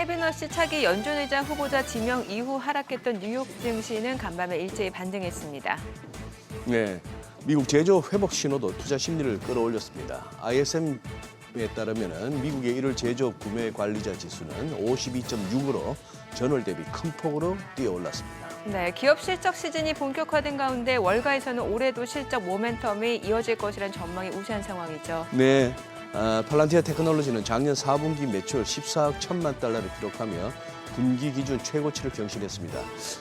케빈 워시 차기 연준의장 후보자 지명 이후 하락했던 뉴욕 증시는 간밤에 일제히 반등했습니다. 네, 미국 제조업 회복 신호도 투자 심리를 끌어올렸습니다. ISM에 따르면 미국의 1월 제조업 구매 관리자 지수는 52.6으로 전월 대비 큰 폭으로 뛰어올랐습니다. 네, 기업 실적 시즌이 본격화된 가운데 월가에서는 올해도 실적 모멘텀이 이어질 것이라는 전망이 우세한 상황이죠. 네, 팔란티아 테크놀로지는 작년 4분기 매출 14억 1천만 달러를 기록하며 분기 기준 최고치를 경신했습니다.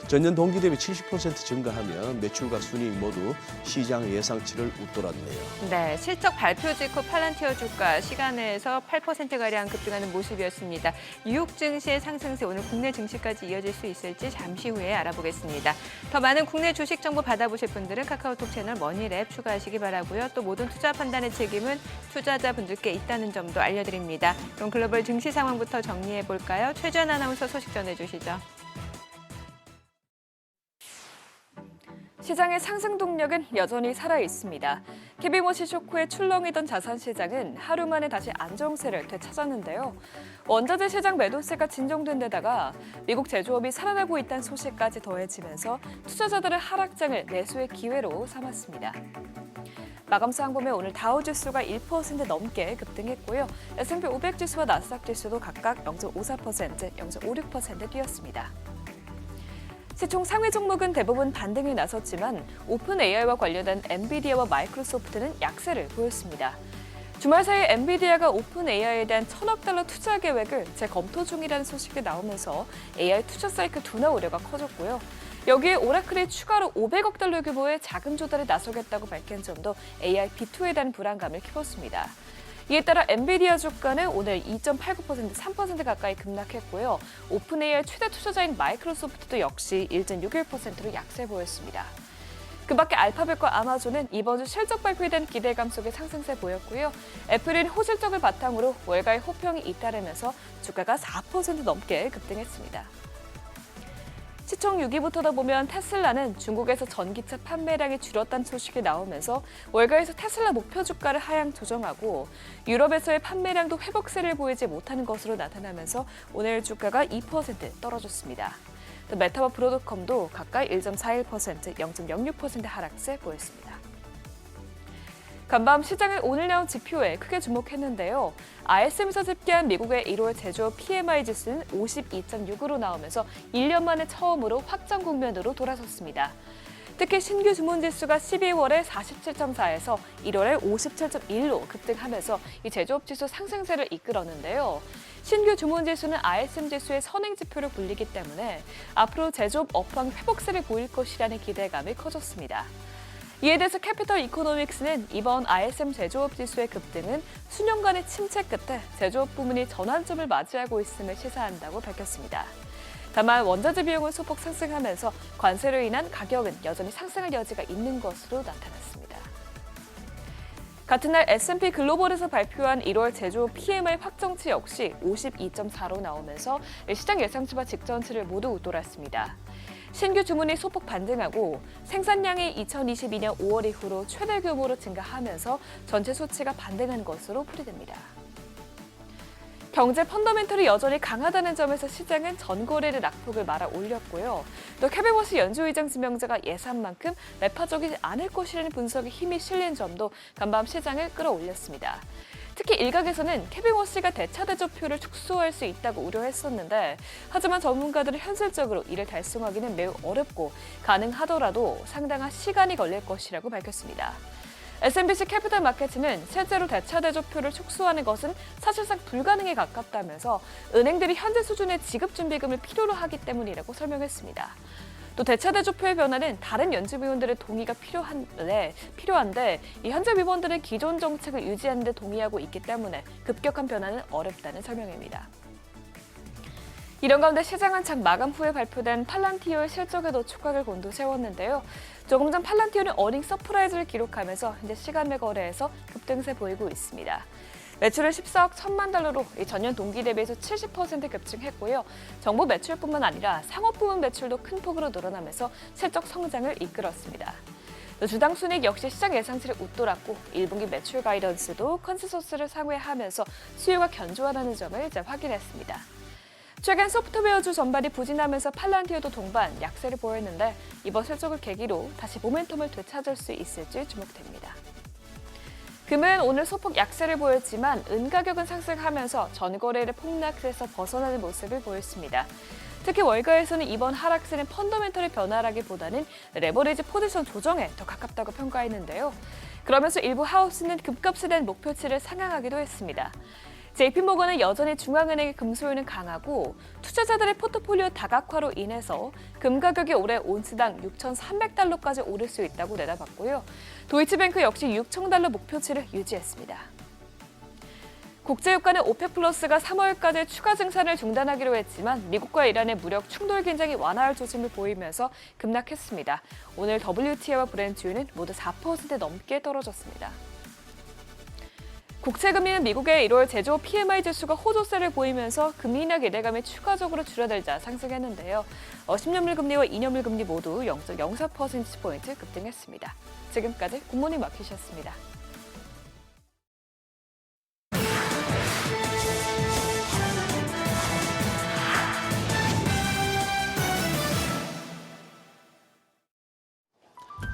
전년 동기 대비 70% 증가하며 매출과 순이익 모두 시장 예상치를 웃돌았네요. 네, 실적 발표 직후 팔란티어 주가 시간에서 8%가량 급등하는 모습이었습니다. 뉴욕 증시의 상승세 오늘 국내 증시까지 이어질 수 있을지 잠시 후에 알아보겠습니다. 더 많은 국내 주식 정보 받아보실 분들은 카카오톡 채널 머니랩 추가하시기 바라고요. 또 모든 투자 판단의 책임은 투자자분들께 있다는 점도 알려드립니다. 그럼 글로벌 증시 상황부터 정리해 볼까요? 최주연 아나운서 소식 전해주시죠. 시장의 상승 동력은 여전히 살아있습니다. 케빈 워시 쇼크에 출렁이던 자산시장은 하루 만에 다시 안정세를 되찾았는데요. 원자재 시장 매도세가 진정된 데다가 미국 제조업이 살아나고 있다는 소식까지 더해지면서 투자자들의 하락장을 매수의 기회로 삼았습니다. 마감상 보면 오늘 다우지수가 1% 넘게 급등했고요. S&P 500 지수와 나스닥 지수도 각각 0.54%, 0.56% 뛰었습니다. 시총 상위 종목은 대부분 반등에 나섰지만 오픈 AI와 관련된 엔비디아와 마이크로소프트는 약세를 보였습니다. 주말 사이 엔비디아가 오픈 AI에 대한 1,000억 달러 투자 계획을 재검토 중이라는 소식이 나오면서 AI 투자 사이클 둔화 우려가 커졌고요. 여기에 오라클이 추가로 500억 달러 규모의 자금 조달에 나서겠다고 밝힌 점도 AI B2에 대한 불안감을 키웠습니다. 이에 따라 엔비디아 주가는 오늘 2.89%, 3% 가까이 급락했고요. 오픈 AI 최대 투자자인 마이크로소프트도 역시 1.61%로 약세 보였습니다. 그 밖에 알파벳과 아마존은 이번 주 실적 발표에 대한 기대감 속에 상승세 보였고요. 애플은 호실적을 바탕으로 월가의 호평이 잇따르면서 주가가 4% 넘게 급등했습니다. 시총 6위부터다 보면 테슬라는 중국에서 전기차 판매량이 줄었다는 소식이 나오면서 월가에서 테슬라 목표 주가를 하향 조정하고 유럽에서의 판매량도 회복세를 보이지 못하는 것으로 나타나면서 오늘 주가가 2% 떨어졌습니다. 또 메타와 브로드컴도 각각 1.41%, 0.06% 하락세 보였습니다. 간밤 시장은 오늘 나온 지표에 크게 주목했는데요. ISM에서 집계한 미국의 1월 제조업 PMI 지수는 52.6으로 나오면서 1년 만에 처음으로 확정 국면으로 돌아섰습니다. 특히 신규 주문 지수가 12월에 47.4에서 1월에 57.1로 급등하면서 이 제조업 지수 상승세를 이끌었는데요. 신규 주문 지수는 ISM 지수의 선행 지표로 불리기 때문에 앞으로 제조업 업황 회복세를 보일 것이라는 기대감이 커졌습니다. 이에 대해서 캐피털 이코노믹스는 이번 ISM 제조업 지수의 급등은 수년간의 침체 끝에 제조업 부문이 전환점을 맞이하고 있음을 시사한다고 밝혔습니다. 다만 원자재 비용은 소폭 상승하면서 관세로 인한 가격은 여전히 상승할 여지가 있는 것으로 나타났습니다. 같은 날 S&P 글로벌에서 발표한 1월 제조업 PMI 확정치 역시 52.4로 나오면서 시장 예상치와 직전치를 모두 웃돌았습니다. 신규 주문이 소폭 반등하고 생산량이 2022년 5월 이후로 최대 규모로 증가하면서 전체 수치가 반등한 것으로 풀이됩니다. 경제 펀더멘털이 여전히 강하다는 점에서 시장은 전거래를 낙폭을 말아 올렸고요. 또 케빈 워시 연준의장 지명자가 예상만큼 매파적이지 않을 것이라는 분석에 힘이 실린 점도 간밤 시장을 끌어올렸습니다. 특히 일각에서는 케빈 워시가 대차대조표를 축소할 수 있다고 우려했었는데 하지만 전문가들은 현실적으로 이를 달성하기는 매우 어렵고 가능하더라도 상당한 시간이 걸릴 것이라고 밝혔습니다. SMBC 캐피털 마켓은 실제로 대차대조표를 축소하는 것은 사실상 불가능에 가깝다면서 은행들이 현재 수준의 지급준비금을 필요로 하기 때문이라고 설명했습니다. 또 대차대조표의 변화는 다른 연준위원들의 동의가 필요한데 이 현재 위원들은 기존 정책을 유지하는 데 동의하고 있기 때문에 급격한 변화는 어렵다는 설명입니다. 이런 가운데 시장은 장 마감 후에 발표된 팔란티어의 실적에도 촉각을 곤두세웠는데요. 조금 전 팔란티어는 어닝 서프라이즈를 기록하면서 현재 시간매 거래에서 급등세 보이고 있습니다. 매출은 14억 1천만 달러로 전년 동기 대비해서 70% 급증했고요. 정보 매출뿐만 아니라 상업 부문 매출도 큰 폭으로 늘어나면서 실적 성장을 이끌었습니다. 주당 순이익 역시 시장 예상치를 웃돌았고 1분기 매출 가이던스도 컨센서스를 상회하면서 수요가 견조하다는 점을 확인했습니다. 최근 소프트웨어주 전반이 부진하면서 팔란티어도 동반 약세를 보였는데 이번 실적을 계기로 다시 모멘텀을 되찾을 수 있을지 주목됩니다. 금은 오늘 소폭 약세를 보였지만 은 가격은 상승하면서 전거래일의 폭락세에서 벗어나는 모습을 보였습니다. 특히 월가에서는 이번 하락세는 펀더멘털의 변화라기보다는 레버리지 포지션 조정에 더 가깝다고 평가했는데요. 그러면서 일부 하우스는 금값에 대한 목표치를 상향하기도 했습니다. JP모건은 여전히 중앙은행의 금 수요는 강하고 투자자들의 포트폴리오 다각화로 인해서 금 가격이 올해 온스당 6,300달러까지 오를 수 있다고 내다봤고요. 도이치뱅크 역시 6,000달러 목표치를 유지했습니다. 국제유가는 오펙 플러스가 3월까지 추가 증산을 중단하기로 했지만 미국과 이란의 무력 충돌 긴장이 완화할 조짐을 보이면서 급락했습니다. 오늘 WTI와 브렌트유는 모두 4% 넘게 떨어졌습니다. 국채금리는 미국의 1월 제조업 PMI 지수가 호조세를 보이면서 금리 인하 기대감이 추가적으로 줄어들자 상승했는데요. 10년물 금리와 2년물 금리 모두 0.04%포인트 급등했습니다. 지금까지 굿모닝 마켓이었습니다.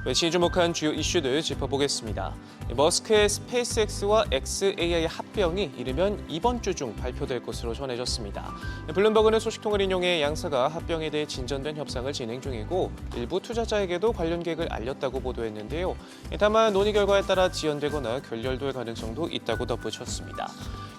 매시 주목한 주요 이슈들 짚어보겠습니다. 머스크의 스페이스X와 XAI 합병이 이르면 이번 주 중 발표될 것으로 전해졌습니다. 블룸버그는 소식통을 인용해 양사가 합병에 대해 진전된 협상을 진행 중이고 일부 투자자에게도 관련 계획을 알렸다고 보도했는데요. 다만 논의 결과에 따라 지연되거나 결렬될 가능성도 있다고 덧붙였습니다.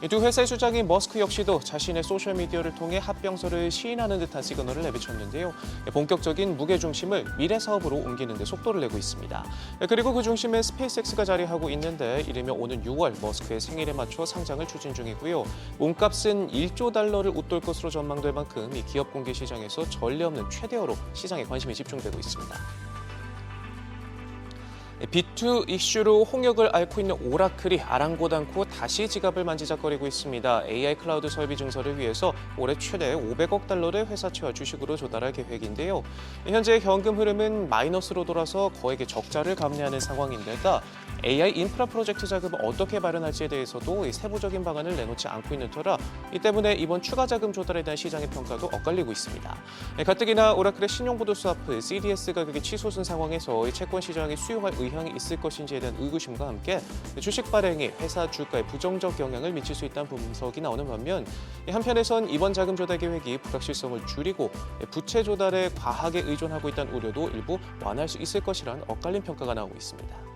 두 회사의 수장인 머스크 역시도 자신의 소셜미디어를 통해 합병서를 시인하는 듯한 시그널을 내비쳤는데요. 본격적인 무게중심을 미래 사업으로 옮기는 데 속도를 내고 있습니다. 그리고 그 중심에 스페이스X가 자리하고 있는데 이르면 오는 6월 머스크의 생일에 맞춰 상장을 추진 중이고요. 몸값은 1조 달러를 웃돌 것으로 전망될 만큼 이 기업 공개 시장에서 전례 없는 최대어로 시장에 관심이 집중되고 있습니다. 비투 이슈로 홍역을 앓고 있는 오라클이 아랑곳 않고 다시 지갑을 만지작거리고 있습니다. AI 클라우드 설비 증설을 위해서 올해 최대 500억 달러를 회사채와 주식으로 조달할 계획인데요. 현재 현금 흐름은 마이너스로 돌아서 거액의 적자를 감내하는 상황인데다 AI 인프라 프로젝트 자금을 어떻게 마련할지에 대해서도 세부적인 방안을 내놓지 않고 있는 터라 이 때문에 이번 추가 자금 조달에 대한 시장의 평가도 엇갈리고 있습니다. 가뜩이나 오라클의 신용보도 스와프 CDS 가격이 치솟은 상황에서 채권 시장이 수용할 의향이 있을 것인지에 대한 의구심과 함께 주식 발행이 회사 주가에 부정적 영향을 미칠 수 있다는 분석이 나오는 반면 한편에선 이번 자금 조달 계획이 불확실성을 줄이고 부채 조달에 과하게 의존하고 있다는 우려도 일부 완화할 수 있을 것이란 엇갈린 평가가 나오고 있습니다.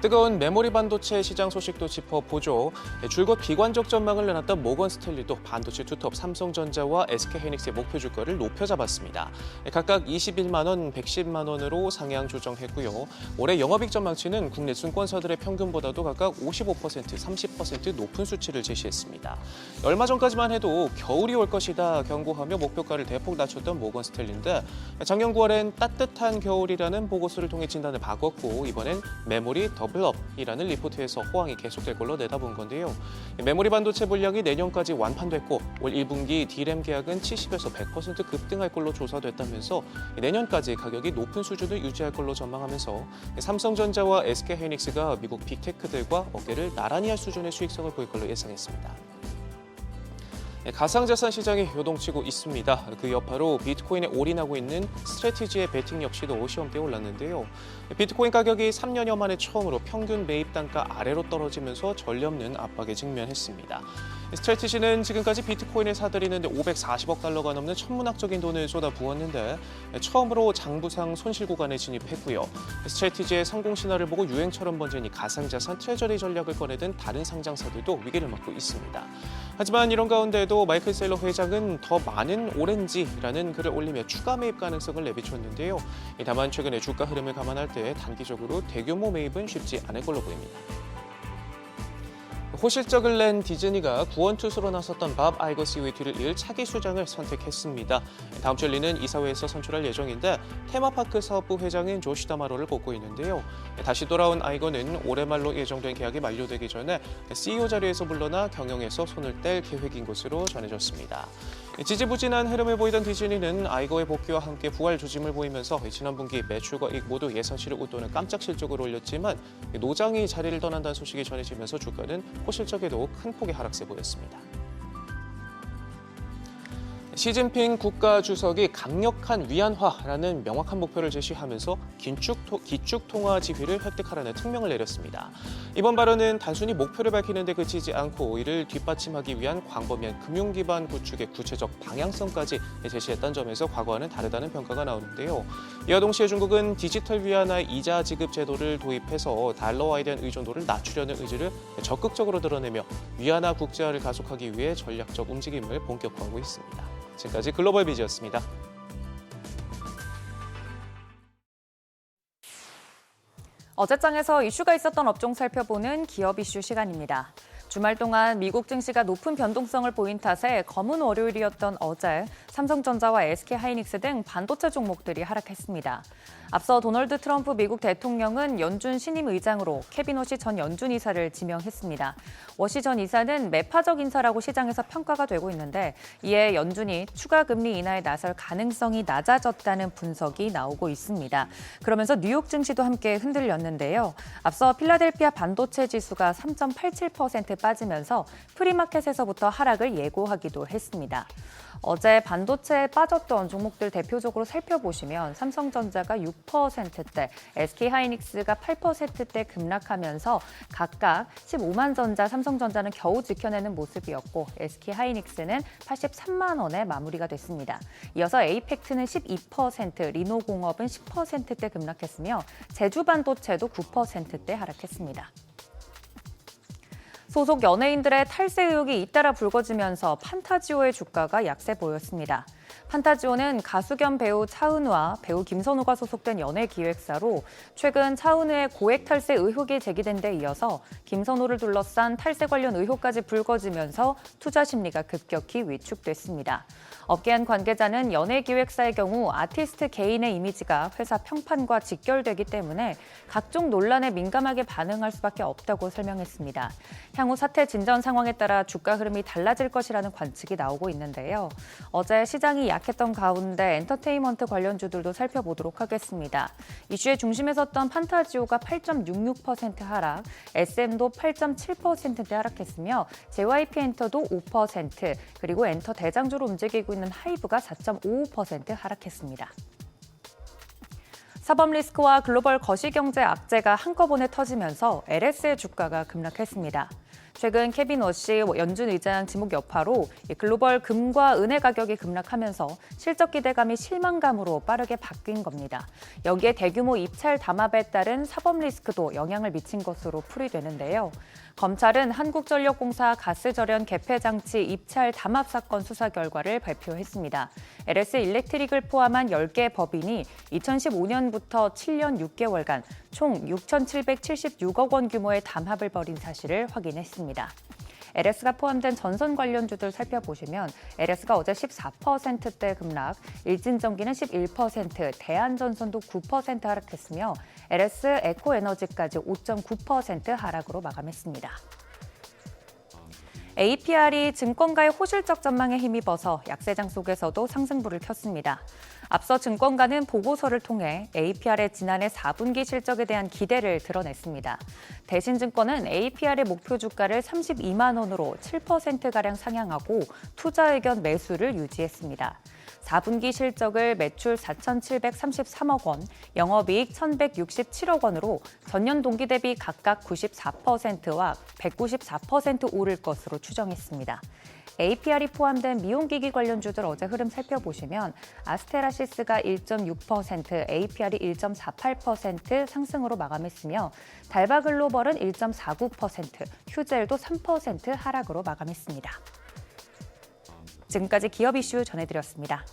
뜨거운 메모리 반도체 시장 소식도 짚어보죠. 줄곧 비관적 전망을 내놨던 모건 스탠리도 반도체 투톱 삼성전자와 SK하이닉스의 목표 주가를 높여 잡았습니다. 각각 21만 원, 110만 원으로 상향 조정했고요. 올해 영업이익 전망치는 국내 증권사들의 평균보다도 각각 55%, 30% 높은 수치를 제시했습니다. 얼마 전까지만 해도 겨울이 올 것이다 경고하며 목표가를 대폭 낮췄던 모건 스탠리인데 작년 9월엔 따뜻한 겨울이라는 보고서를 통해 진단을 바꿨고 이번엔 메모리 더블업이라는 리포트에서 호황이 계속될 걸로 내다본 건데요. 메모리 반도체 물량이 내년까지 완판됐고 올 1분기 D램 계약은 70에서 100% 급등할 걸로 조사됐다면서 내년까지 가격이 높은 수준을 유지할 걸로 전망하면서 삼성전자와 SK하이닉스가 미국 빅테크들과 어깨를 나란히 할 수준의 수익성을 보일 걸로 예상했습니다. 가상자산 시장이 요동치고 있습니다. 그 여파로 비트코인에 올인하고 있는 스트래티지의 베팅 역시도 시험대에 올랐는데요. 비트코인 가격이 3년여 만에 처음으로 평균 매입 단가 아래로 떨어지면서 전례 없는 압박에 직면했습니다. 스트래티지는 지금까지 비트코인을 사들이는데 540억 달러가 넘는 천문학적인 돈을 쏟아부었는데 처음으로 장부상 손실 구간에 진입했고요. 스트래티지의 성공 신화를 보고 유행처럼 번진 이 가상자산 트레저리 전략을 꺼내든 다른 상장사들도 위기를 맞고 있습니다. 하지만 이런 가운데도 마이클 셀러 회장은 더 많은 오렌지라는 글을 올리며 추가 매입 가능성을 내비쳤는데요. 다만 최근의 주가 흐름을 감안할 때 단기적으로 대규모 매입은 쉽지 않을 걸로 보입니다. 호실적을 낸 디즈니가 구원투수로 나섰던 밥 아이거 COAT를 이을 차기 수장을 선택했습니다. 다음 주 열리는 이사회에서 선출할 예정인데 테마파크 사업부 회장인 조시 다마로를 뽑고 있는데요. 다시 돌아온 아이거는 올해 말로 예정된 계약이 만료되기 전에 CEO 자리에서 물러나 경영에서 손을 뗄 계획인 것으로 전해졌습니다. 지지부진한 흐름을 보이던 디즈니는 아이거의 복귀와 함께 부활 조짐을 보이면서 지난 분기 매출과 이익 모두 예상치를 웃도는 깜짝 실적을 올렸지만 노장이 자리를 떠난다는 소식이 전해지면서 주가는 호실적에도 큰 폭의 하락세 보였습니다. 시진핑 국가주석이 강력한 위안화라는 명확한 목표를 제시하면서 기축통화 지위를 획득하라는 특명을 내렸습니다. 이번 발언은 단순히 목표를 밝히는 데 그치지 않고 이를 뒷받침하기 위한 광범위한 금융기반 구축의 구체적 방향성까지 제시했다는 점에서 과거와는 다르다는 평가가 나오는데요. 이와 동시에 중국은 디지털 위안화의 이자 지급 제도를 도입해서 달러화에 대한 의존도를 낮추려는 의지를 적극적으로 드러내며 위안화 국제화를 가속하기 위해 전략적 움직임을 본격화하고 있습니다. 지금까지 글로벌 비즈였습니다. 어제장에서 이슈가 있었던 업종 살펴보는 기업 이슈 시간입니다. 주말 동안 미국 증시가 높은 변동성을 보인 탓에 검은 월요일이었던 어제 삼성전자와 SK하이닉스 등 반도체 종목들이 하락했습니다. 앞서 도널드 트럼프 미국 대통령은 연준 신임 의장으로 케빈 워시 전 연준 이사를 지명했습니다. 워시 전 이사는 매파적 인사라고 시장에서 평가가 되고 있는데 이에 연준이 추가 금리 인하에 나설 가능성이 낮아졌다는 분석이 나오고 있습니다. 그러면서 뉴욕 증시도 함께 흔들렸는데요. 앞서 필라델피아 반도체 지수가 3.87% 빠지면서 프리마켓에서부터 하락을 예고하기도 했습니다. 어제 반도체에 빠졌던 종목들 대표적으로 살펴보시면 삼성전자가 6%대, SK하이닉스가 8%대 급락하면서 각각 15만 전자, 삼성전자는 겨우 지켜내는 모습이었고 SK하이닉스는 83만 원에 마무리가 됐습니다. 이어서 에이펙트는 12%, 리노공업은 10%대 급락했으며 제주반도체도 9%대 하락했습니다. 소속 연예인들의 탈세 의혹이 잇따라 불거지면서 판타지오의 주가가 약세 보였습니다. 판타지오는 가수 겸 배우 차은우와 배우 김선호가 소속된 연예기획사로 최근 차은우의 고액 탈세 의혹이 제기된 데 이어서 김선호를 둘러싼 탈세 관련 의혹까지 불거지면서 투자 심리가 급격히 위축됐습니다. 업계 한 관계자는 연예기획사의 경우 아티스트 개인의 이미지가 회사 평판과 직결되기 때문에 각종 논란에 민감하게 반응할 수밖에 없다고 설명했습니다. 향후 사태 진전 상황에 따라 주가 흐름이 달라질 것이라는 관측이 나오고 있는데요. 어제 시장이 약했던 가운데 엔터테인먼트 관련주들도 살펴보도록 하겠습니다. 이슈의 중심에 섰던 판타지오가 8.66% 하락, SM도 8.7%대 하락했으며 JYP엔터도 5%, 그리고 엔터 대장주로 움직이고 있는 하이브가 4.55% 하락했습니다. 사법 리스크와 글로벌 거시경제 악재가 한꺼번에 터지면서 LS의 주가가 급락했습니다. 최근 케빈 워시 연준 의장 지목 여파로 글로벌 금과 은의 가격이 급락하면서 실적 기대감이 실망감으로 빠르게 바뀐 겁니다. 여기에 대규모 입찰 담합에 따른 사법 리스크도 영향을 미친 것으로 풀이되는데요. 검찰은 한국전력공사 가스절연 개폐 장치 입찰 담합 사건 수사 결과를 발표했습니다. LS 일렉트릭을 포함한 10개 법인이 2015년부터 7년 6개월간 총 6,776억 원 규모의 담합을 벌인 사실을 확인했습니다. LS가 포함된 전선 관련주들 살펴보시면 LS가 어제 14%대 급락, 일진전기는 11%, 대한전선도 9% 하락했으며 LS 에코에너지까지 5.9% 하락으로 마감했습니다. APR이 증권가의 호실적 전망에 힘입어서 약세장 속에서도 상승불을 켰습니다. 앞서 증권가는 보고서를 통해 APR의 지난해 4분기 실적에 대한 기대를 드러냈습니다. 대신증권은 APR의 목표 주가를 32만 원으로 7%가량 상향하고 투자 의견 매수를 유지했습니다. 4분기 실적을 매출 4,733억 원, 영업이익 1,167억 원으로 전년 동기 대비 각각 94%와 194% 오를 것으로 추정했습니다. APR이 포함된 미용기기 관련주들 어제 흐름 살펴보시면 아스테라시스가 1.6%, APR이 1.48% 상승으로 마감했으며 달바글로벌은 1.49%, 휴젤도 3% 하락으로 마감했습니다. 지금까지 기업 이슈 전해드렸습니다.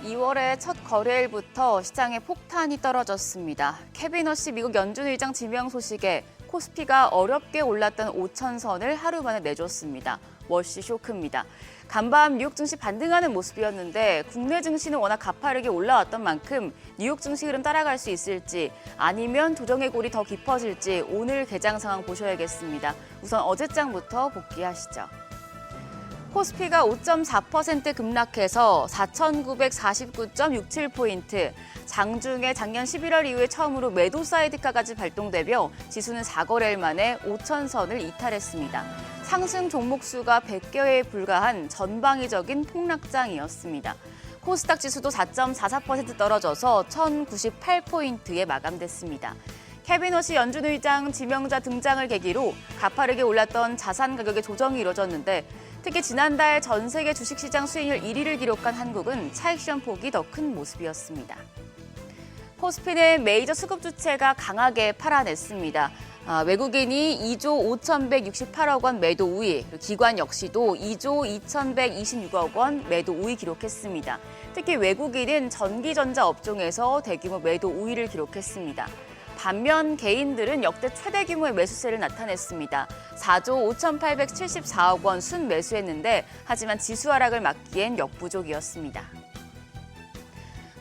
2월의 첫 거래일부터 시장에 폭탄이 떨어졌습니다. 케빈 허시 미국 연준 의장 지명 소식에 코스피가 어렵게 올랐던 5,000선을 하루 만에 내줬습니다. 월시 쇼크입니다. 간밤 뉴욕 증시 반등하는 모습이었는데 국내 증시는 워낙 가파르게 올라왔던 만큼 뉴욕 증시 흐름 따라갈 수 있을지 아니면 조정의 골이 더 깊어질지 오늘 개장 상황 보셔야겠습니다. 우선 어제장부터 복귀하시죠. 코스피가 5.4% 급락해서 4,949.67포인트, 장중에 작년 11월 이후에 처음으로 매도 사이드카까지 발동되며 지수는 4거래일 만에 5,000선을 이탈했습니다. 상승 종목 수가 100개에 불과한 전방위적인 폭락장이었습니다. 코스닥 지수도 4.44% 떨어져서 1,098포인트에 마감됐습니다. 케빈 허시 연준 의장 지명자 등장을 계기로 가파르게 올랐던 자산 가격의 조정이 이뤄졌는데 특히 지난달 전 세계 주식시장 수익률 1위를 기록한 한국은 차익 실현 폭이 더 큰 모습이었습니다. 코스피는 메이저 수급 주체가 강하게 팔아냈습니다. 외국인이 2조 5,168억 원 매도 우위, 기관 역시도 2조 2,126억 원 매도 우위 기록했습니다. 특히 외국인은 전기전자 업종에서 대규모 매도 우위를 기록했습니다. 반면 개인들은 역대 최대 규모의 매수세를 나타냈습니다. 4조 5,874억 원 순매수했는데 하지만 지수 하락을 막기엔 역부족이었습니다.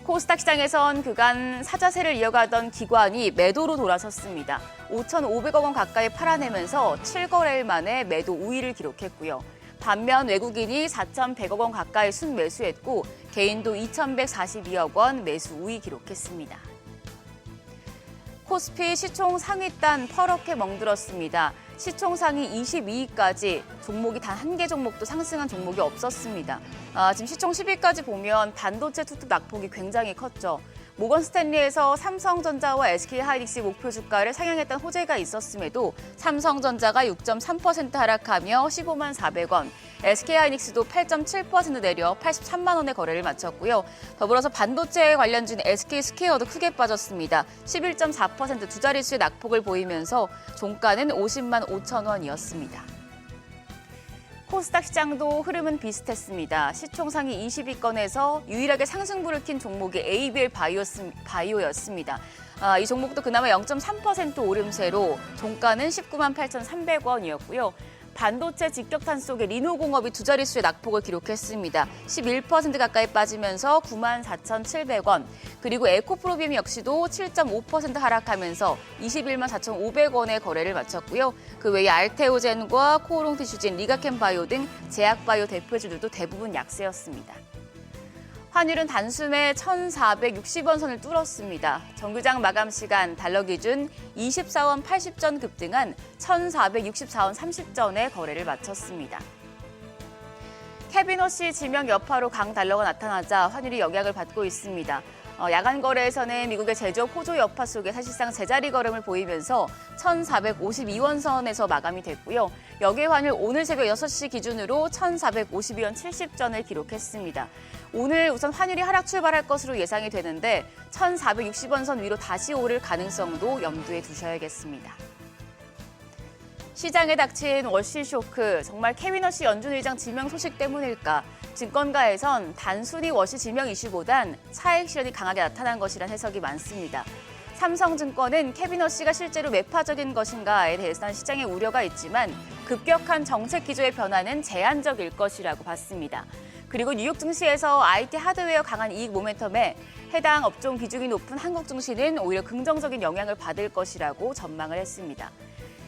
코스닥 시장에선 그간 사자세를 이어가던 기관이 매도로 돌아섰습니다. 5,500억 원 가까이 팔아내면서 7거래일 만에 매도 우위를 기록했고요. 반면 외국인이 4,100억 원 가까이 순매수했고 개인도 2,142억 원 매수 우위 기록했습니다. 코스피 시총 상위단 퍼렇게 멍들었습니다. 시총 상위 22위까지 종목이 단 한 개 종목도 상승한 종목이 없었습니다. 지금 시총 10위까지 보면 반도체 투톱 낙폭이 굉장히 컸죠. 모건 스탠리에서 삼성전자와 SK하이닉스 목표 주가를 상향했던 호재가 있었음에도 삼성전자가 6.3% 하락하며 15만 400원, SK하이닉스도 8.7% 내려 83만 원의 거래를 마쳤고요. 더불어서 반도체 관련주인 SK스퀘어도 크게 빠졌습니다. 11.4% 두 자릿수의 낙폭을 보이면서 종가는 50만 5천 원이었습니다. 코스닥 시장도 흐름은 비슷했습니다. 시총 상위 20위권에서 유일하게 상승부를 킨 종목이 ABL 바이오였습니다. 이 종목도 그나마 0.3% 오름세로 종가는 19만 8,300원이었고요. 반도체 직격탄 속에 리노공업이 두 자릿수의 낙폭을 기록했습니다. 11% 가까이 빠지면서 9만 4,700원. 그리고 에코프로비움 역시도 7.5% 하락하면서 21만 4,500원의 거래를 마쳤고요. 그 외에 알테오젠과 코오롱티슈진, 리가켄바이오 등 제약바이오 대표주들도 대부분 약세였습니다. 환율은 단숨에 1,460원 선을 뚫었습니다. 정규장 마감 시간 달러 기준 24원 80전 급등한 1,464원 30전에 거래를 마쳤습니다. 케빈 허시 지명 여파로 강달러가 나타나자 환율이 영향을 받고 있습니다. 야간 거래에서는 미국의 제조업 호조 여파 속에 사실상 제자리 걸음을 보이면서 1,452원 선에서 마감이 됐고요. 여기에 환율 오늘 새벽 6시 기준으로 1,452원 70전을 기록했습니다. 오늘 우선 환율이 하락 출발할 것으로 예상이 되는데 1,460원 선 위로 다시 오를 가능성도 염두에 두셔야겠습니다. 시장에 닥친 월시 쇼크, 정말 케빈 허시 연준 의장 지명 소식 때문일까? 증권가에선 단순히 월시 지명 이슈보단 차익 실현이 강하게 나타난 것이란 해석이 많습니다. 삼성증권은 케빈 허시가 실제로 매파적인 것인가에 대해서는 시장의 우려가 있지만 급격한 정책 기조의 변화는 제한적일 것이라고 봤습니다. 그리고 뉴욕 증시에서 IT 하드웨어 강한 이익 모멘텀에 해당 업종 비중이 높은 한국 증시는 오히려 긍정적인 영향을 받을 것이라고 전망을 했습니다.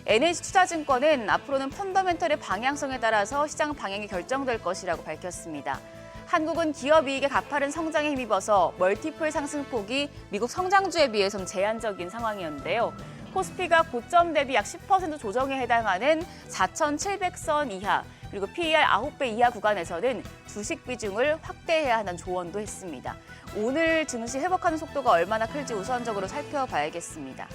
NH투자증권은 앞으로는 펀더멘털의 방향성에 따라서 시장 방향이 결정될 것이라고 밝혔습니다. 한국은 기업 이익의 가파른 성장에 힘입어서 멀티플 상승폭이 미국 성장주에 비해서는 제한적인 상황이었는데요. 코스피가 고점 대비 약 10% 조정에 해당하는 4,700선 이하, 그리고 PER 9배 이하 구간에서는 주식 비중을 확대해야 한다는 조언도 했습니다. 오늘 증시 회복하는 속도가 얼마나 클지 우선적으로 살펴봐야겠습니다.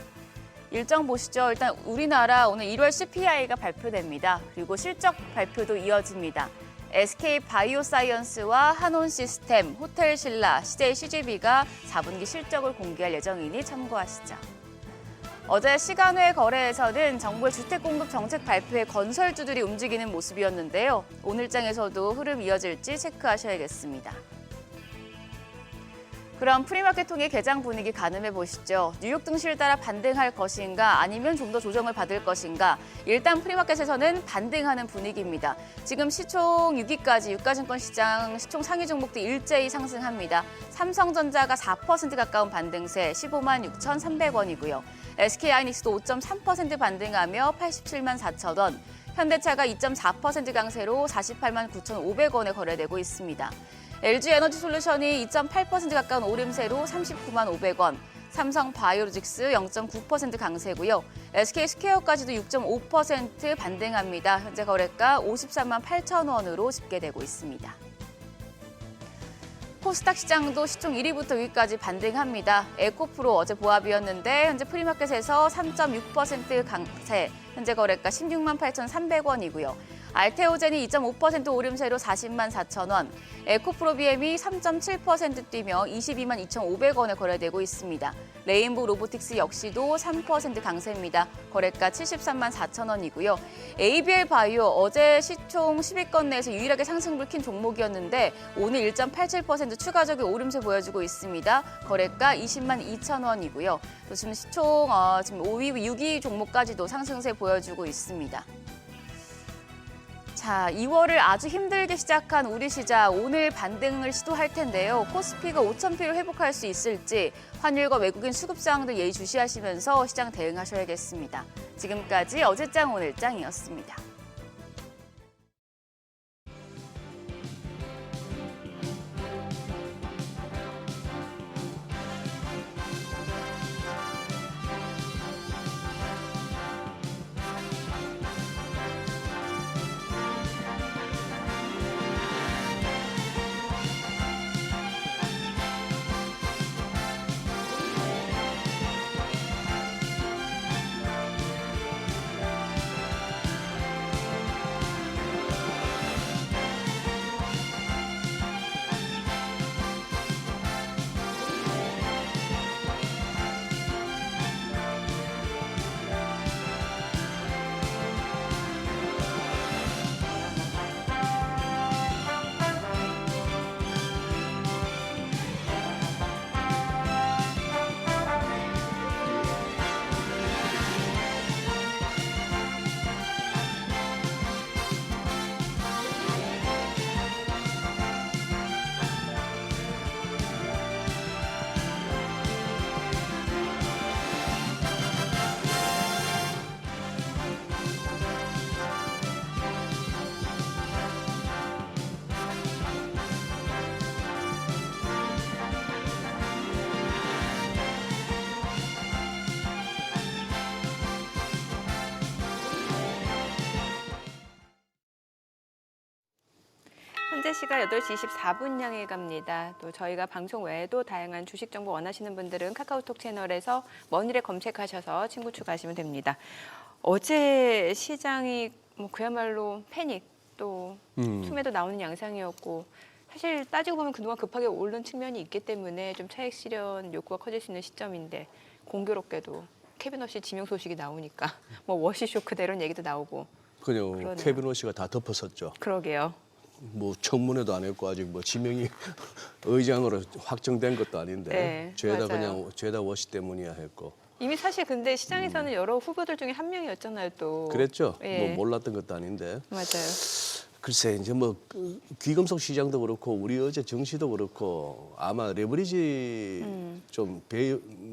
일정 보시죠. 일단 우리나라 오늘 1월 CPI가 발표됩니다. 그리고 실적 발표도 이어집니다. SK바이오사이언스와 한온시스템, 호텔신라, CJCGV가 4분기 실적을 공개할 예정이니 참고하시죠. 어제 시간외 거래에서는 정부의 주택공급 정책 발표에 건설주들이 움직이는 모습이었는데요. 오늘장에서도 흐름 이어질지 체크하셔야겠습니다. 그럼 프리마켓 통해 개장 분위기 가늠해 보시죠. 뉴욕 증시를 따라 반등할 것인가 아니면 좀 더 조정을 받을 것인가. 일단 프리마켓에서는 반등하는 분위기입니다. 지금 시총 6위까지 유가증권 시장 시총 상위 종목도 일제히 상승합니다. 삼성전자가 4% 가까운 반등세 15만 6,300원이고요. SK하이닉스도 5.3% 반등하며 87만 4천 원. 현대차가 2.4% 강세로 48만 9,500원에 거래되고 있습니다. LG에너지솔루션이 2.8% 가까운 오름세로 39만 500원, 삼성바이오로직스 0.9% 강세고요. SK스퀘어까지도 6.5% 반등합니다. 현재 거래가 53만 8천 원으로 집계되고 있습니다. 코스닥 시장도 시총 1위부터 6위까지 반등합니다. 에코프로 어제 보합이었는데 현재 프리마켓에서 3.6% 강세, 현재 거래가 16만 8,300원이고요. 알테오젠이 2.5% 오름세로 40만 4천 원, 에코프로 BM이 3.7% 뛰며 22만 2,500원에 거래되고 있습니다. 레인보우 로보틱스 역시도 3% 강세입니다. 거래가 73만 4천 원이고요. ABL 바이오 어제 시총 10위권 내에서 유일하게 상승을 킨 종목이었는데 오늘 1.87% 추가적인 오름세 보여주고 있습니다. 거래가 20만 2천 원이고요. 또 지금 시총 지금 5위, 6위 종목까지도 상승세 보여주고 있습니다. 자, 2월을 아주 힘들게 시작한 우리 시장 오늘 반등을 시도할 텐데요. 코스피가 5,000피를 회복할 수 있을지 환율과 외국인 수급 상황들 예의주시하시면서 시장 대응하셔야겠습니다. 지금까지 어제장 오늘장이었습니다. 현재 시각 8시 24분 향해 갑니다. 또 저희가 방송 외에도 다양한 주식 정보 원하시는 분들은 카카오톡 채널에서 머니를 검색하셔서 친구 추가하시면 됩니다. 어제 시장이 그야말로 패닉 또 툼에도 나오는 양상이었고 사실 따지고 보면 그동안 급하게 오른 측면이 있기 때문에 좀 차익 실현 욕구가 커질 수 있는 시점인데 공교롭게도 케빈 워시 지명 소식이 나오니까 뭐 워시 쇼크다 이런 얘기도 나오고 그냥 그러네요. 케빈 워시가 다 덮었었죠. 그러게요. 뭐 청문회도 안 했고 아직 뭐 지명이 의장으로 확정된 것도 아닌데 네, 죄다 맞아요. 그냥 죄다 워시 때문이야 했고 이미 사실 근데 시장에서는 여러 후보들 중에 한 명이었잖아요 또. 그랬죠. 예. 뭐 몰랐던 것도 아닌데 맞아요. 글쎄 이제 뭐 귀금속 시장도 그렇고 우리 어제 증시도 그렇고 아마 레버리지 좀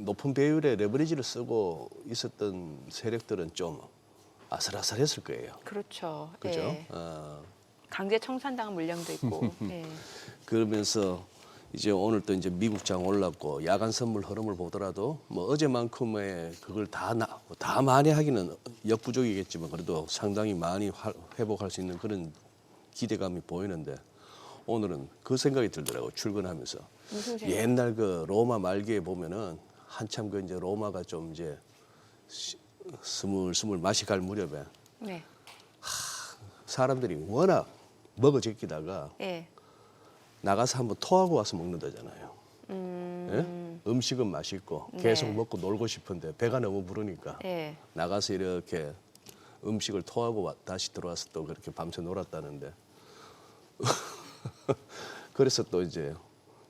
높은 배율의 레버리지를 쓰고 있었던 세력들은 좀 아슬아슬했을 거예요. 그렇죠. 그죠? 예. 강제 청산당한 물량도 있고. 예. 그러면서 이제 오늘 또 이제 미국장 올랐고 야간 선물 흐름을 보더라도 뭐 어제만큼의 그걸 다 많이 하기는 역부족이겠지만 그래도 상당히 많이 회복할 수 있는 그런 기대감이 보이는데 오늘은 그 생각이 들더라고 출근하면서 무슨 생각? 옛날 그 로마 말기에 보면은 한참 그 이제 로마가 좀 이제 스물스물 맛이 갈 무렵에 네. 사람들이 워낙 먹어 제끼다가 예. 나가서 한번 토하고 와서 먹는다잖아요. 예? 음식은 맛있고 계속 네. 먹고 놀고 싶은데 배가 너무 부르니까 예. 나가서 이렇게 음식을 토하고 다시 들어와서 또 그렇게 밤새 놀았다는데 그래서 또 이제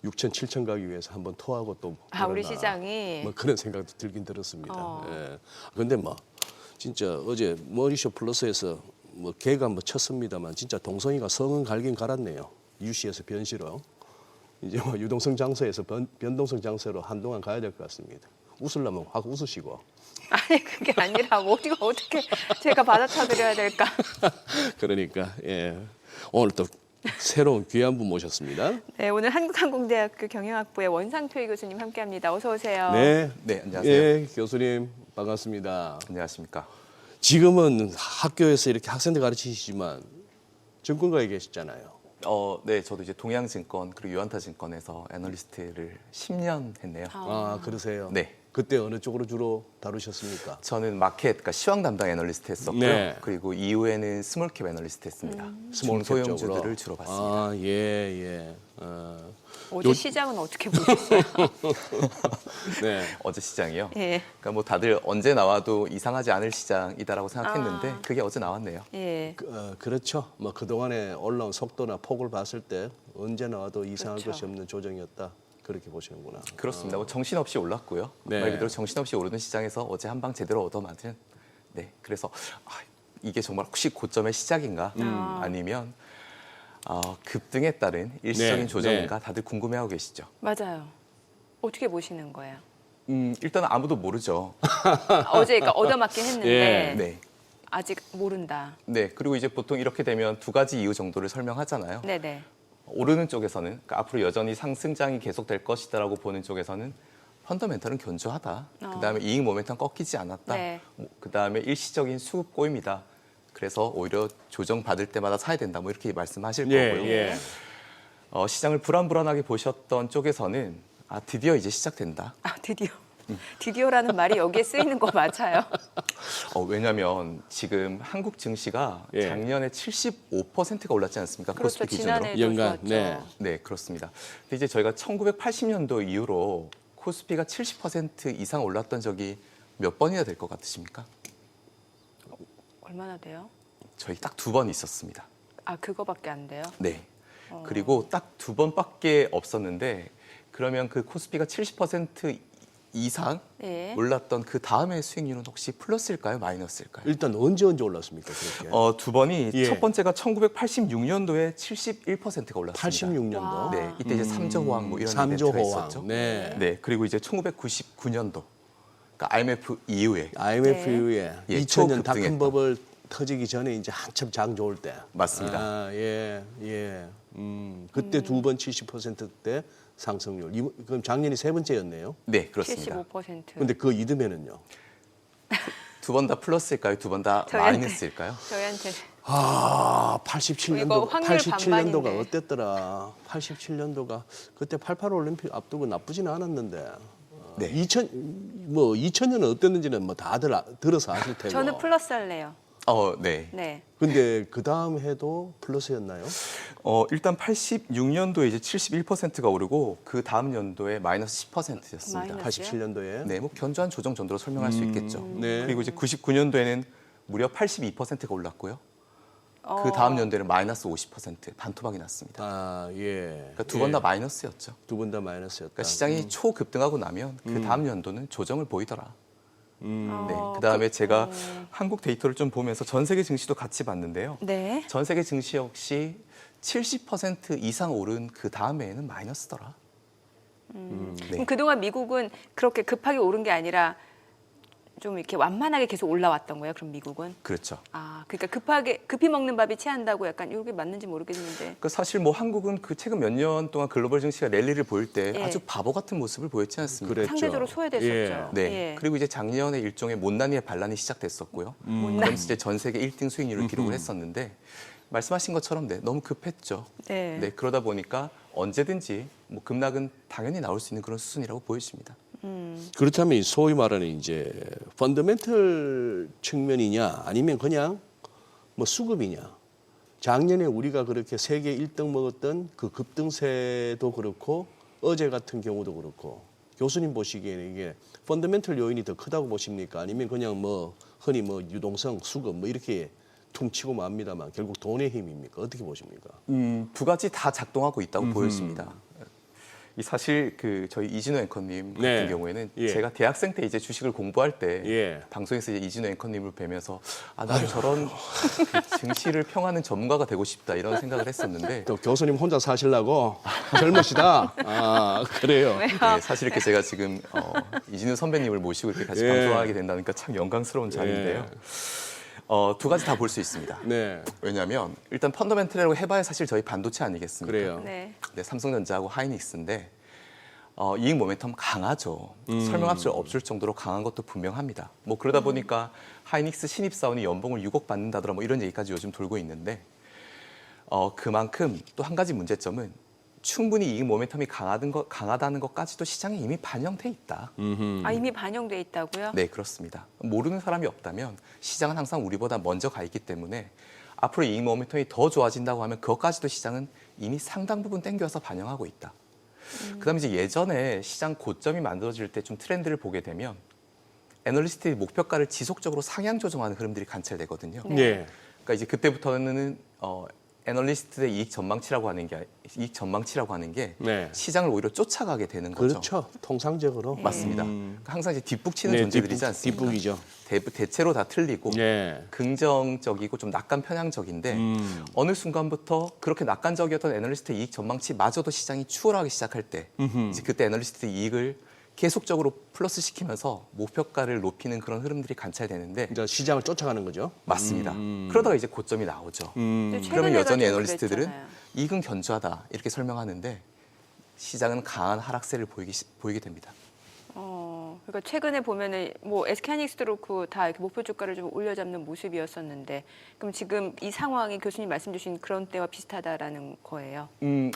6천, 7천 가기 위해서 한번 토하고 또 우리 그러나. 시장이 뭐 그런 생각도 들긴 들었습니다. 어. 예. 근데 뭐 진짜 어제 머니쇼 플러스에서 뭐 개가 뭐 쳤습니다만 진짜 동성이가 성은 갈긴 갈았네요. 유시에서 변시로 이제 뭐 유동성 장소에서 변동성 장소로 한동안 가야 될 것 같습니다. 웃으려면 확 웃으시고. 아니 그게 아니라 어디가 어떻게 제가 받아쳐드려야 될까? 그러니까 예. 오늘 또 새로운 귀한 분 모셨습니다. 네, 오늘 한국항공대학교 경영학부의 원상표희 교수님 함께합니다. 어서 오세요. 네, 네, 안녕하세요. 예, 교수님 반갑습니다. 안녕하십니까. 지금은 학교에서 이렇게 학생들 가르치시지만 증권가에 계시잖아요. 네, 저도 이제 동양증권 그리고 유한타증권에서 애널리스트를 10년 했네요. 아, 그러세요? 네. 그때 어느 쪽으로 주로 다루셨습니까? 저는 마켓, 그러니까 시황 담당 애널리스트 했었고요. 네. 그리고 이후에는 스몰캡 애널리스트 했습니다. 스몰캡 중소형주들을 쪽으로. 주로 봤습니다. 아, 예, 예. 어제 시장은 어떻게 보셨어요? 네. 어제 시장이요. 예, 그러니까 뭐 다들 언제 나와도 이상하지 않을 시장이다라고 생각했는데 아. 그게 어제 나왔네요. 예. 그렇죠. 뭐 그동안에 올라온 속도나 폭을 봤을 때 언제 나와도 이상할 그렇죠. 것이 없는 조정이었다. 그렇게 보시는구나. 그렇습니다. 뭐 정신없이 올랐고요. 네. 말 그대로 정신없이 오르는 시장에서 어제 한 방 제대로 얻어맞은. 네, 그래서 이게 정말 혹시 고점의 시작인가 아니면 급등에 따른 일시적인 네, 조정인가 다들 궁금해하고 계시죠. 맞아요. 어떻게 보시는 거예요? 일단 아무도 모르죠. 어제 그러니까 얻어맞긴 했는데 예. 네. 아직 모른다. 네, 그리고 이제 보통 이렇게 되면 두 가지 이유 정도를 설명하잖아요. 네네. 오르는 쪽에서는 그러니까 앞으로 여전히 상승장이 계속될 것이다라고 보는 쪽에서는 펀더멘털은 견조하다. 그다음에 이익 모멘텀 꺾이지 않았다. 네. 그다음에 일시적인 수급 꼬임이다. 그래서 오히려 조정 받을 때마다 사야 된다. 뭐 이렇게 말씀하실 예, 거고요. 예. 시장을 불안불안하게 보셨던 쪽에서는 드디어 이제 시작된다. 드디어. 드디어라는 말이 여기에 쓰이는 거 맞아요? 왜냐하면 지금 한국 증시가 예. 작년에 75%가 올랐지 않습니까? 그렇죠. 코스피 기준으로. 지난해도 연간, 좋았죠. 네. 네, 그렇습니다. 근데 이제 저희가 1980년도 이후로 코스피가 70% 이상 올랐던 적이 몇 번이나 될 것 같으십니까? 얼마나 돼요? 저희 딱 2번 있었습니다. 그거밖에 안 돼요? 네. 그리고 딱 2번밖에 없었는데 그러면 그 코스피가 70% 이상 예. 올랐던 그 다음의 수익률은 혹시 플러스일까요? 마이너스일까요? 일단 언제 올랐습니까? 그렇게? 두 번이 예. 첫 번째가 1986년도에 71%가 올랐습니다. 86년도. 네, 이때 이제 삼조 호황 뭐 이런 삼조 이벤트가 호황. 있었죠. 네. 네, 그리고 이제 1999년도, 그러니까 IMF 이후에 IMF 네. 이후에 예, 2000년 초급등했다. 닷컴 버블 터지기 전에 이제 한참 장 좋을 때. 맞습니다. 아, 예, 예. 그때 두 번 70%대 상승률. 그럼 작년이 세 번째였네요. 네, 그렇습니다. 75%. 근데 그 이듬해는요. 두 번 다 플러스일까요? 두 번 다 저희한테- 마이너스일까요? 저희한테 아, 이거 87년도 확률 87년도가 반반인데. 어땠더라? 87년도가 그때 88 올림픽 앞두고 나쁘진 않았는데. 네. 2000년은 어땠는지는 뭐 다들 들어서 아실 테고. 저는 플러스 할래요. 네. 네. 근데 그 다음 해도 플러스였나요? 일단 86년도에 이제 71%가 오르고 그 다음 연도에 마이너스 10%였습니다. 마이너스. 87년도에. 네, 뭐 견조한 조정 정도로 설명할 수 있겠죠. 네. 그리고 이제 99년도에는 무려 82%가 올랐고요. 그 다음 연도에는 마이너스 50% 반토막이 났습니다. 아, 예. 그러니까 두 번 다 마이너스였죠. 두 번 다 마이너스였다. 그러니까 시장이 초급등하고 나면 그 다음 연도는 조정을 보이더라. 네, 어, 그다음에 제가 한국 데이터를 좀 보면서 전 세계 증시도 같이 봤는데요. 네. 전 세계 증시 역시 70% 이상 오른 그 다음에는 마이너스더라. 네. 그럼 그동안 미국은 그렇게 급하게 오른 게 아니라 좀 이렇게 완만하게 계속 올라왔던 거예요. 그럼 미국은? 그렇죠. 그러니까 급히 먹는 밥이 체한다고 약간 이게 맞는지 모르겠는데. 그러니까 사실 뭐 한국은 그 최근 몇 년 동안 글로벌 증시가 랠리를 보일 때 예. 아주 바보 같은 모습을 보였지 않습니까? 그랬죠. 상대적으로 소외됐었죠. 예. 네. 예. 그리고 이제 작년에 일종의 못난이의 반란이 시작됐었고요. 그러면서 이제 전 세계 1등 수익률을 기록을 했었는데 말씀하신 것처럼 너무 급했죠. 네. 네, 그러다 보니까 언제든지 뭐 급락은 당연히 나올 수 있는 그런 수순이라고 보여집니다. 그렇다면 소위 말하는 이제 펀더멘털 측면이냐 아니면 그냥 뭐 수급이냐. 작년에 우리가 그렇게 세계 1등 먹었던 그 급등세도 그렇고 어제 같은 경우도 그렇고 교수님 보시기에는 이게 펀더멘털 요인이 더 크다고 보십니까? 아니면 그냥 뭐 흔히 뭐 유동성, 수급 뭐 이렇게 퉁치고 맙니다만 결국 돈의 힘입니까? 어떻게 보십니까? 두 가지 다 작동하고 있다고 보여집니다. 이 사실 그 저희 이진우 앵커님 네. 같은 경우에는 예. 제가 대학생 때 이제 주식을 공부할 때 예. 방송에서 이제 이진우 앵커님을 뵈면서 나는 저런 그 증시를 평하는 전문가가 되고 싶다 이런 생각을 했었는데 또 교수님 혼자 사시려고 젊으시다. 아, 그래요. 네, 사실 이렇게 제가 지금 이진우 선배님을 모시고 이렇게 같이 예. 방송하게 된다니까 참 영광스러운 자리인데요. 두 가지 다 볼 수 있습니다. 네. 왜냐하면 일단 펀더멘털이라고 해봐야 사실 저희 반도체 아니겠습니까? 그래요. 네. 네, 삼성전자하고 하이닉스인데 이익 모멘텀 강하죠. 설명할 수 없을 정도로 강한 것도 분명합니다. 뭐 그러다 보니까 하이닉스 신입 사원이 연봉을 6억 받는다더라 뭐 이런 얘기까지 요즘 돌고 있는데 그만큼 또 한 가지 문제점은 충분히 이익 모멘텀이 강하다는 것까지도 시장에 이미 반영돼 있다. 아, 이미 반영돼 있다고요? 네, 그렇습니다. 모르는 사람이 없다면 시장은 항상 우리보다 먼저 가 있기 때문에 앞으로 이익 모멘텀이 더 좋아진다고 하면 그것까지도 시장은 이미 상당 부분 땡겨서 반영하고 있다. 그다음에 이제 예전에 시장 고점이 만들어질 때 좀 트렌드를 보게 되면 애널리스트의 목표가를 지속적으로 상향 조정하는 흐름들이 관찰되거든요. 네. 그러니까 이제 그때부터는 애널리스트의 이익 전망치라고 하는 게 네. 시장을 오히려 쫓아가게 되는 거죠. 그렇죠. 통상적으로. 맞습니다. 그러니까 항상 이제 뒷북치는 네, 존재들이지 않습니까? 뒷북이죠. 대체로 다 틀리고 네. 긍정적이고 좀 낙관 편향적인데 어느 순간부터 그렇게 낙관적이었던 애널리스트 이익 전망치마저도 시장이 추월하기 시작할 때 이제 그때 애널리스트 이익을 계속적으로 플러스 시키면서 목표가를 높이는 그런 흐름들이 관찰되는데 이제 시장을 쫓아가는 거죠. 맞습니다. 그러다가 이제 고점이 나오죠. 근데 그러면 최근에가 여전히 좀 애널리스트들은 그랬잖아요. 이익은 견조하다 이렇게 설명하는데 시장은 강한 하락세를 보이게 됩니다. 그러니까 최근에 보면은 뭐 SK하이닉스도 그렇고 다 이렇게 목표 주가를 좀 올려잡는 모습이었었는데, 그럼 지금 이 상황이 교수님 말씀 주신 그런 때와 비슷하다라는 거예요.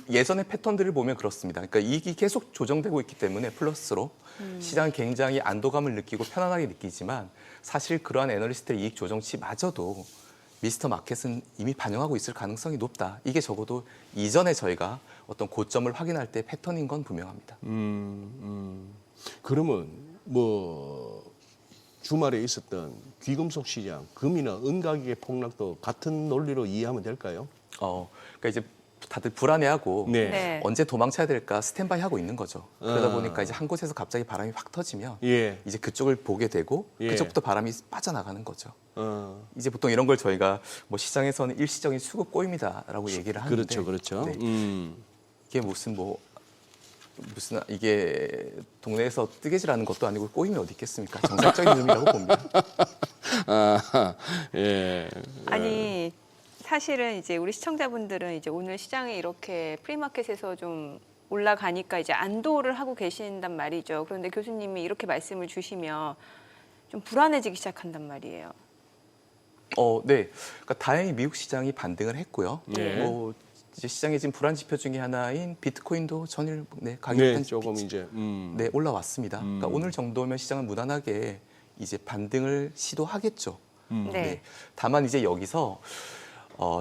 예전의 패턴들을 보면 그렇습니다. 그러니까 이익이 계속 조정되고 있기 때문에 플러스로 시장은 굉장히 안도감을 느끼고 편안하게 느끼지만 사실 그러한 애널리스트의 이익 조정치마저도 미스터 마켓은 이미 반영하고 있을 가능성이 높다. 이게 적어도 이전에 저희가 어떤 고점을 확인할 때 패턴인 건 분명합니다. 그러면 뭐 주말에 있었던 귀금속 시장, 금이나 은가격의 폭락도 같은 논리로 이해하면 될까요? 그러니까 이제 다들 불안해하고 네. 네. 언제 도망쳐야 될까 스탠바이 하고 있는 거죠. 그러다 보니까 이제 한 곳에서 갑자기 바람이 확 터지면 예. 이제 그쪽을 보게 되고 예. 그쪽부터 바람이 빠져나가는 거죠. 어. 이제 보통 이런 걸 저희가 뭐 시장에서는 일시적인 수급 꼬임이다라고 얘기를 하는데 그렇죠, 그렇죠. 네. 이게 무슨 이게 동네에서 뜨개질하는 것도 아니고 꼬임이 어디 있겠습니까? 정상적인 흐름이라고 봅니다. 아, 예. 아니, 사실은 이제 우리 시청자분들은 이제 오늘 시장에 이렇게 프리마켓에서 좀 올라가니까 이제 안도를 하고 계신단 말이죠. 그런데 교수님이 이렇게 말씀을 주시면 좀 불안해지기 시작한단 말이에요. 네. 그러니까 다행히 미국 시장이 반등을 했고요. 네. 뭐 이제 시장의 지금 불안 지표 중에 하나인 비트코인도 전일 가격이 네, 조금 이제 네, 올라왔습니다. 그러니까 오늘 정도면 시장은 무난하게 이제 반등을 시도하겠죠. 네. 다만 이제 여기서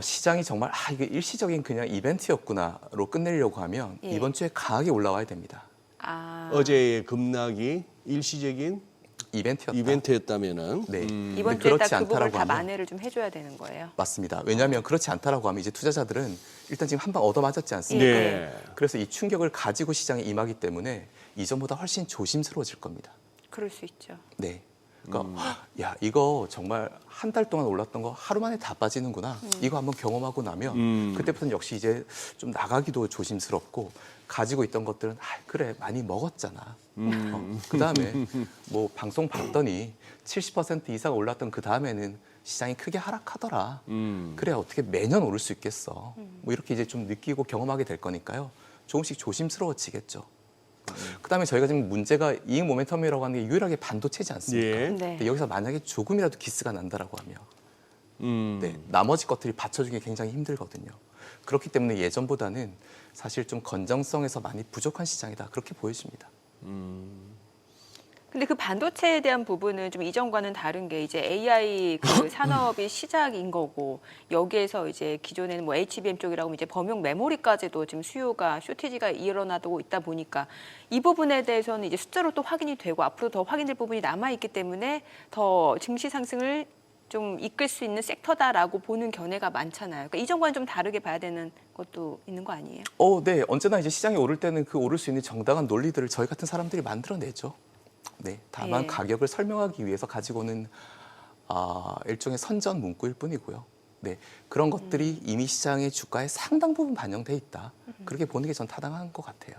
시장이 정말 이게 일시적인 그냥 이벤트였구나로 끝내려고 하면 예. 이번 주에 강하게 올라와야 됩니다. 아, 어제의 급락이 일시적인 이벤트였다. 이벤트였다면은 네. 이번 근데 주에 그렇지 딱 그 부분을 않다라고 다 하면 만회를 좀 해줘야 되는 거예요. 맞습니다. 왜냐하면 그렇지 않다라고 하면 이제 투자자들은 일단 지금 한 방 얻어맞았지 않습니까? 네. 그래서 이 충격을 가지고 시장에 임하기 때문에 이전보다 훨씬 조심스러워질 겁니다. 그럴 수 있죠. 네. 그러니까 야 이거 정말 한 달 동안 올랐던 거 하루 만에 다 빠지는구나. 이거 한번 경험하고 나면 그때부터는 역시 이제 좀 나가기도 조심스럽고 가지고 있던 것들은 그래 많이 먹었잖아. 그다음에 뭐 방송 봤더니 70% 이상 올랐던 그 다음에는 시장이 크게 하락하더라. 그래 어떻게 매년 오를 수 있겠어. 뭐 이렇게 이제 좀 느끼고 경험하게 될 거니까요. 조금씩 조심스러워지겠죠. 그다음에 저희가 지금 문제가 이익 모멘텀이라고 하는 게 유일하게 반도체지 않습니까? 예. 네. 근데 여기서 만약에 조금이라도 기스가 난다라고 하면 네, 나머지 것들이 받쳐주기 굉장히 힘들거든요. 그렇기 때문에 예전보다는 사실 좀 건정성에서 많이 부족한 시장이다 그렇게 보여집니다. 근데 그 반도체에 대한 부분은 좀 이전과는 다른 게 이제 AI 그 산업이 시작인 거고, 여기에서 이제 기존에는 뭐 HBM 쪽이라고 하면 이제 범용 메모리까지도 지금 수요가 쇼티지가 일어나고 있다 보니까 이 부분에 대해서는 이제 숫자로 또 확인이 되고 앞으로 더 확인될 부분이 남아 있기 때문에 더 증시 상승을 좀 이끌 수 있는 섹터다라고 보는 견해가 많잖아요. 그러니까 이전과는 좀 다르게 봐야 되는 것도 있는 거 아니에요? 네. 언제나 이제 시장이 오를 때는 그 오를 수 있는 정당한 논리들을 저희 같은 사람들이 만들어내죠. 네. 다만 예. 가격을 설명하기 위해서 가지고 오는 일종의 선전 문구일 뿐이고요. 네. 그런 것들이 이미 시장의 주가에 상당 부분 반영돼 있다. 그렇게 보는 게 전 타당한 것 같아요.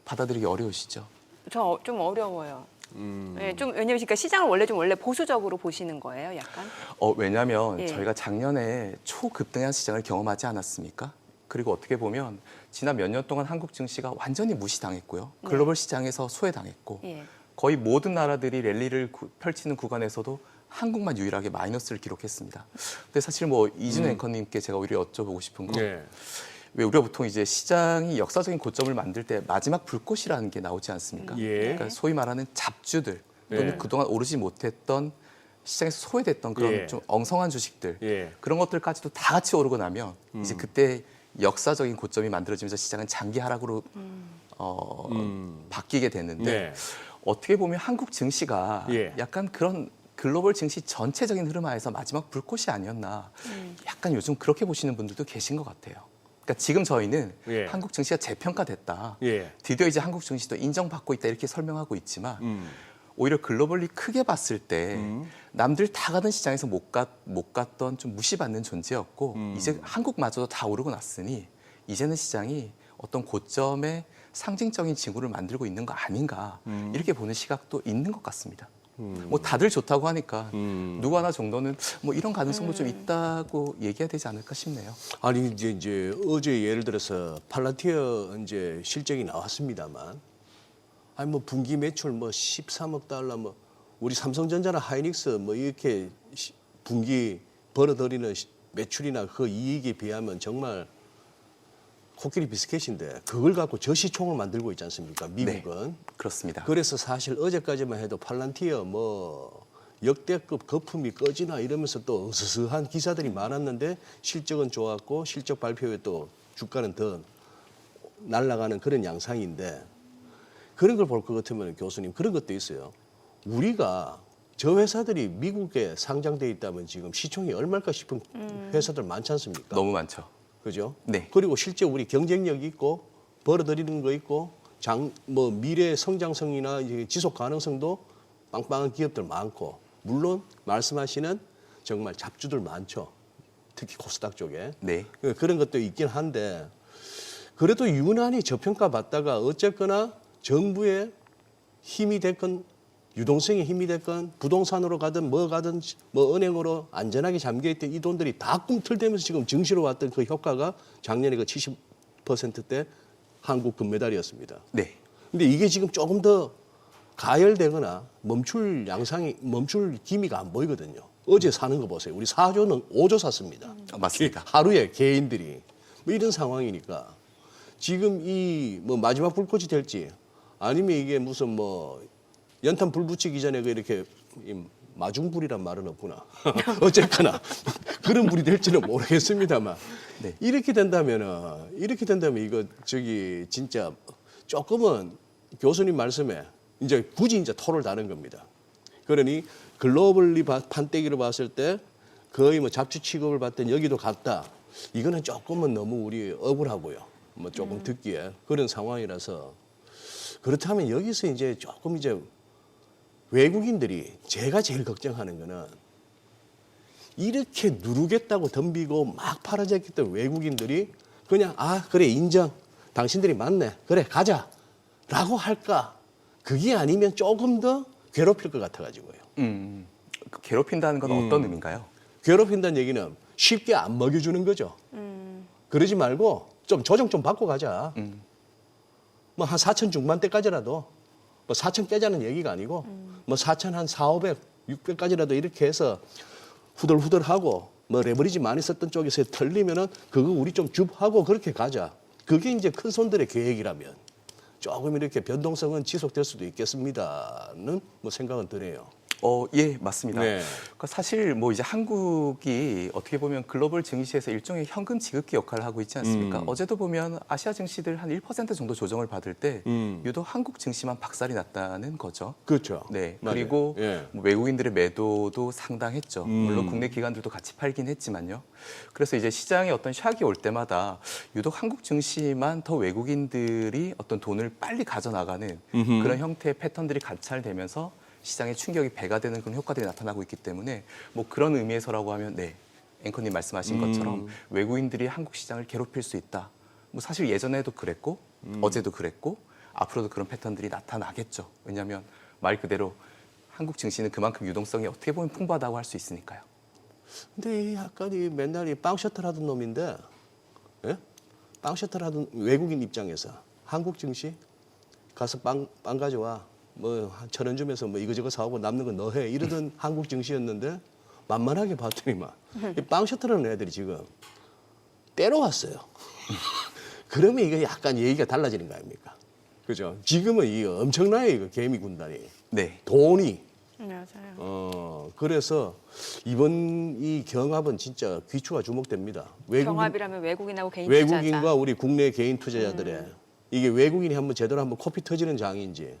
받아들이기 어려우시죠? 저 좀 어려워요. 네, 좀 왜냐면 그러니까 시장을 원래 보수적으로 보시는 거예요, 약간? 왜냐하면 예. 저희가 작년에 초급등한 시장을 경험하지 않았습니까? 그리고 어떻게 보면 지난 몇 년 동안 한국 증시가 완전히 무시당했고요. 글로벌 시장에서 소외당했고 예. 거의 모든 나라들이 랠리를 펼치는 구간에서도 한국만 유일하게 마이너스를 기록했습니다. 근데 사실 뭐 이진우 앵커님께 제가 오히려 여쭤보고 싶은 건 네. 왜 우리가 보통 이제 시장이 역사적인 고점을 만들 때 마지막 불꽃이라는 게 나오지 않습니까? 예. 그러니까 소위 말하는 잡주들 또는 예. 그동안 오르지 못했던 시장에서 소외됐던 그런 예. 좀 엉성한 주식들 예. 그런 것들까지도 다 같이 오르고 나면 이제 그때 역사적인 고점이 만들어지면서 시장은 장기 하락으로 바뀌게 되는데 네. 어떻게 보면 한국 증시가 예. 약간 그런 글로벌 증시 전체적인 흐름하에서 마지막 불꽃이 아니었나 약간 요즘 그렇게 보시는 분들도 계신 것 같아요. 그러니까 지금 저희는 예. 한국 증시가 재평가됐다. 예. 드디어 이제 한국 증시도 인정받고 있다 이렇게 설명하고 있지만 오히려 글로벌리 크게 봤을 때 남들 다 가던 시장에서 못 갔던 좀 무시받는 존재였고 이제 한국마저도 다 오르고 났으니 이제는 시장이 어떤 고점의 상징적인 징후를 만들고 있는 거 아닌가 이렇게 보는 시각도 있는 것 같습니다. 뭐 다들 좋다고 하니까 누구 하나 정도는 뭐 이런 가능성도 좀 있다고 얘기해야 되지 않을까 싶네요. 아니 이제 어제 예를 들어서 팔란티어 이제 실적이 나왔습니다만, 아니 뭐 분기 매출 뭐 13억 달러 뭐 우리 삼성전자나 하이닉스 뭐 이렇게 분기 벌어들이는 매출이나 그 이익에 비하면 정말 코끼리 비스켓인데 그걸 갖고 저시총을 만들고 있지 않습니까? 미국은. 그렇습니다. 그래서 사실 어제까지만 해도 팔란티어 뭐 역대급 거품이 꺼지나 이러면서 또 으스스한 기사들이 많았는데 실적은 좋았고 실적 발표에 또 주가는 더 날아가는 그런 양상인데 그런 걸 볼 것 같으면 교수님 그런 것도 있어요. 우리가 저 회사들이 미국에 상장돼 있다면 지금 시총이 얼마일까 싶은 회사들 많지 않습니까? 너무 많죠. 그죠? 네. 그리고 실제 우리 경쟁력이 있고 벌어들이는 거 있고 뭐 미래 성장성이나 이제 지속 가능성도 빵빵한 기업들 많고 물론 말씀하시는 정말 잡주들 많죠. 특히 코스닥 쪽에. 네. 그런 것도 있긴 한데 그래도 유난히 저평가 받다가 어쨌거나 정부의 힘이 됐건 유동성의 힘이 됐건 부동산으로 가든 뭐 가든 뭐 은행으로 안전하게 잠겨있던 이 돈들이 다 꿈틀대면서 지금 증시로 왔던 그 효과가 작년에 그 70%대 한국 금메달이었습니다. 네. 근데 이게 지금 조금 더 가열되거나 멈출 기미가 안 보이거든요. 어제 사는 거 보세요. 우리 4조는 5조 샀습니다. 맞습니다. 하루에 개인들이 뭐 이런 상황이니까 지금 이 뭐 마지막 불꽃이 될지 아니면 이게 무슨 뭐 연탄 불 붙이기 전에 그 이렇게 마중불이란 말은 없구나. 어쨌거나 그런 불이 될지는 모르겠습니다만 네. 이렇게 된다면 이거 저기 진짜 조금은 교수님 말씀에 이제 굳이 이제 토를 다는 겁니다. 그러니 글로벌리 판때기로 봤을 때 거의 뭐 잡주 취급을 받던 여기도 같다. 이거는 조금은 너무 우리 억울하고요. 뭐 조금 듣기에 그런 상황이라서 그렇다면 여기서 이제 조금 이제 외국인들이 제가 제일 걱정하는 거는 이렇게 누르겠다고 덤비고 막 팔아졌던 외국인들이 그냥 그래 인정 당신들이 맞네 그래 가자 라고 할까 그게 아니면 조금 더 괴롭힐 것 같아가지고요. 그 괴롭힌다는 건 어떤 의미인가요? 괴롭힌다는 얘기는 쉽게 안 먹여주는 거죠. 그러지 말고 좀 조정 좀 받고 가자. 뭐 한 4천 중반대까지라도 뭐 4천 깨자는 얘기가 아니고 뭐 4천 한 4, 500, 600까지라도 이렇게 해서 후덜후덜하고 뭐 레버리지 많이 썼던 쪽에서 털리면은 그거 우리 좀 줍하고 그렇게 가자. 그게 이제 큰 손들의 계획이라면 조금 이렇게 변동성은 지속될 수도 있겠습니다는 뭐 생각은 드네요. 예, 맞습니다. 네. 그러니까 사실 뭐 이제 한국이 어떻게 보면 글로벌 증시에서 일종의 현금 지급기 역할을 하고 있지 않습니까? 어제도 보면 아시아 증시들 한 1% 정도 조정을 받을 때 유독 한국 증시만 박살이 났다는 거죠. 그렇죠. 네. 맞아요. 그리고 예. 뭐 외국인들의 매도도 상당했죠. 물론 국내 기관들도 같이 팔긴 했지만요. 그래서 이제 시장에 어떤 샥이 올 때마다 유독 한국 증시만 더 외국인들이 어떤 돈을 빨리 가져나가는 그런 형태의 패턴들이 관찰되면서 시장에 충격이 배가 되는 그런 효과들이 나타나고 있기 때문에 뭐 그런 의미에서라고 하면 네, 앵커님 말씀하신 것처럼 외국인들이 한국 시장을 괴롭힐 수 있다. 뭐 사실 예전에도 그랬고 어제도 그랬고 앞으로도 그런 패턴들이 나타나겠죠. 왜냐하면 말 그대로 한국 증시는 그만큼 유동성이 어떻게 보면 풍부하다고 할 수 있으니까요. 근데 이 약간 이 맨날 이 빵 셔틀 하던 놈인데, 예? 빵 셔틀 하던 외국인 입장에서 한국 증시 가서 빵 가져와. 뭐 한 1,000원 주면서 뭐 이거저거 사오고 남는 건 너 해. 이러던 한국 증시였는데 만만하게 봤더니만 이 빵 셔틀하는 애들이 지금 때려왔어요. 그러면 이게 약간 얘기가 달라지는 거 아닙니까? 그죠? 지금은 이 엄청나게 이거 개미 군단이 네. 돈이 맞아요. 그래서 이번 이 경합은 진짜 귀추가 주목됩니다. 경합이라면 외국인하고 개인 투자자. 외국인과 우리 국내 개인 투자자들의 이게 외국인이 한번 제대로 한번 코피 터지는 장인지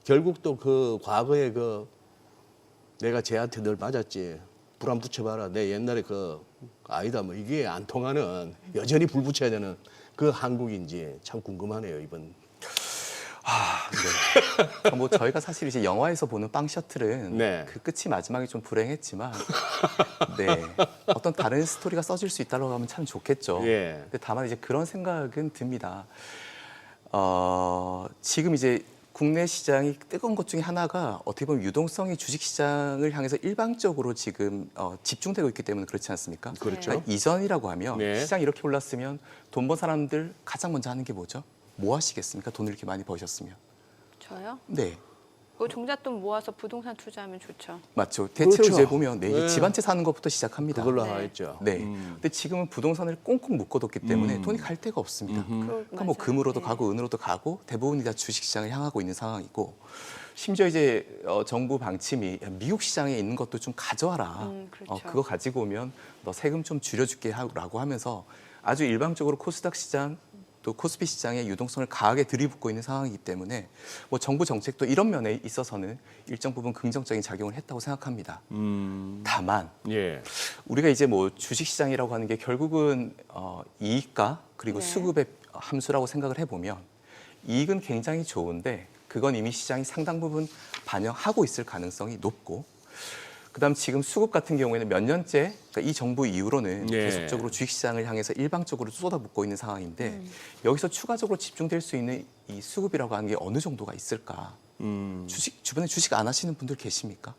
결국 또 그 과거에 그 내가 쟤한테 늘 맞았지 불 안 붙여봐라 내 옛날에 그 아니다 뭐 이게 안 통하는 여전히 불 붙여야 되는 그 한국인지 참 궁금하네요 이번. 네. 뭐 저희가 사실 이제 영화에서 보는 빵 셔틀은 네. 그 끝이 마지막에 좀 불행했지만 네. 어떤 다른 스토리가 써질 수 있다고 하면 참 좋겠죠. 예. 근데 다만 이제 그런 생각은 듭니다. 지금 이제 국내 시장이 뜨거운 것 중에 하나가 어떻게 보면 유동성이 주식 시장을 향해서 일방적으로 지금 집중되고 있기 때문에 그렇지 않습니까? 그렇죠. 그러니까 이전이라고 하면 네. 시장이 이렇게 올랐으면 돈 번 사람들 가장 먼저 하는 게 뭐죠? 뭐 하시겠습니까? 돈을 이렇게 많이 버셨으면. 저요? 네. 그 종잣돈 모아서 부동산 투자하면 좋죠. 맞죠. 대체로 그렇죠. 이제 보면 네, 네. 집 한 채 사는 것부터 시작합니다. 그걸로 네. 하였죠. 네. 근데 지금은 부동산을 꽁꽁 묶어뒀기 때문에 돈이 갈 데가 없습니다. 그러니까 뭐 금으로도 가고 은으로도 가고 대부분이 다 주식시장을 향하고 있는 상황이고 심지어 이제 정부 방침이 미국 시장에 있는 것도 좀 가져와라. 그렇죠. 그거 가지고 오면 너 세금 좀 줄여줄게 라고 하면서 아주 일방적으로 코스닥 시장 또 코스피 시장의 유동성을 강하게 들이붓고 있는 상황이기 때문에 뭐 정부 정책도 이런 면에 있어서는 일정 부분 긍정적인 작용을 했다고 생각합니다. 다만 예. 우리가 이제 뭐 주식시장이라고 하는 게 결국은 이익과 그리고 네. 수급의 함수라고 생각을 해보면 이익은 굉장히 좋은데 그건 이미 시장이 상당 부분 반영하고 있을 가능성이 높고 그다음 지금 수급 같은 경우에는 몇 년째 그러니까 이 정부 이후로는 네. 계속적으로 주식시장을 향해서 일방적으로 쏟아붓고 있는 상황인데 여기서 추가적으로 집중될 수 있는 이 수급이라고 하는 게 어느 정도가 있을까? 주변에 주식 안 하시는 분들 계십니까?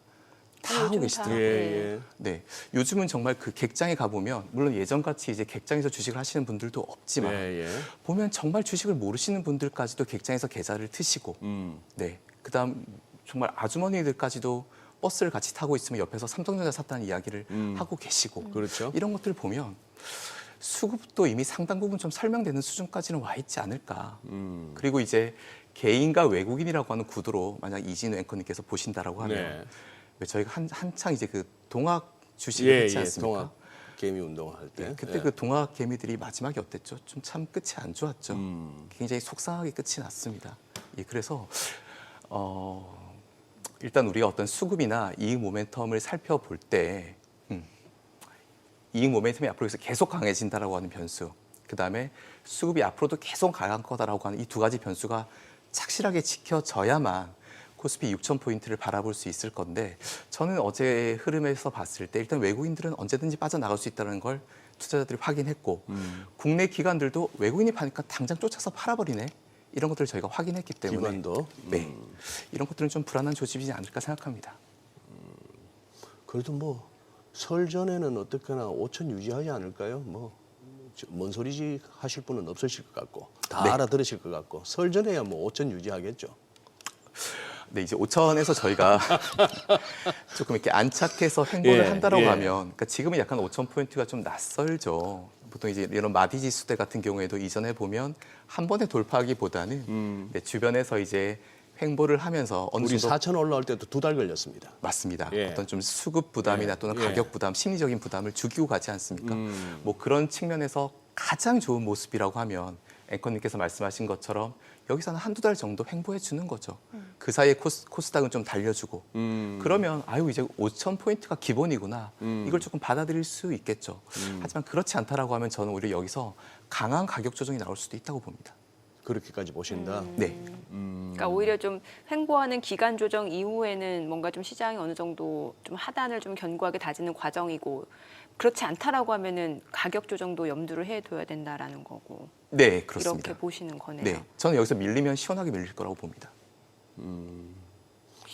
다 하고 요즘 계시더라고요. 예, 예. 네, 요즘은 정말 그 객장에 가보면 물론 예전같이 이제 객장에서 주식을 하시는 분들도 없지만 예, 예. 보면 정말 주식을 모르시는 분들까지도 객장에서 계좌를 트시고 네, 그다음 정말 아주머니들까지도 버스를 같이 타고 있으면 옆에서 삼성전자 샀다는 이야기를 하고 계시고 그렇죠. 이런 것들을 보면 수급도 이미 상당 부분 좀 설명되는 수준까지는 와 있지 않을까. 그리고 이제 개인과 외국인이라고 하는 구도로 만약 이진우 앵커님께서 보신다라고 하면 네. 왜 저희가 한창 이제 그 동학 주식을 예, 했지 예. 않습니까? 동학 개미 운동할 때. 그때 예. 그 동학 개미들이 마지막이 어땠죠? 좀 참 끝이 안 좋았죠. 굉장히 속상하게 끝이 났습니다. 예, 그래서 일단 우리가 어떤 수급이나 이익 모멘텀을 살펴볼 때 이익 모멘텀이 앞으로 계속 강해진다라고 하는 변수, 그다음에 수급이 앞으로도 계속 강한 거다라고 하는 이 두 가지 변수가 착실하게 지켜져야만 코스피 6,000포인트를 바라볼 수 있을 건데 저는 어제 흐름에서 봤을 때 일단 외국인들은 언제든지 빠져나갈 수 있다는 걸 투자자들이 확인했고 국내 기관들도 외국인이 파니까 당장 쫓아서 팔아버리네. 이런 것들을 저희가 확인했기 때문에 기관도. 네, 이런 것들은 좀 불안한 조짐이지 않을까 생각합니다. 그래도 뭐 설 전에는 어떻게나 5천 유지하지 않을까요? 뭐 뭔 소리지 하실 분은 없으실 것 같고 다 네. 알아들으실 것 같고 설 전에야 뭐 5천 유지하겠죠. 네, 이제 5천에서 저희가 조금 이렇게 안착해서 행보를 예, 한다라고 예. 하면, 그러니까 지금은 약간 5천 포인트가 좀 낯설죠. 보통 이제 이런 마디 지수대 같은 경우에도 이전에 보면 한 번에 돌파하기보다는 네, 주변에서 이제 횡보를 하면서 어느 우리 정도 4천 올라올 때도 2달 걸렸습니다. 맞습니다. 예. 어떤 좀 수급 부담이나 또는 예. 가격 부담, 심리적인 부담을 주기고 가지 않습니까? 뭐 그런 측면에서 가장 좋은 모습이라고 하면 앵커님께서 말씀하신 것처럼 여기서는 한두 달 정도 횡보해 주는 거죠. 그 사이에 코스닥은 좀 달려주고 그러면 아유 이제 5,000포인트가 기본이구나. 이걸 조금 받아들일 수 있겠죠. 하지만 그렇지 않다라고 하면 저는 오히려 여기서 강한 가격 조정이 나올 수도 있다고 봅니다. 그렇게까지 보신다. 네. 그러니까 오히려 좀 횡보하는 기간 조정 이후에는 뭔가 좀 시장이 어느 정도 좀 하단을 좀 견고하게 다지는 과정이고 그렇지 않다라고 하면은 가격 조정도 염두를 해둬야 된다라는 거고 네, 그렇습니다. 이렇게 보시는 거네요. 네, 저는 여기서 밀리면 시원하게 밀릴 거라고 봅니다.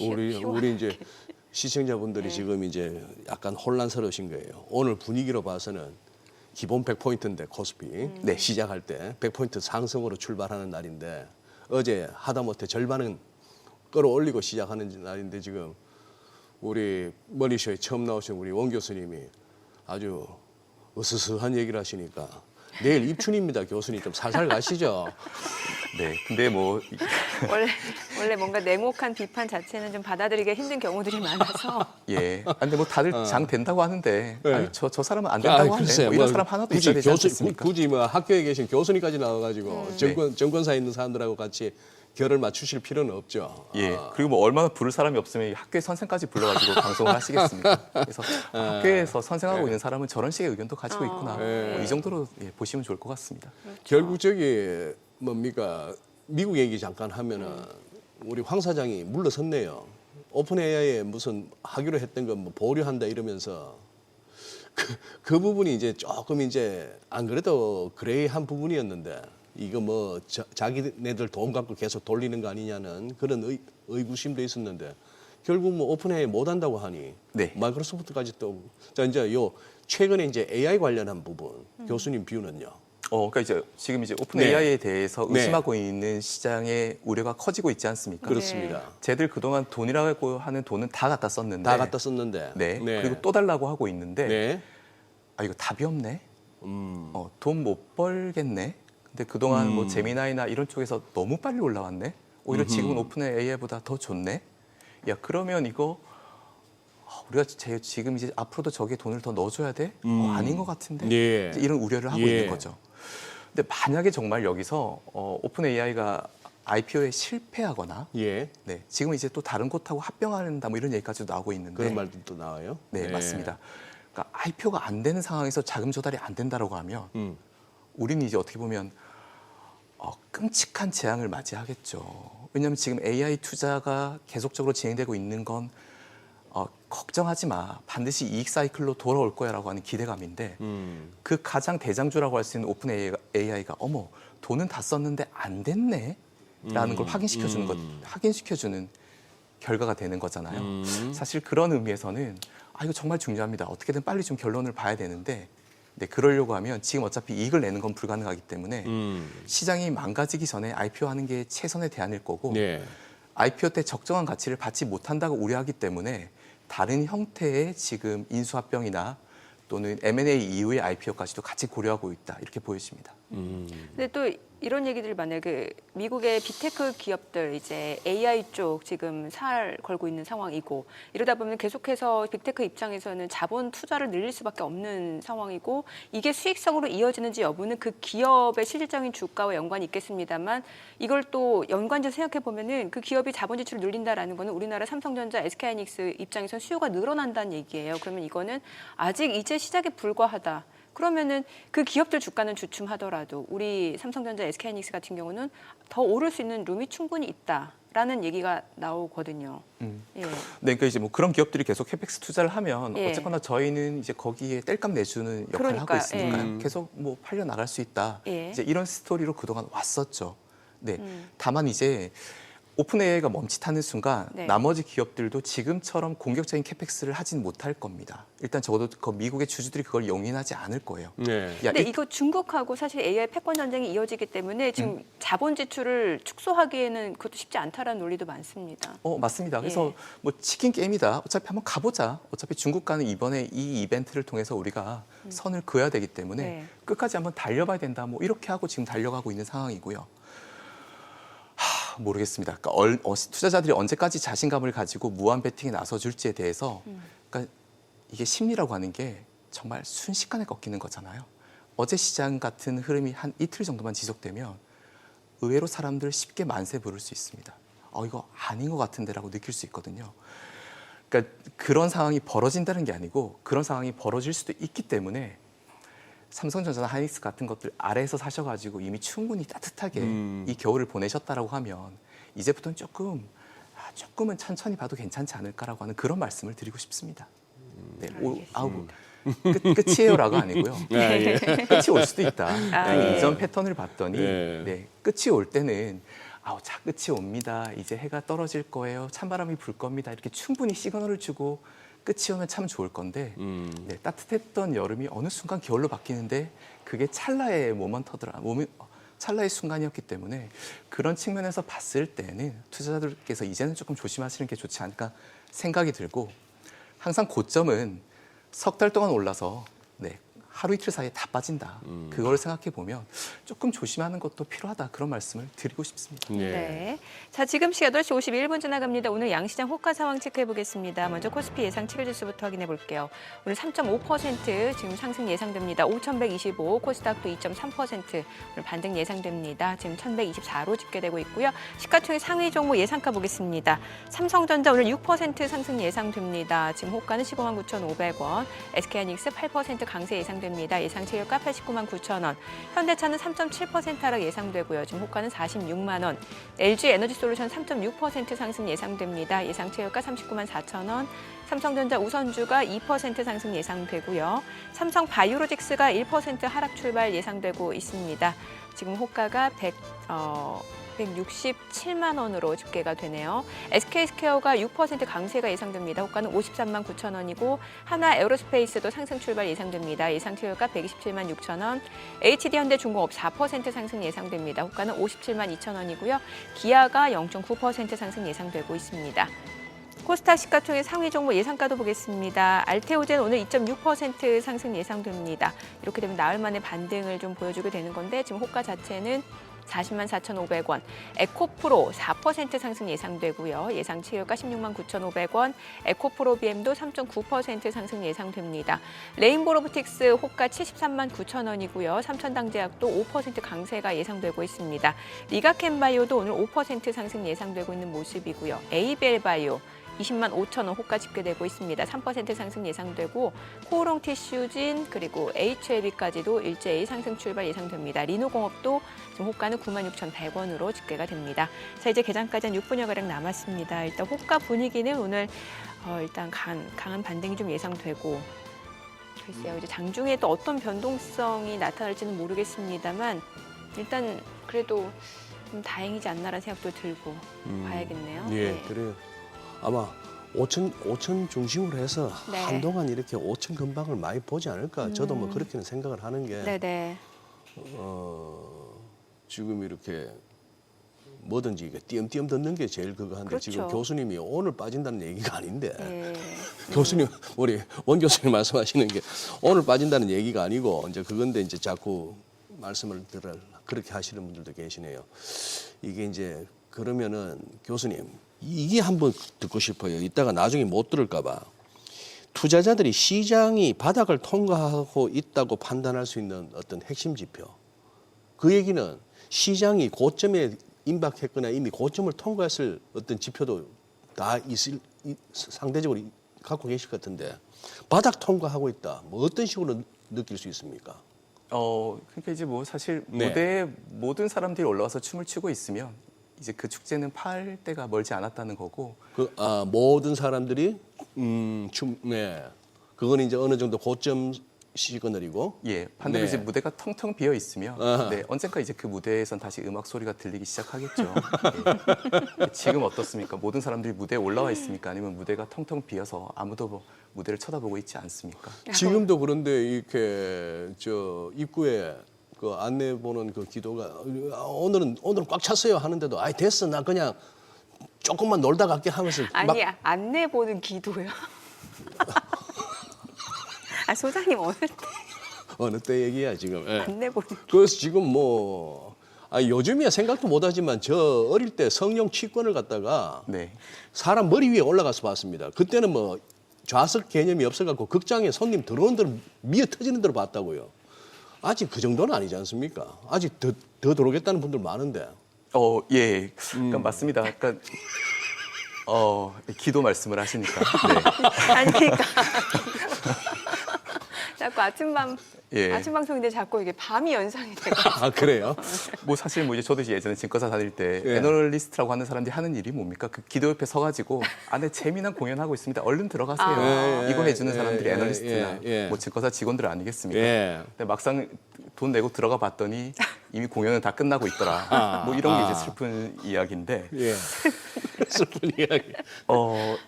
우리 이제 시청자분들이 지금 이제 약간 혼란스러우신 거예요. 오늘 분위기로 봐서는 기본 100포인트인데 코스피 네. 시작할 때 100포인트 상승으로 출발하는 날인데 어제 하다못해 절반은 끌어올리고 시작하는 날인데 지금 우리 머니쇼에 처음 나오신 우리 원 교수님이 아주 으스스한 얘기를 하시니까 내일 입춘입니다. 교수님 좀 살살 가시죠. 네, 근데 뭐 원래 뭔가 냉혹한 비판 자체는 좀 받아들이기가 힘든 경우들이 많아서 예. 근데 뭐 다들 장 된다고 하는데 네. 아니, 저 사람은 안 된다고 하네. 글쎄, 뭐 이런 사람 하나도 있어야 되지 않겠습니까? 굳이 뭐 학교에 계신 교수님까지 나와가지고 정권사에 있는 사람들하고 같이 결을 맞추실 필요는 없죠. 예. 그리고 뭐 얼마나 부를 사람이 없으면 학교에 선생까지 불러가지고 방송을 하시겠습니까? 그래서 학교에서 선생하고 있는 사람은 저런 식의 의견도 가지고 있구나. 뭐이 정도로 예, 보시면 좋을 것 같습니다. 결국 저기 뭡니까 미국 얘기 잠깐 하면은 우리 황 사장이 물러섰네요. 오픈 AI에 무슨 하기로 했던 거 뭐 보류한다 이러면서 그 부분이 이제 조금 이제 안 그래도 그레이한 부분이었는데 이거 뭐 자기네들 돈 갖고 계속 돌리는 거 아니냐는 그런 의구심도 있었는데 결국 뭐 오픈 AI 못 한다고 하니 네. 마이크로소프트까지 또 자 이제 요 최근에 이제 AI 관련한 부분 교수님 뷰는요. 그러니까 이제 지금 이제 오픈 네. AI에 대해서 네. 의심하고 있는 시장의 우려가 커지고 있지 않습니까? 그렇습니다. 쟤들 그동안 돈이라고 하는 돈은 다 갖다 썼는데 다 갖다 썼는데. 네. 그리고 또 달라고 하고 있는데 네. 아 이거 답이 없네. 돈 못 벌겠네. 근데 그동안 뭐 제미나이나 이런 쪽에서 너무 빨리 올라왔네. 오히려 지금은 오픈 AI보다 더 좋네. 야 그러면 이거 우리가 지금 이제 앞으로도 저기에 돈을 더 넣어줘야 돼? 아닌 것 같은데. 예. 이제 이런 우려를 하고 예. 있는 거죠. 근데 만약에 정말 여기서 오픈 AI가 IPO에 실패하거나 예. 네, 지금 이제 또 다른 곳하고 합병한다 뭐 이런 얘기까지도 나오고 있는데 그런 말도 또 나와요. 네, 맞습니다. 그러니까 IPO가 안 되는 상황에서 자금 조달이 안 된다라고 하면 우리는 이제 어떻게 보면 끔찍한 재앙을 맞이하겠죠. 왜냐하면 지금 AI 투자가 계속적으로 진행되고 있는 건 걱정하지 마. 반드시 이익 사이클로 돌아올 거야라고 하는 기대감인데 그 가장 대장주라고 할 수 있는 오픈 AI가 어머 돈은 다 썼는데 안 됐네 라는 걸 확인시켜주는 결과가 되는 거잖아요. 사실 그런 의미에서는 이거 정말 중요합니다. 어떻게든 빨리 좀 결론을 봐야 되는데 네, 그러려고 하면 지금 어차피 이익을 내는 건 불가능하기 때문에 시장이 망가지기 전에 IPO 하는 게 최선의 대안일 거고 네. IPO 때 적정한 가치를 받지 못한다고 우려하기 때문에 다른 형태의 지금 인수합병이나 또는 M&A 이후의 IPO까지도 같이 고려하고 있다 이렇게 보여집니다. 근데 또 이런 얘기들이 많아요. 그 미국의 빅테크 기업들 이제 AI 쪽 지금 살 걸고 있는 상황이고 이러다 보면 계속해서 빅테크 입장에서는 자본 투자를 늘릴 수밖에 없는 상황이고 이게 수익성으로 이어지는지 여부는 그 기업의 실질적인 주가와 연관이 있겠습니다만 이걸 또 연관지어서 생각해 보면은 그 기업이 자본 지출을 늘린다라는 거는 우리나라 삼성전자, SK하이닉스 입장에서 수요가 늘어난다는 얘기예요. 그러면 이거는 아직 이제 시작에 불과하다. 그러면은 그 기업들 주가는 주춤하더라도 우리 삼성전자, SK하이닉스 같은 경우는 더 오를 수 있는 룸이 충분히 있다라는 얘기가 나오거든요. 예. 네, 그러니까 이제 뭐 그런 기업들이 계속 캐펙스 투자를 하면 예. 어쨌거나 저희는 이제 거기에 땔감 내주는 역할을 그러니까, 하고 있으니까요. 계속 뭐 팔려 나갈 수 있다. 예. 이제 이런 스토리로 그동안 왔었죠. 네, 다만 이제 오픈 AI가 멈칫하는 순간 네. 나머지 기업들도 지금처럼 공격적인 캐펙스를 하진 못할 겁니다. 일단 적어도 그 미국의 주주들이 그걸 용인하지 않을 거예요. 네. 야, 근데 이거 중국하고 사실 AI 패권 전쟁이 이어지기 때문에 지금 자본 지출을 축소하기에는 그것도 쉽지 않다라는 논리도 많습니다. 맞습니다. 그래서 예. 뭐 치킨 게임이다. 어차피 한번 가보자. 어차피 중국과는 이번에 이 이벤트를 통해서 우리가 선을 그어야 되기 때문에 네. 끝까지 한번 달려봐야 된다. 뭐 이렇게 하고 지금 달려가고 있는 상황이고요. 모르겠습니다. 그러니까 투자자들이 언제까지 자신감을 가지고 무한 베팅에 나서줄지에 대해서 그러니까 이게 심리라고 하는 게 정말 순식간에 꺾이는 거잖아요. 어제 시장 같은 흐름이 한 이틀 정도만 지속되면 의외로 사람들 쉽게 만세 부를 수 있습니다. 이거 아닌 것 같은데라고 느낄 수 있거든요. 그러니까 그런 상황이 벌어진다는 게 아니고 그런 상황이 벌어질 수도 있기 때문에 삼성전자나 하이닉스 같은 것들 아래에서 사셔가지고 이미 충분히 따뜻하게 이 겨울을 보내셨다라고 하면 이제부터는 조금은 천천히 봐도 괜찮지 않을까라고 하는 그런 말씀을 드리고 싶습니다. 네, 끝이에요라고 아니고요. 예. 끝이 올 수도 있다. 예. 이전 패턴을 봤더니 예. 네, 끝이 올 때는 자 끝이 옵니다. 이제 해가 떨어질 거예요. 찬바람이 불 겁니다. 이렇게 충분히 시그널을 주고 끝이 오면 참 좋을 건데 네, 따뜻했던 여름이 어느 순간 겨울로 바뀌는데 그게 찰나의 찰나의 순간이었기 때문에 그런 측면에서 봤을 때는 투자자들께서 이제는 조금 조심하시는 게 좋지 않을까 생각이 들고 항상 고점은 석 달 동안 올라서 네, 하루 이틀 사이에 다 빠진다. 그걸 생각해 보면 조금 조심하는 것도 필요하다. 그런 말씀을 드리고 싶습니다. 예. 네. 자, 지금 시각 8시 51분 지나갑니다. 오늘 양시장 호가 상황 체크해 보겠습니다. 먼저 코스피 예상 7일 지수부터 확인해 볼게요. 오늘 3.5% 지금 상승 예상됩니다. 5,125, 코스닥도 2.3% 오늘 반등 예상됩니다. 지금 1,124로 집계되고 있고요. 시가총액 상위 종목 예상가 보겠습니다. 삼성전자 오늘 6% 상승 예상됩니다. 지금 호가는 15만 9,500원, SK하이닉스 8% 강세 예상됩니다. 예상 체결가 89만 9천 원. 현대차는 3.7% 하락 예상되고요. 지금 호가는 46만 원. LG 에너지솔루션 3.6% 상승 예상됩니다. 예상 체결가 39만 4천 원. 삼성전자 우선주가 2% 상승 예상되고요. 삼성 바이오로직스가 1% 하락 출발 예상되고 있습니다. 지금 호가가 167만 원으로 집계가 되네요. SK스퀘어가 6% 강세가 예상됩니다. 호가는 53만 9천 원이고 하나 에어로스페이스도 상승 출발 예상됩니다. 예상 체결가 127만 6천 원. HD현대중공업 4% 상승 예상됩니다. 호가는 57만 2천 원이고요. 기아가 0.9% 상승 예상되고 있습니다. 코스닥 시가총액 상위 종목 예상가도 보겠습니다. 알테오젠 오늘 2.6% 상승 예상됩니다. 이렇게 되면 나흘 만에 반등을 좀 보여주게 되는 건데 지금 호가 자체는 40만 4,500원, 에코프로 4% 상승 예상되고요. 예상 체결가 16만 9,500원, 에코프로 BM도 3.9% 상승 예상됩니다. 레인보로보틱스 호가 73만 9천 원이고요. 삼천당제약도 5% 강세가 예상되고 있습니다. 리가켄바이오도 오늘 5% 상승 예상되고 있는 모습이고요. 에이벨바이오 20만 5천 원 호가 집계되고 있습니다. 3% 상승 예상되고 코오롱 티슈진 그리고 HLB까지도 일제히 상승 출발 예상됩니다. 리노공업도 지금 호가는 96,100원으로 집계가 됩니다. 자, 이제 개장까지 한 6분여가량 남았습니다. 일단 호가 분위기는 오늘 일단 강한 반등이 좀 예상되고 글쎄요. 이제 장중에 또 어떤 변동성이 나타날지는 모르겠습니다만 일단 그래도 좀 다행이지 않나라는 생각도 들고 봐야겠네요. 예, 네. 그래요. 아마 5천 중심으로 해서 네. 한동안 이렇게 5천 근방을 많이 보지 않을까. 저도 뭐 그렇게는 생각을 하는 게 네네. 지금 이렇게 뭐든지 이게 띄엄띄엄 듣는 게 제일 그거 한데 그렇죠. 지금 교수님이 오늘 빠진다는 얘기가 아닌데 네. 교수님 우리 원 교수님 말씀하시는 게 오늘 빠진다는 얘기가 아니고 이제 그건데 이제 자꾸 말씀을 그렇게 하시는 분들도 계시네요. 이게 이제 그러면은 교수님 이게 한번 듣고 싶어요. 이따가 나중에 못 들을까 봐. 투자자들이 시장이 바닥을 통과하고 있다고 판단할 수 있는 어떤 핵심 지표. 그 얘기는 시장이 고점에 임박했거나 이미 고점을 통과했을 어떤 지표도 다 상대적으로 갖고 계실 것 같은데 바닥 통과하고 있다. 뭐 어떤 식으로 느낄 수 있습니까? 그러니까 이제 뭐 사실 네. 무대에 모든 사람들이 올라와서 춤을 추고 있으면 이제 그 축제는 팔 때가 멀지 않았다는 거고. 모든 사람들이 네. 그건 이제 어느 정도 고점 시그널이고. 예, 반대로 네. 이제 무대가 텅텅 비어 있으면 아하. 네, 언젠가 이제 그 무대에선 다시 음악 소리가 들리기 시작하겠죠. 예. 지금 어떻습니까? 모든 사람들이 무대에 올라와 있습니까? 아니면 무대가 텅텅 비어서 아무도 뭐 무대를 쳐다보고 있지 않습니까? 지금도 그런데 이렇게 저 입구에 그 안내 보는 그 기도가 오늘은 꽉 찼어요 하는데도 아이 됐어 나 그냥 조금만 놀다 갈게 하면서 아니 안내 보는 기도요. 소장님 어느 때 얘기야 지금. 예. 안내 보는 그래서 지금 뭐 요즘이야 생각도 못하지만 저 어릴 때 성령 취권을 갖다가 네. 사람 머리 위에 올라가서 봤습니다. 그때는 뭐 좌석 개념이 없어갖고 극장에 손님 들어오는 대로 미어 터지는 대로 봤다고요. 아직 그 정도는 아니지 않습니까? 아직 더 들어오겠다는 분들 많은데. 예. 그러니까 맞습니다. 그러니까 기도 말씀을 하시니까. 네. 아니 그러니까 자꾸 아침밤 예. 아침 방송인데 자꾸 이게 밤이 연상이 되고 아 그래요? 뭐 사실 뭐 이제 저도 이제 예전에 증권사 다닐 때 예. 애널리스트라고 하는 사람들이 하는 일이 뭡니까? 그 기도 옆에 서가지고 안에 재미난 공연하고 있습니다. 얼른 들어가세요. 아. 이거 해주는 예, 사람들이 예, 애널리스트나 예. 뭐 증권사 직원들 아니겠습니까? 예. 근데 막상 돈 내고 들어가 봤더니 이미 공연은 다 끝나고 있더라. 뭐 이런 게 이제 슬픈 이야기인데. 예. 슬픈 이야기.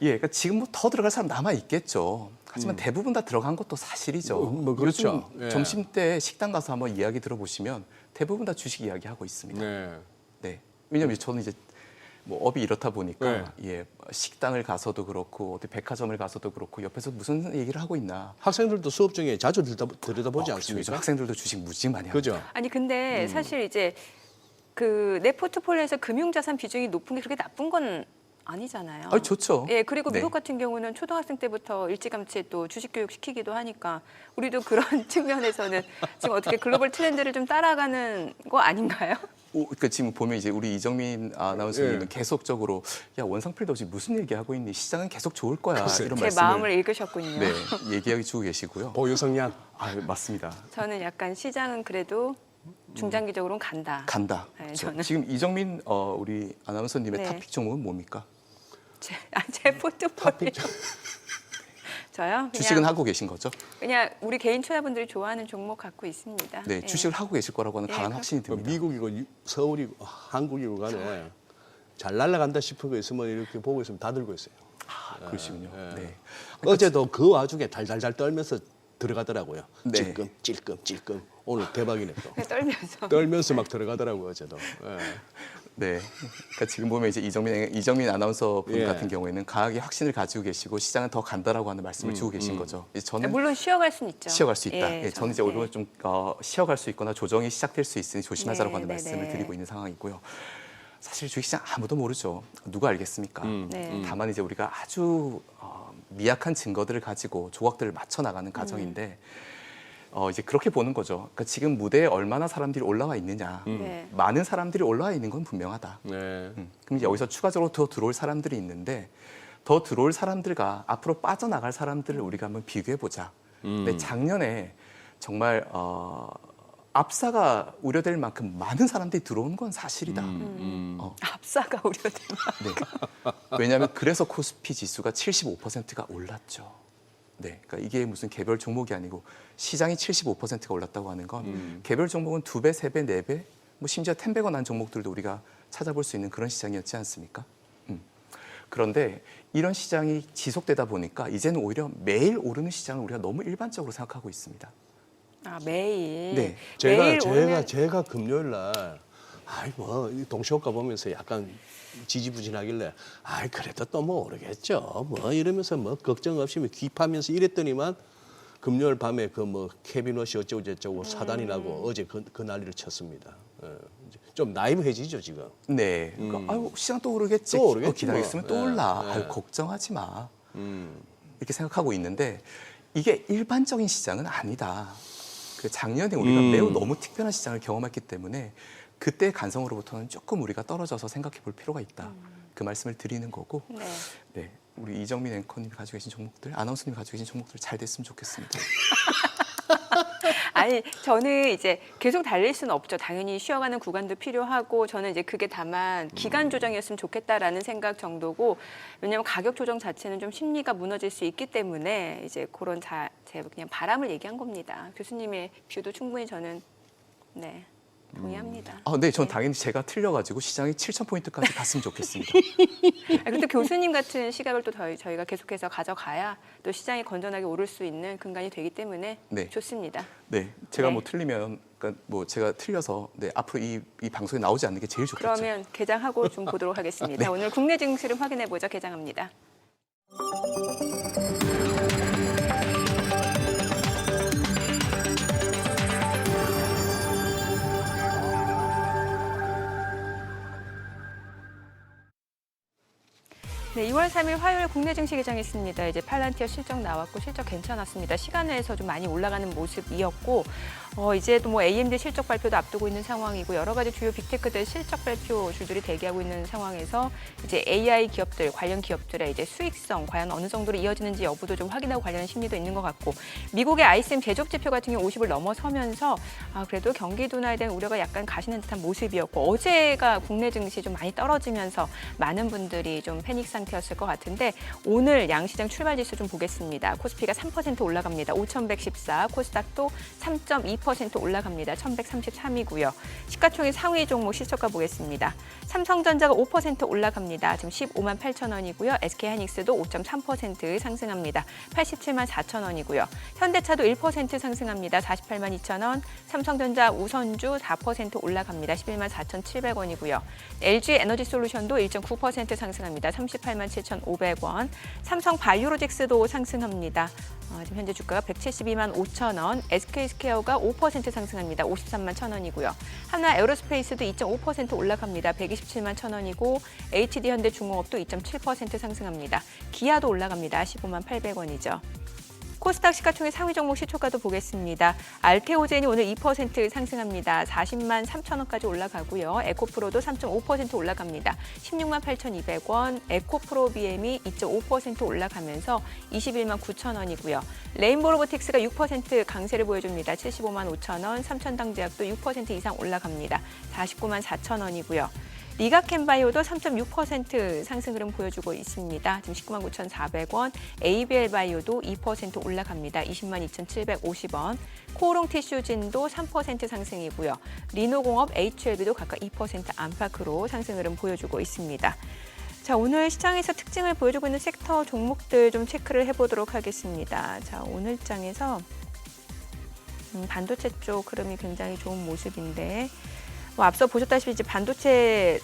예. 그러니까 지금 뭐 더 들어갈 사람 남아 있겠죠. 하지만 대부분 다 들어간 것도 사실이죠. 뭐 그렇죠. 요즘 예. 점심 때 식당 가서 한번 이야기 들어보시면 대부분 다 주식 이야기하고 있습니다. 네. 네. 왜냐하면 저는 이제 뭐 업이 이렇다 보니까 예, 식당을 가서도 그렇고 어디 백화점을 가서도 그렇고 옆에서 무슨 얘기를 하고 있나. 학생들도 수업 중에 자주 들여다보지 그렇죠. 않습니까? 요즘 학생들도 주식 무지 많이 합니다. 그죠? 아니 근데 사실 이제 그 내 포트폴리오에서 금융자산 비중이 높은 게 그렇게 나쁜 건 아니잖아요. 좋죠. 예, 그리고 네. 미국 같은 경우는 초등학생 때부터 일찌감치 또 주식 교육 시키기도 하니까 우리도 그런 측면에서는 지금 어떻게 글로벌 트렌드를 좀 따라가는 거 아닌가요? 그러니까 지금 보면 이제 우리 이정민 아나운서님은 예. 계속적으로 야 원상필도 없이 무슨 얘기하고 있니? 시장은 계속 좋을 거야. 이런 제 말씀을 마음을 읽으셨군요. 네, 얘기해 주고 계시고요. 보유 성향. 맞습니다. 저는 약간 시장은 그래도 중장기적으로는 간다. 간다. 네, 그렇죠. 저는. 지금 이정민 우리 아나운서님의 네. 탑픽 종목은 뭡니까? 제 포트폴리오. 저요? 그냥, 주식은 하고 계신 거죠? 그냥 우리 개인 투자분들이 좋아하는 종목 갖고 있습니다. 네, 예. 주식을 하고 계실 거라고 하는 예, 강한 그럼- 확신이 뭐 듭니다. 미국이고 서울이고 한국이고 간에 잘 날아간다 싶은 거 있으면 이렇게 보고 있으면 다 들고 있어요. 그러시군요. 네. 어제도 그 와중에 달달달 떨면서 들어가더라고요. 네. 찔끔. 오늘 대박이네 또. 그냥 떨면서. 떨면서 막 들어가더라고요, 어제도. 예. 네. 그러니까 지금 보면 이제 이정민 아나운서 분 예. 같은 경우에는 강하게 확신을 가지고 계시고 시장은 더 간다라고 하는 말씀을 주고 계신 거죠. 이제 저는 물론 쉬어갈 수는 있죠. 쉬어갈 수 있다. 예, 예, 저는 이제 네. 오히려 좀 쉬어갈 수 있거나 조정이 시작될 수 있으니 조심하자라고 하는 네, 말씀을 네. 드리고 있는 상황이고요. 사실 주식시장 아무도 모르죠. 누가 알겠습니까? 네. 다만 이제 우리가 아주 미약한 증거들을 가지고 조각들을 맞춰 나가는 과정인데 이제 그렇게 보는 거죠. 그러니까 지금 무대에 얼마나 사람들이 올라와 있느냐. 네. 많은 사람들이 올라와 있는 건 분명하다. 네. 그럼 이제 여기서 추가적으로 더 들어올 사람들이 있는데 더 들어올 사람들과 앞으로 빠져나갈 사람들을 우리가 한번 비교해 보자. 근데 작년에 정말 압사가 우려될 만큼 많은 사람들이 들어온 건 사실이다. 압사가 우려되나. 네. 왜냐하면 그래서 코스피 지수가 75%가 올랐죠. 네, 그러니까 이게 무슨 개별 종목이 아니고 시장이 75%가 올랐다고 하는 건 개별 종목은 2배, 3배, 4배, 뭐 심지어 10배가 난 종목들도 우리가 찾아볼 수 있는 그런 시장이었지 않습니까? 그런데 이런 시장이 지속되다 보니까 이제는 오히려 매일 오르는 시장을 우리가 너무 일반적으로 생각하고 있습니다. 아, 매일. 네. 매일 오르면 제가 금요일 날 동시호가 보면서 약간 지지부진하길래 그래도 또 뭐 오르겠죠. 뭐 이러면서 뭐 걱정 없이 기파면서 이랬더니만 금요일 밤에 그 뭐 케빈 워시 어쩌고 저쩌고 사단이 나고 어제 그 난리를 쳤습니다. 이제 좀 나이브해지죠 지금. 네. 그러니까 시장 또 오르겠지. 또 오르겠지 기다리겠으면 뭐. 또 올라. 네. 걱정하지 마. 이렇게 생각하고 있는데 이게 일반적인 시장은 아니다. 그 작년에 우리가 매우 너무 특별한 시장을 경험했기 때문에 그때 간성으로부터는 조금 우리가 떨어져서 생각해 볼 필요가 있다. 그 말씀을 드리는 거고. 네. 네. 우리 이정민 앵커님이 가지고 계신 종목들, 아나운서님이 가지고 계신 종목들 잘 됐으면 좋겠습니다. 아니 저는 이제 계속 달릴 수는 없죠. 당연히 쉬어가는 구간도 필요하고 저는 이제 그게 다만 기간 조정이었으면 좋겠다라는 생각 정도고 왜냐하면 가격 조정 자체는 좀 심리가 무너질 수 있기 때문에 이제 그런 제 그냥 바람을 얘기한 겁니다. 교수님의 뷰도 충분히 저는 네 동의합니다. 네, 전 당연히 제가 틀려가지고 시장이 7,000포인트까지 갔으면 좋겠습니다. 근데 교수님 같은 시각을 또 저희가 계속해서 가져가야 또 시장이 건전하게 오를 수 있는 근간이 되기 때문에 네. 좋습니다. 네, 제가 네. 뭐 틀리면, 그러니까 뭐 제가 틀려서 네, 앞으로 이 방송에 나오지 않는 게 제일 좋겠죠. 그러면 개장하고 좀 보도록 하겠습니다. 네. 오늘 국내 증시를 확인해 보죠. 개장합니다. 네, 2월 3일 화요일 국내 증시 개장했습니다. 이제 팔란티어 실적 나왔고 실적 괜찮았습니다. 시간에서 좀 많이 올라가는 모습이었고 이제 또 뭐 AMD 실적 발표도 앞두고 있는 상황이고 여러 가지 주요 빅테크들 실적 발표주들이 대기하고 있는 상황에서 이제 AI 기업들 관련 기업들의 이제 수익성 과연 어느 정도로 이어지는지 여부도 좀 확인하고 관련한 심리도 있는 것 같고 미국의 ISM 제조업 지표 같은 경우 50을 넘어서면서 그래도 경기 둔화에 대한 우려가 약간 가시는 듯한 모습이었고 어제가 국내 증시 좀 많이 떨어지면서 많은 분들이 좀 패닉 상태였을 것 같은데 오늘 양시장 출발 지수 좀 보겠습니다. 코스피가 3% 올라갑니다. 5,114, 코스닥도 3.2% 올라갑니다. 1,133이고요. 시가총액 상위 종목 시초가 보겠습니다. 삼성전자가 5% 올라갑니다. 지금 15만 8천 원이고요. SK하이닉스도 5.3% 상승합니다. 87만 4천 원이고요. 현대차도 1% 상승합니다. 48만 2천 원. 삼성전자 우선주 4% 올라갑니다. 11만 4,700원이고요. LG 에너지솔루션도 1.9% 상승합니다. 38만 7,500원. 삼성 바이오로직스도 상승합니다. 지금 현재 주가가 172만 5천 원. SK스퀘어가 5% 상승합니다. 53만 1천 원이고요. 하나 에어로스페이스도 2.5% 올라갑니다. 127만 1천 원이고 HD현대중공업도 2.7% 상승합니다. 기아도 올라갑니다. 15만 800원이죠. 코스닥 시가총액 상위 종목 시초가도 보겠습니다. 알테오젠이 오늘 2% 상승합니다. 40만 3천 원까지 올라가고요. 에코프로도 3.5% 올라갑니다. 16만 8,200원. 에코프로비엠이 2.5% 올라가면서 21만 9천 원이고요. 레인보로보틱스가 6% 강세를 보여줍니다. 75만 5천 원. 삼천당제약도 6% 이상 올라갑니다. 49만 4천 원이고요. 리가캠바이오도 3.6% 상승 흐름 보여주고 있습니다. 지금 19만 9,400원. ABL바이오도 2% 올라갑니다. 20만 2,750원. 코오롱티슈진도 3% 상승이고요. 리노공업 HLB도 각각 2% 안팎으로 상승 흐름 보여주고 있습니다. 자, 오늘 시장에서 특징을 보여주고 있는 섹터 종목들 좀 체크를 해보도록 하겠습니다. 자, 오늘 장에서 반도체 쪽 흐름이 굉장히 좋은 모습인데 앞서 보셨다시피 이제 반도체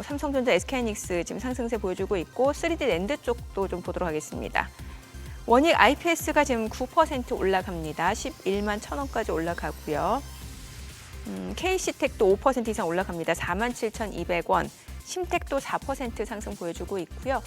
삼성전자, SK하이닉스 지금 상승세 보여주고 있고 3D 랜드 쪽도 좀 보도록 하겠습니다. 원익 IPS가 지금 9% 올라갑니다. 11만 1천 원까지 올라가고요. KC텍도 5% 이상 올라갑니다. 4만 7,200원. 심텍도 4% 상승 보여주고 있고요.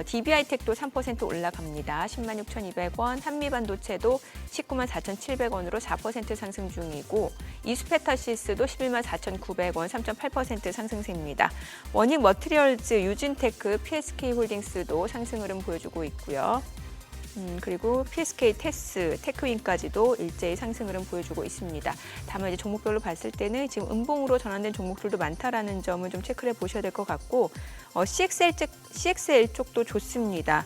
DB하이텍도 3% 올라갑니다. 10만 6,200원. 한미반도체도 19만 4,700원으로 4% 상승 중이고 이스페타시스도 11만 4,900원, 3.8% 상승세입니다. 원익 머티리얼즈, 유진테크, PSK홀딩스도 상승 흐름 보여주고 있고요. 그리고 PSK 테스, 테크윈까지도 일제히 상승 흐름 보여주고 있습니다. 다만 이제 종목별로 봤을 때는 지금 음봉으로 전환된 종목들도 많다라는 점을 좀 체크를 해보셔야 될 것 같고 CXL 쪽도 좋습니다.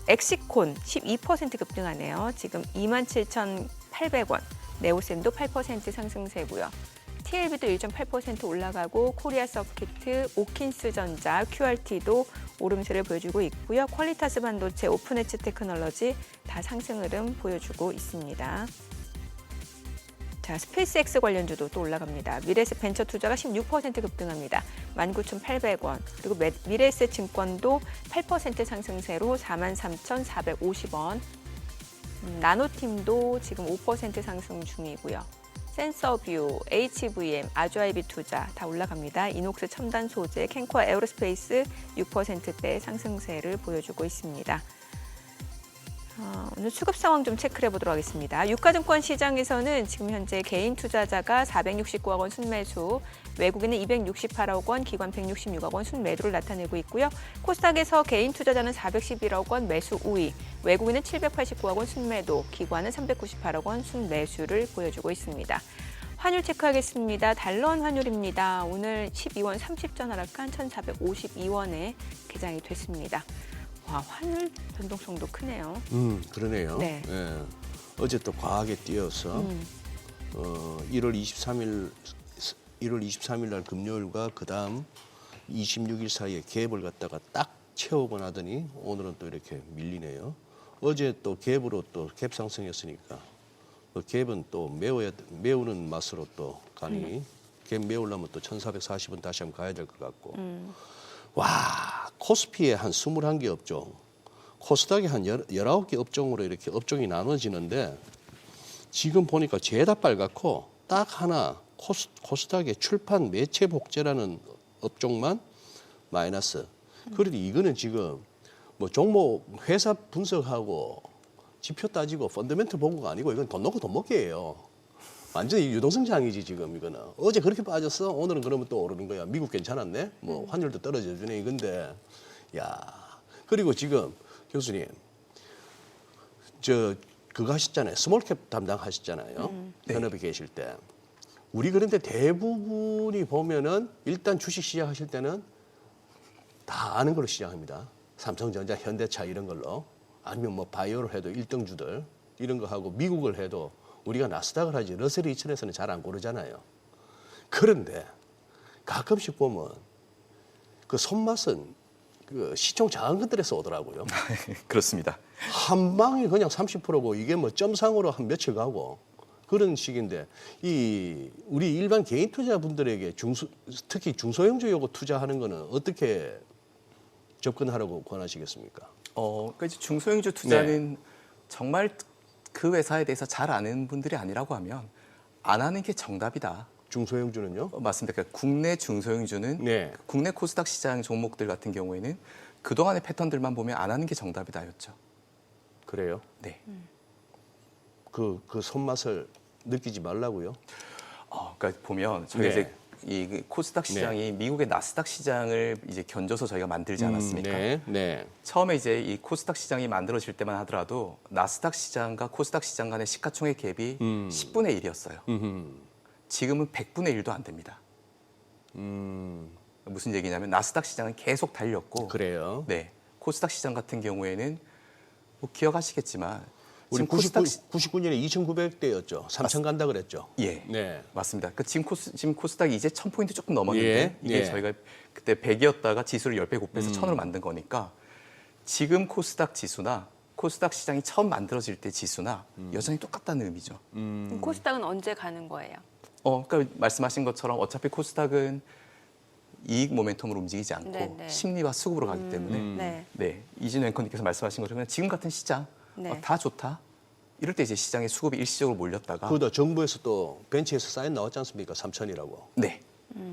엑시콘 12% 급등하네요. 지금 27,800원. 네오셈도 8% 상승세고요. TLB도 1.8% 올라가고 코리아서키트, 오킨스전자, QRT도 오름세를 보여주고 있고요. 퀄리타스 반도체, 오픈엣지 테크놀로지 다 상승 흐름 보여주고 있습니다. 자, 스페이스X 관련주도 또 올라갑니다. 미래에셋 벤처투자가 16% 급등합니다. 19,800원. 그리고 미래에셋 증권도 8% 상승세로 43,450원. 나노팀도 지금 5% 상승 중이고요. 센서뷰, HVM, 아주아이비 투자 다 올라갑니다. 이녹스 첨단 소재, 캔코아 에어로스페이스 6%대 상승세를 보여주고 있습니다. 오늘 수급 상황 좀 체크를 해보도록 하겠습니다. 유가증권 시장에서는 지금 현재 개인 투자자가 469억 원 순매수, 외국인은 268억 원, 기관 166억 원 순매도를 나타내고 있고요. 코스닥에서 개인 투자자는 411억 원 매수 우위, 외국인은 789억 원 순매도, 기관은 398억 원 순매수를 보여주고 있습니다. 환율 체크하겠습니다. 달러원 환율입니다. 오늘 12원 30전 하락한 1,452원에 개장이 됐습니다. 와, 환율 변동성도 크네요. 그러네요. 네. 예. 어제 또 과하게 뛰어서 1월 23일 날 금요일과 그다음 26일 사이에 갭을 갖다가 딱 채우고 나더니 오늘은 또 이렇게 밀리네요. 어제 또 갭으로 또 갭 상승했으니까 그 갭은 또 메우는 맛으로 또 가니 갭 메우려면 또 1,440원 다시 한번 가야 될 것 같고. 와, 코스피에 한 21개 업종, 코스닥에 한 19개 업종으로 이렇게 업종이 나눠지는데 지금 보니까 죄다 빨갛고 딱 하나 코스닥의 출판 매체 복제라는 업종만 마이너스. 그러니 이거는 지금 뭐 종목 회사 분석하고 지표 따지고 펀더멘털 본 거가 아니고 이건 돈 넣고 돈 먹기예요. 완전히 유동성장이지 지금 이거는. 어제 그렇게 빠졌어. 오늘은 그러면 또 오르는 거야. 미국 괜찮았네. 뭐 환율도 떨어져 주네. 이건데 야. 그리고 지금 교수님 그거 하셨잖아요. 스몰캡 담당하셨잖아요. 현업에 계실 때. 우리 그런데 대부분이 보면은 일단 주식 시작하실 때는 다 아는 걸로 시작합니다. 삼성전자, 현대차 이런 걸로. 아니면 뭐 바이오를 해도 1등주들 이런 거 하고 미국을 해도 우리가 나스닥을 하지 러셀 2000에서는 잘 안 고르잖아요. 그런데 가끔씩 보면 그 손맛은 그 시총 작은 것들에서 오더라고요. 그렇습니다. 한 방에 그냥 30%고 이게 뭐 점상으로 한 며칠 가고 그런 식인데 이 우리 일반 개인 투자분들에게 특히 중소형주 요거 투자하는 거는 어떻게 접근하라고 권하시겠습니까? 그러니까 이제 중소형주 투자는 정말 그 회사에 대해서 잘 아는 분들이 아니라고 하면 안 하는 게 정답이다. 중소형주는요? 맞습니다. 그러니까 국내 중소형주는 네. 국내 코스닥 시장 종목들 같은 경우에는 그동안의 패턴들만 보면 안 하는 게 정답이다였죠. 그래요? 네. 그 손맛을 느끼지 말라고요? 그러니까 보면 저희가 네. 이제 이 코스닥 시장이 미국의 나스닥 시장을 이제 견줘서 저희가 만들지 않았습니까? 네, 네. 처음에 이제 이 코스닥 시장이 만들어질 때만 하더라도 나스닥 시장과 코스닥 시장 간의 시가총액 갭이 10분의 1이었어요. 지금은 100분의 1도 안 됩니다. 무슨 얘기냐면 나스닥 시장은 계속 달렸고, 그래요. 네, 코스닥 시장 같은 경우에는 뭐 기억하시겠지만 우리 지금 코스닥 99년에 2,900대였죠. 3,000 간다 그랬죠. 예, 네. 맞습니다. 그 지금 코스닥이 이제 1,000포인트 조금 넘었는데 예, 이게 예. 저희가 그때 100이었다가 지수를 10배 곱해서 1,000으로 만든 거니까 지금 코스닥 지수나 코스닥 시장이 처음 만들어질 때 지수나 여전히 똑같다는 의미죠. 코스닥은 언제 가는 거예요? 그러니까 말씀하신 것처럼 어차피 코스닥은 이익 모멘텀으로 움직이지 않고 네, 네. 심리와 수급으로 가기 때문에 네. 네, 이진우 앵커님께서 말씀하신 것처럼 그냥 지금 같은 시장 네. 다 좋다. 이럴 때 이제 시장에 수급이 일시적으로 몰렸다가 그다 정부에서 또 벤치에서 사인 나왔지 않습니까? 3,000이라고. 네.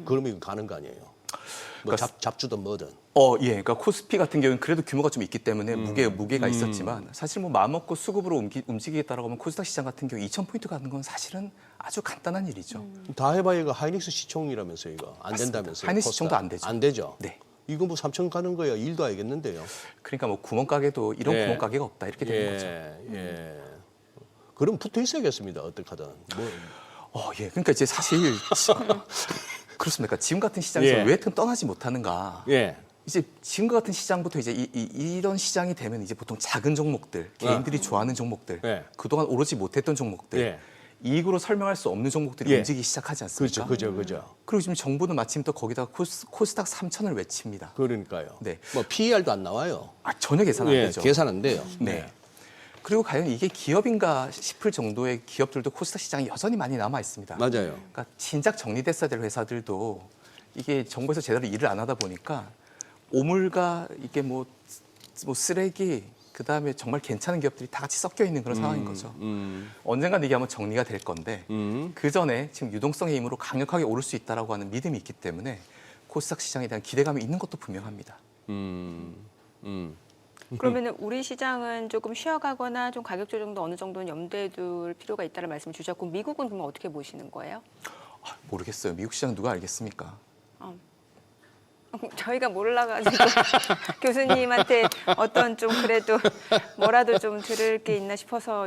그러면 이거 가는 거 아니에요? 뭐 그러니까 잡주든 뭐든. 예. 그러니까 코스피 같은 경우는 그래도 규모가 좀 있기 때문에 무게가 있었지만 사실 뭐 마음 먹고 수급으로 움직이겠다라고 하면 코스닥 시장 같은 경우 2,000포인트 가는 건 사실은 아주 간단한 일이죠. 다 해봐야 이거 하이닉스 시총이라면서요, 이거. 안 맞습니다. 된다면서요. 하이닉스 코스닥. 시총도 안 되죠. 안 되죠. 네. 이거 뭐 3,000 가는 거야. 일도 알겠는데요. 그러니까 뭐 구멍가게도 이런 예. 구멍가게가 없다 이렇게 되는 거죠. 예. 그럼 붙어 있어야겠습니다. 어떡하든. 뭐. 예. 그러니까 이제 사실 그렇습니까? 지금 같은 시장에서 예. 왜 떠나지 못하는가? 예. 이제 지금과 같은 시장부터 이제 이런 시장이 되면 이제 보통 작은 종목들, 개인들이 좋아하는 종목들, 예. 그동안 오르지 못했던 종목들, 예. 이익으로 설명할 수 없는 종목들이 예. 움직이기 시작하지 않습니까? 그죠. 그리고 지금 정부는 마침 또 거기다가 코스닥 3,000을 외칩니다. 그러니까요. 네. 뭐 PER도 안 나와요. 전혀 계산 안 되죠. 계산 안 돼요. 네. 그리고 과연 이게 기업인가 싶을 정도의 기업들도 코스닥 시장에 여전히 많이 남아 있습니다. 맞아요. 그러니까 진작 정리됐어야 될 회사들도 이게 정부에서 제대로 일을 안 하다 보니까 오물과 이게 뭐 쓰레기 그다음에 정말 괜찮은 기업들이 다 같이 섞여 있는 그런 상황인 거죠. 언젠간 이게 한번 정리가 될 건데 그 전에 지금 유동성의 힘으로 강력하게 오를 수 있다라고 하는 믿음이 있기 때문에 코스닥 시장에 대한 기대감이 있는 것도 분명합니다. 그러면은 우리 시장은 조금 쉬어가거나 좀 가격 조정도 어느 정도는 염두에 둘 필요가 있다는 말씀을 주셨고 미국은 그럼 어떻게 보시는 거예요? 모르겠어요. 미국 시장 누가 알겠습니까? 저희가 몰라가지고 교수님한테 어떤 좀 그래도 뭐라도 좀 들을 게 있나 싶어서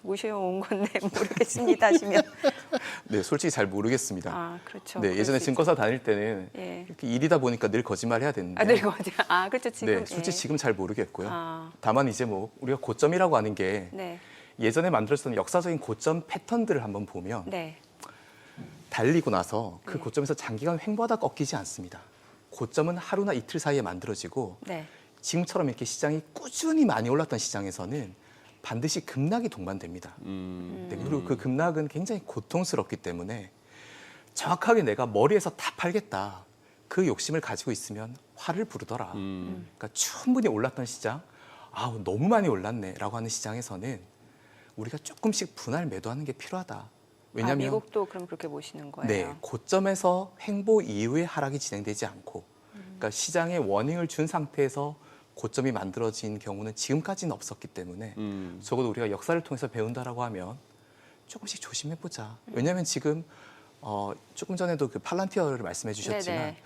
모셔온 건데 모르겠습니다 하시면 네, 솔직히 잘 모르겠습니다. 그렇죠. 네, 예전에 그럴 수 증권사 다닐 때는 예. 이렇게 일이다 보니까 늘 거짓말 해야 되는데. 네, 맞아요. 그렇죠. 지금 네, 솔직히 지금 잘 모르겠고요. 예. 다만 이제 뭐 우리가 고점이라고 하는 게 네, 예전에 만들었던 역사적인 고점 패턴들을 한번 보면 네, 달리고 나서 그 고점에서 장기간 횡보하다 꺾이지 않습니다. 고점은 하루나 이틀 사이에 만들어지고 네. 지금처럼 이렇게 시장이 꾸준히 많이 올랐던 시장에서는 반드시 급락이 동반됩니다. 네, 그리고 그 급락은 굉장히 고통스럽기 때문에 정확하게 내가 머리에서 다 팔겠다. 그 욕심을 가지고 있으면 화를 부르더라. 그러니까 충분히 올랐던 시장, 너무 많이 올랐네라고 하는 시장에서는 우리가 조금씩 분할 매도하는 게 필요하다. 왜냐하면 미국도 그럼 그렇게 보시는 거예요? 네, 고점에서 횡보 이후에 하락이 진행되지 않고 그러니까 시장에 워닝을 준 상태에서 고점이 만들어진 경우는 지금까지는 없었기 때문에 적어도 우리가 역사를 통해서 배운다라고 하면 조금씩 조심해보자. 왜냐하면 지금 조금 전에도 그 팔란티어를 말씀해 주셨지만 네네.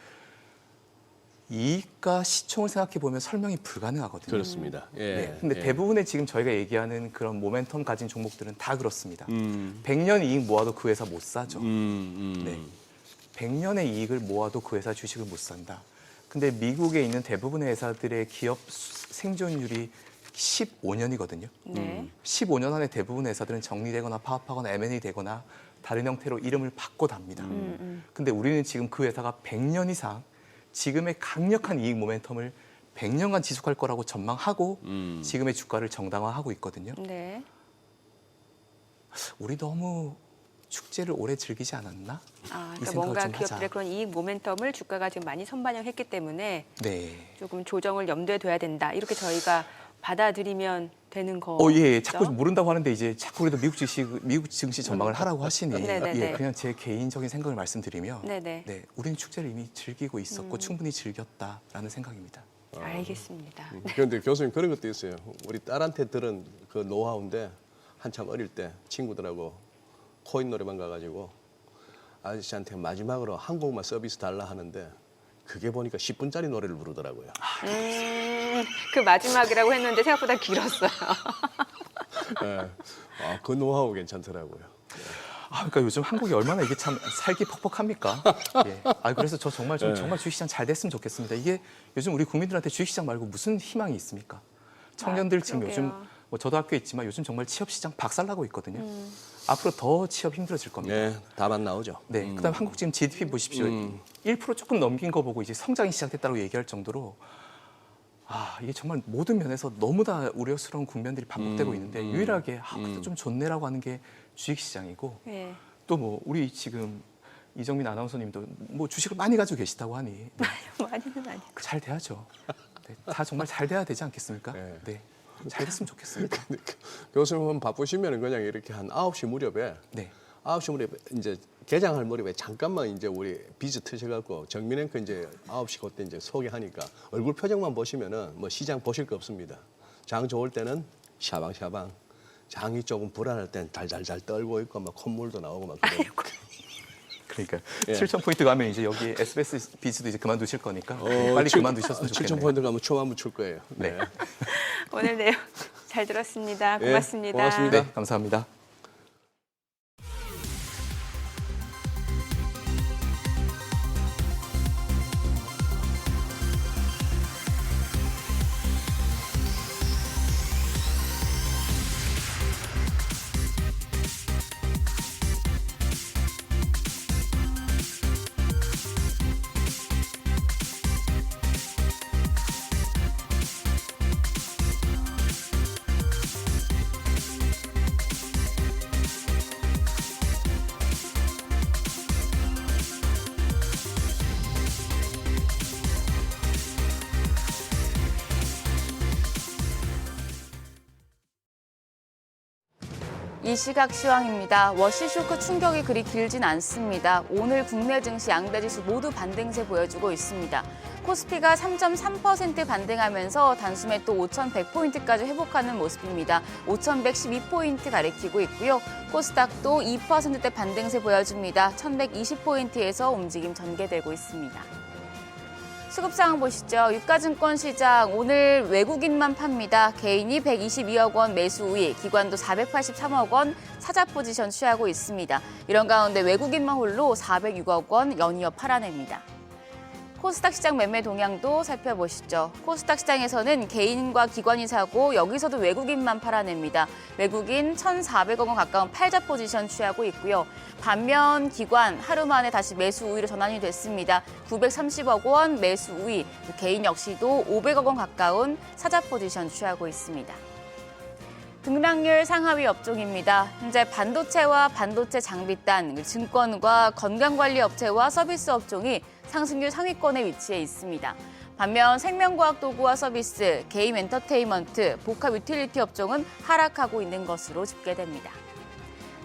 이익과 시총을 생각해 보면 설명이 불가능하거든요. 그렇습니다. 예. 네. 근데 예. 대부분의 지금 저희가 얘기하는 그런 모멘텀 가진 종목들은 다 그렇습니다. 100년 이익 모아도 그 회사 못 사죠. 네. 100년의 이익을 모아도 그 회사 주식을 못 산다. 근데 미국에 있는 대부분의 회사들의 기업 생존율이 15년이거든요. 네. 15년 안에 대부분의 회사들은 정리되거나 파업하거나 M&A 되거나 다른 형태로 이름을 바꿔답니다. 근데 우리는 지금 그 회사가 100년 이상 지금의 강력한 이익 모멘텀을 100년간 지속할 거라고 전망하고 지금의 주가를 정당화하고 있거든요. 네. 우리 너무 축제를 오래 즐기지 않았나? 아, 이 그러니까 생각을 뭔가 좀 기업들의 하자. 그런 이익 모멘텀을 주가가 지금 많이 선반영했기 때문에 네. 조금 조정을 염두에 둬야 된다. 이렇게 저희가 받아들이면 되는 거. 예. 자꾸 모른다고 하는데 이제 자꾸 그래도 미국 증시 전망을 하라고 하시니 네네네. 예, 그냥 제 개인적인 생각을 말씀드리면 네네. 네, 우리는 축제를 이미 즐기고 있었고 충분히 즐겼다라는 생각입니다. 알겠습니다. 그런데 교수님 그런 것도 있어요. 우리 딸한테 들은 그 노하우인데 한참 어릴 때 친구들하고 코인 노래방 가가지고 아저씨한테 마지막으로 한 곡만 서비스 달라 하는데 그게 보니까 10분짜리 노래를 부르더라고요. 그 마지막이라고 했는데 생각보다 길었어요. 예. 그 노하우 괜찮더라고요. 그러니까 요즘 한국이 얼마나 이게 참 살기 퍽퍽합니까? 예. 그래서 저 정말 주식시장 잘 됐으면 좋겠습니다. 이게 요즘 우리 국민들한테 주식시장 말고 무슨 희망이 있습니까? 청년들 지금 그러게요. 요즘 저도 학교에 있지만 요즘 정말 취업시장 박살나고 있거든요. 앞으로 더 취업 힘들어질 겁니다. 네, 답안 나오죠. 네, 그다음 한국 지금 GDP 보십시오. 1% 조금 넘긴 거 보고 이제 성장이 시작됐다고 얘기할 정도로 이게 정말 모든 면에서 너무나 우려스러운 국면들이 반복되고 있는데 유일하게 그래도 좀 좋네라고 하는 게 주식시장이고 네. 또 뭐 우리 지금 이정민 아나운서님도 뭐 주식을 많이 가지고 계시다고 하니 네, 많이는 아니고. 잘 돼야죠. 네, 다 정말 잘 돼야 되지 않겠습니까? 네. 네, 잘 됐으면 좋겠습니다. 교수님은 바쁘시면 그냥 이렇게 한 9시 무렵에 네. 9시 무렵에 이제 개장할 무렵에 잠깐만 이제 우리 비즈 트셔갖고 정민앵커 이제 9시 그때 이제 소개하니까 얼굴 표정만 보시면은 뭐 시장 보실 거 없습니다. 장 좋을 때는 샤방샤방, 장이 조금 불안할 땐 달달달 떨고 있고 막 콧물도 나오고 막 그래요. 그러니까 예. 7,000포인트 가면 이제 여기 SBS 비즈도 이제 그만두실 거니까 빨리 그만두셨으면 좋겠네요. 7,000포인트 가면 춤 한번 출 거예요. 네. 오늘 내용 잘 들었습니다. 예, 고맙습니다. 고맙습니다. 네, 감사합니다. 이 시각 시황입니다. 워시 쇼크 충격이 그리 길진 않습니다. 오늘 국내 증시 양대 지수 모두 반등세 보여주고 있습니다. 코스피가 3.3% 반등하면서 단숨에 또 5,100포인트까지 회복하는 모습입니다. 5,112포인트 가리키고 있고요. 코스닥도 2%대 반등세 보여줍니다. 1,120포인트에서 움직임 전개되고 있습니다. 수급 상황 보시죠. 유가증권 시장 오늘 외국인만 팝니다. 개인이 122억 원 매수 우위, 기관도 483억 원 사자 포지션 취하고 있습니다. 이런 가운데 외국인만 홀로 406억 원 연이어 팔아냅니다. 코스닥 시장 매매 동향도 살펴보시죠. 코스닥 시장에서는 개인과 기관이 사고 여기서도 외국인만 팔아냅니다. 외국인 1,400억 원 가까운 팔자 포지션 취하고 있고요. 반면 기관 하루 만에 다시 매수 우위로 전환이 됐습니다. 930억 원 매수 우위, 개인 역시도 500억 원 가까운 사자 포지션 취하고 있습니다. 등락률 상하위 업종입니다. 현재 반도체와 반도체 장비단, 증권과 건강관리 업체와 서비스 업종이 상승률 상위권에 위치해 있습니다. 반면 생명과학 도구와 서비스, 게임 엔터테인먼트, 복합 유틸리티 업종은 하락하고 있는 것으로 집계됩니다.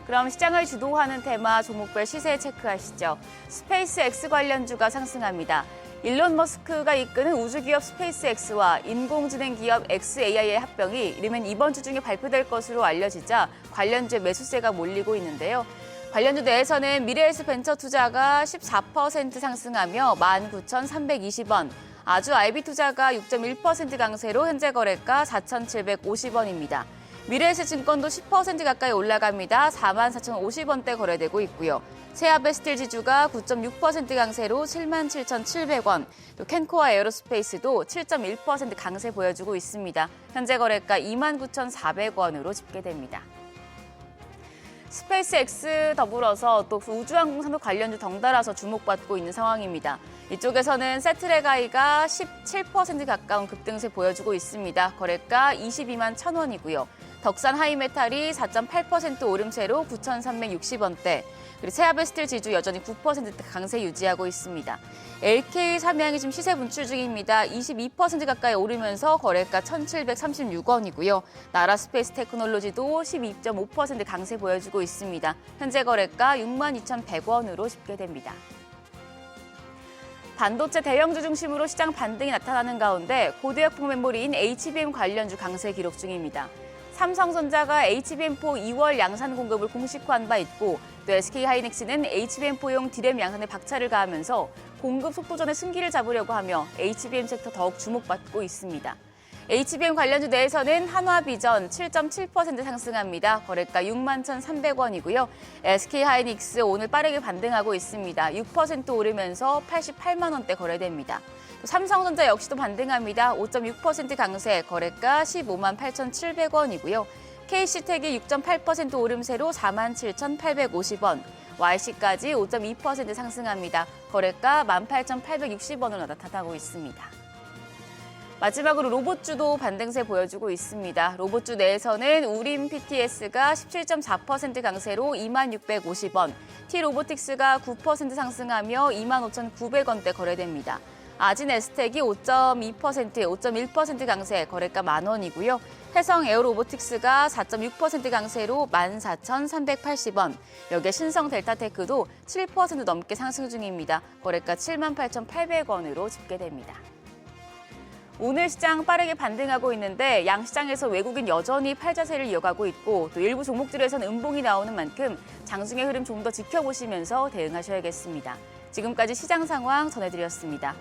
그럼 시장을 주도하는 테마 종목별 시세 체크하시죠. 스페이스 X 관련주가 상승합니다. 일론 머스크가 이끄는 우주기업 스페이스X와 인공지능 기업 xAI의 합병이 이르면 이번 주 중에 발표될 것으로 알려지자 관련주에 매수세가 몰리고 있는데요. 관련주 내에서는 미래에셋 벤처 투자가 14% 상승하며 19,320원, 아주 IB 투자가 6.1% 강세로 현재 거래가 4,750원입니다. 미래에셋 증권도 10% 가까이 올라갑니다. 44,050원대 거래되고 있고요. 세아베 스틸 지주가 9.6% 강세로 77,700원, 또 캔코아 에어로스페이스도 7.1% 강세 보여주고 있습니다. 현재 거래가 29,400원으로 집계됩니다. 스페이스X 더불어서 또 우주항공산업 관련주 덩달아서 주목받고 있는 상황입니다. 이쪽에서는 세트레가이가 17% 가까운 급등세 보여주고 있습니다. 거래가 22만 1,000원이고요. 덕산 하이메탈이 4.8% 오름세로 9,360원대, 그리고 세아베스틸 지주 여전히 9% 강세 유지하고 있습니다. LK 삼양이 지금 시세 분출 중입니다. 22% 가까이 오르면서 거래가 1,736원이고요. 나라 스페이스 테크놀로지도 12.5% 강세 보여주고 있습니다. 현재 거래가 62,100원으로 집계됩니다. 반도체 대형주 중심으로 시장 반등이 나타나는 가운데 고대역폭 메모리인 HBM 관련주 강세 기록 중입니다. 삼성전자가 HBM4 2월 양산 공급을 공식화한 바 있고, 또 SK하이닉스는 HBM4용 디램 양산에 박차를 가하면서 공급 속도전의 승기를 잡으려고 하며 HBM 섹터 더욱 주목받고 있습니다. HBM 관련주 내에서는 한화비전 7.7% 상승합니다. 거래가 61,300원이고요. SK하이닉스 오늘 빠르게 반등하고 있습니다. 6% 오르면서 88만 원대 거래됩니다. 삼성전자 역시도 반등합니다. 5.6% 강세, 거래가 15만 8,700원이고요. KC텍이 6.8% 오름세로 47,850원, YC까지 5.2% 상승합니다. 거래가 18,860원으로 나타나고 있습니다. 마지막으로 로봇주도 반등세 보여주고 있습니다. 로봇주 내에서는 우림 PTS가 17.4% 강세로 26,650원, T로보틱스가 9% 상승하며 25,900원대 거래됩니다. 아진 에스텍이 5.1% 강세, 거래가 만원이고요. 해성 에어로보틱스가 4.6% 강세로 14,380원, 여기에 신성 델타테크도 7% 넘게 상승 중입니다. 거래가 78,800원으로 집계됩니다. 오늘 시장 빠르게 반등하고 있는데 양시장에서 외국인 여전히 팔자세를 이어가고 있고, 또 일부 종목들에서는 음봉이 나오는 만큼 장중의 흐름 좀 더 지켜보시면서 대응하셔야겠습니다. 지금까지 시장 상황 전해드렸습니다.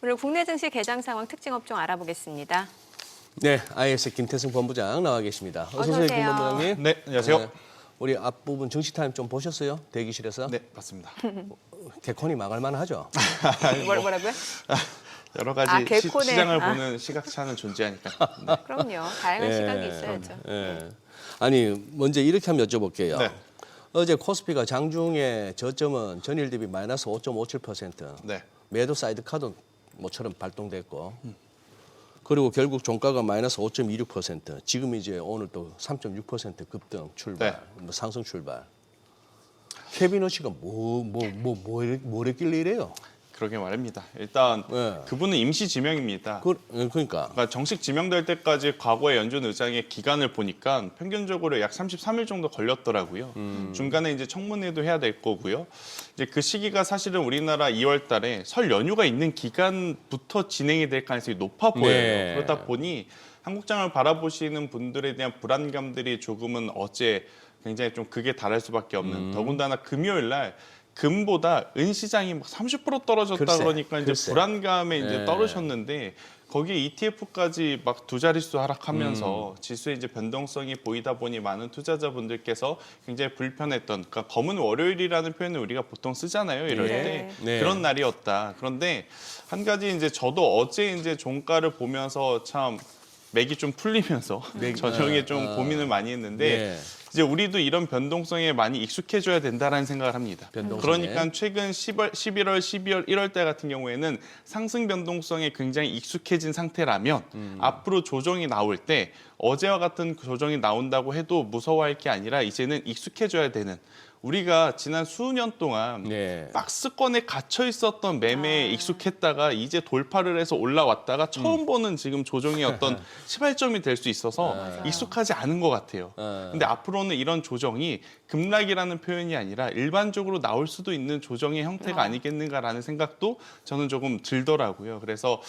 오늘 국내 증시 개장 상황 특징 업종 알아보겠습니다. 네, IS 김태승 본부장 나와 계십니다. 어서 오세요, 김 본부장님. 네, 안녕하세요. 우리 앞부분 정시 타임 좀 보셨어요? 대기실에서? 네, 맞습니다. 개콘이 망할 만하죠? 뭐라고요? 여러 가지 개콘에. 시장을 보는 시각차는 존재하니까. 네. 그럼요. 다양한 시각이 있어야죠. 예. 아니, 먼저 이렇게 한번 여쭤볼게요. 네. 어제 코스피가 장중에 저점은 전일 대비 마이너스 5.57%. 네. 매도 사이드 카드 모처럼 발동됐고, 그리고 결국 종가가 마이너스 5.26%. 지금 이제 오늘 또 3.6% 급등 출발, 뭐 상승 출발. 케빈 어치가 뭘 했길래 이래요? 그러게 말입니다. 일단 네. 그분은 임시 지명입니다. 그러니까. 그러니까 정식 지명될 때까지 과거의 연준 의장의 기간을 보니까 평균적으로 약 33일 정도 걸렸더라고요. 중간에 이제 청문회도 해야 될 거고요. 이제 그 시기가 사실은 우리나라 2월 달에 설 연휴가 있는 기간부터 진행이 될 가능성이 높아 보여요. 네. 그러다 보니 한국장을 바라보시는 분들에 대한 불안감들이 조금은 어제 굉장히 좀 극에 달할 수밖에 없는 더군다나 금요일 날 금보다 은 시장이 막 30% 떨어졌다 글쎄, 그러니까 이제 글쎄. 불안감에 이제 네. 떨으셨는데 거기에 ETF까지 막 두 자릿수 하락하면서 지수의 이제 변동성이 보이다 보니 많은 투자자분들께서 굉장히 불편했던 그러니까 검은 월요일이라는 표현을 우리가 보통 쓰잖아요. 이럴 네. 때 네. 그런 날이었다. 그런데 한 가지 이제 저도 어제 이제 종가를 보면서 참 맥이 좀 풀리면서 저녁에 좀 고민을 많이 했는데 네. 이제 우리도 이런 변동성에 많이 익숙해져야 된다라는 생각을 합니다. 변동성에. 그러니까 최근 11월, 12월, 1월 달 같은 경우에는 상승 변동성에 굉장히 익숙해진 상태라면 앞으로 조정이 나올 때 어제와 같은 조정이 나온다고 해도 무서워할 게 아니라 이제는 익숙해져야 되는 우리가 지난 수년 동안 네. 박스권에 갇혀 있었던 매매에 익숙했다가 이제 돌파를 해서 올라왔다가 처음 보는 지금 조정의 어떤 시발점이 될 수 있어서 익숙하지 않은 것 같아요. 근데 앞으로는 이런 조정이 급락이라는 표현이 아니라 일반적으로 나올 수도 있는 조정의 형태가 아니겠는가라는 생각도 저는 조금 들더라고요. 그래서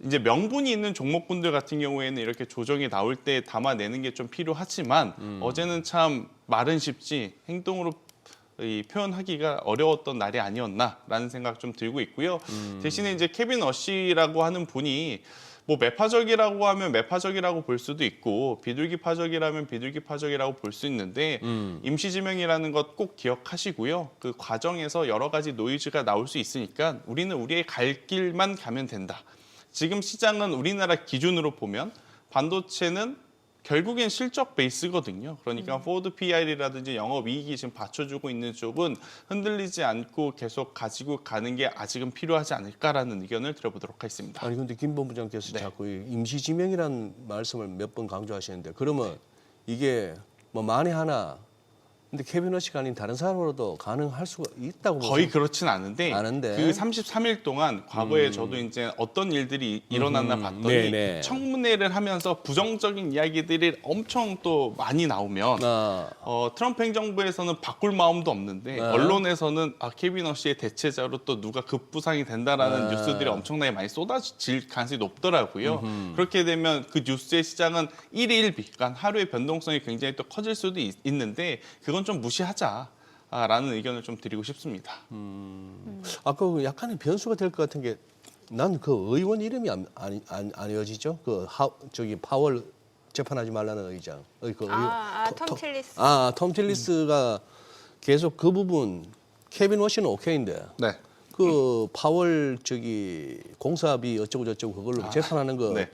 이제 명분이 있는 종목군들 같은 경우에는 이렇게 조정이 나올 때 담아내는 게 좀 필요하지만 어제는 참 말은 쉽지 행동으로 이 표현하기가 어려웠던 날이 아니었나라는 생각 좀 들고 있고요. 대신에 이제 케빈 어시라고 하는 분이 뭐 매파적이라고 하면 매파적이라고 볼 수도 있고 비둘기 파적이라면 비둘기 파적이라고 볼 수 있는데 임시지명이라는 것 꼭 기억하시고요. 그 과정에서 여러 가지 노이즈가 나올 수 있으니까 우리는 우리의 갈 길만 가면 된다. 지금 시장은 우리나라 기준으로 보면 반도체는 결국엔 실적 베이스거든요. 그러니까 포워드 PR이라든지 영업이익이 지금 받쳐주고 있는 쪽은 흔들리지 않고 계속 가지고 가는 게 아직은 필요하지 않을까라는 의견을 드려보도록 하겠습니다. 아니 근데 김 본부장께서 네. 자꾸 이 임시지명이라는 말씀을 몇 번 강조하시는데 그러면 이게 뭐 만에 하나 근데 케빈 어시가 아닌 다른 사람으로도 가능할 수가 있다고 거의 보세요? 그렇진 않은데 않은데. 그 33일 동안 과거에 저도 이제 어떤 일들이 일어났나 봤더니 네네. 청문회를 하면서 부정적인 이야기들이 엄청 또 많이 나오면 트럼프 행정부에서는 바꿀 마음도 없는데 언론에서는 케빈 어시의 대체자로 또 누가 급부상이 된다라는 뉴스들이 엄청나게 많이 쏟아질 가능성이 높더라고요. 그렇게 되면 그 뉴스의 시장은 일희일비, 그러니까 하루의 변동성이 굉장히 또 커질 수도 있는데 그건 좀 무시하자라는 의견을 좀 드리고 싶습니다. 아까 그 약간의 변수가 될 것 같은 게 난 그 의원 이름이 안 이어지죠? 저기 파월 재판하지 말라는 의장. 톰 틸리스. 톰 틸리스가 계속 그 부분 케빈 워시는 오케이인데 네. 그 파월 저기 공사비 어쩌고 저쩌고 그걸로 재판하는 거 네.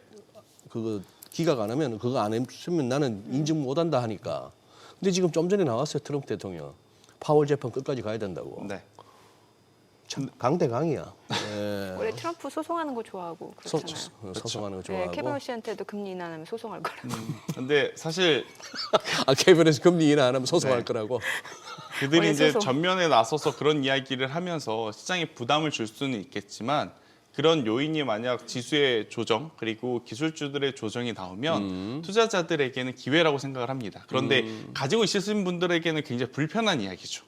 그거 기각 안 하면 그거 안 했으면 나는 인증 못 한다 하니까. 근데 지금 좀 전에 나왔어요. 트럼프 대통령. 파월 재판 끝까지 가야 된다고. 네. 참 강대강이야. 예. 원래 트럼프 소송하는 거 좋아하고 그렇잖아요. 소송하는 거 네, 좋아하고. 케빈 씨한테도 금리 인하하면 소송할 거라고. 근데 사실 케빈에서 금리 인하 안 하면 소송할 네. 거라고. 그들이 원래 이제 소송. 전면에 나서서 그런 이야기를 하면서 시장에 부담을 줄 수는 있겠지만 그런 요인이 만약 지수의 조정 그리고 기술주들의 조정이 나오면 투자자들에게는 기회라고 생각을 합니다. 그런데 가지고 있으신 분들에게는 굉장히 불편한 이야기죠.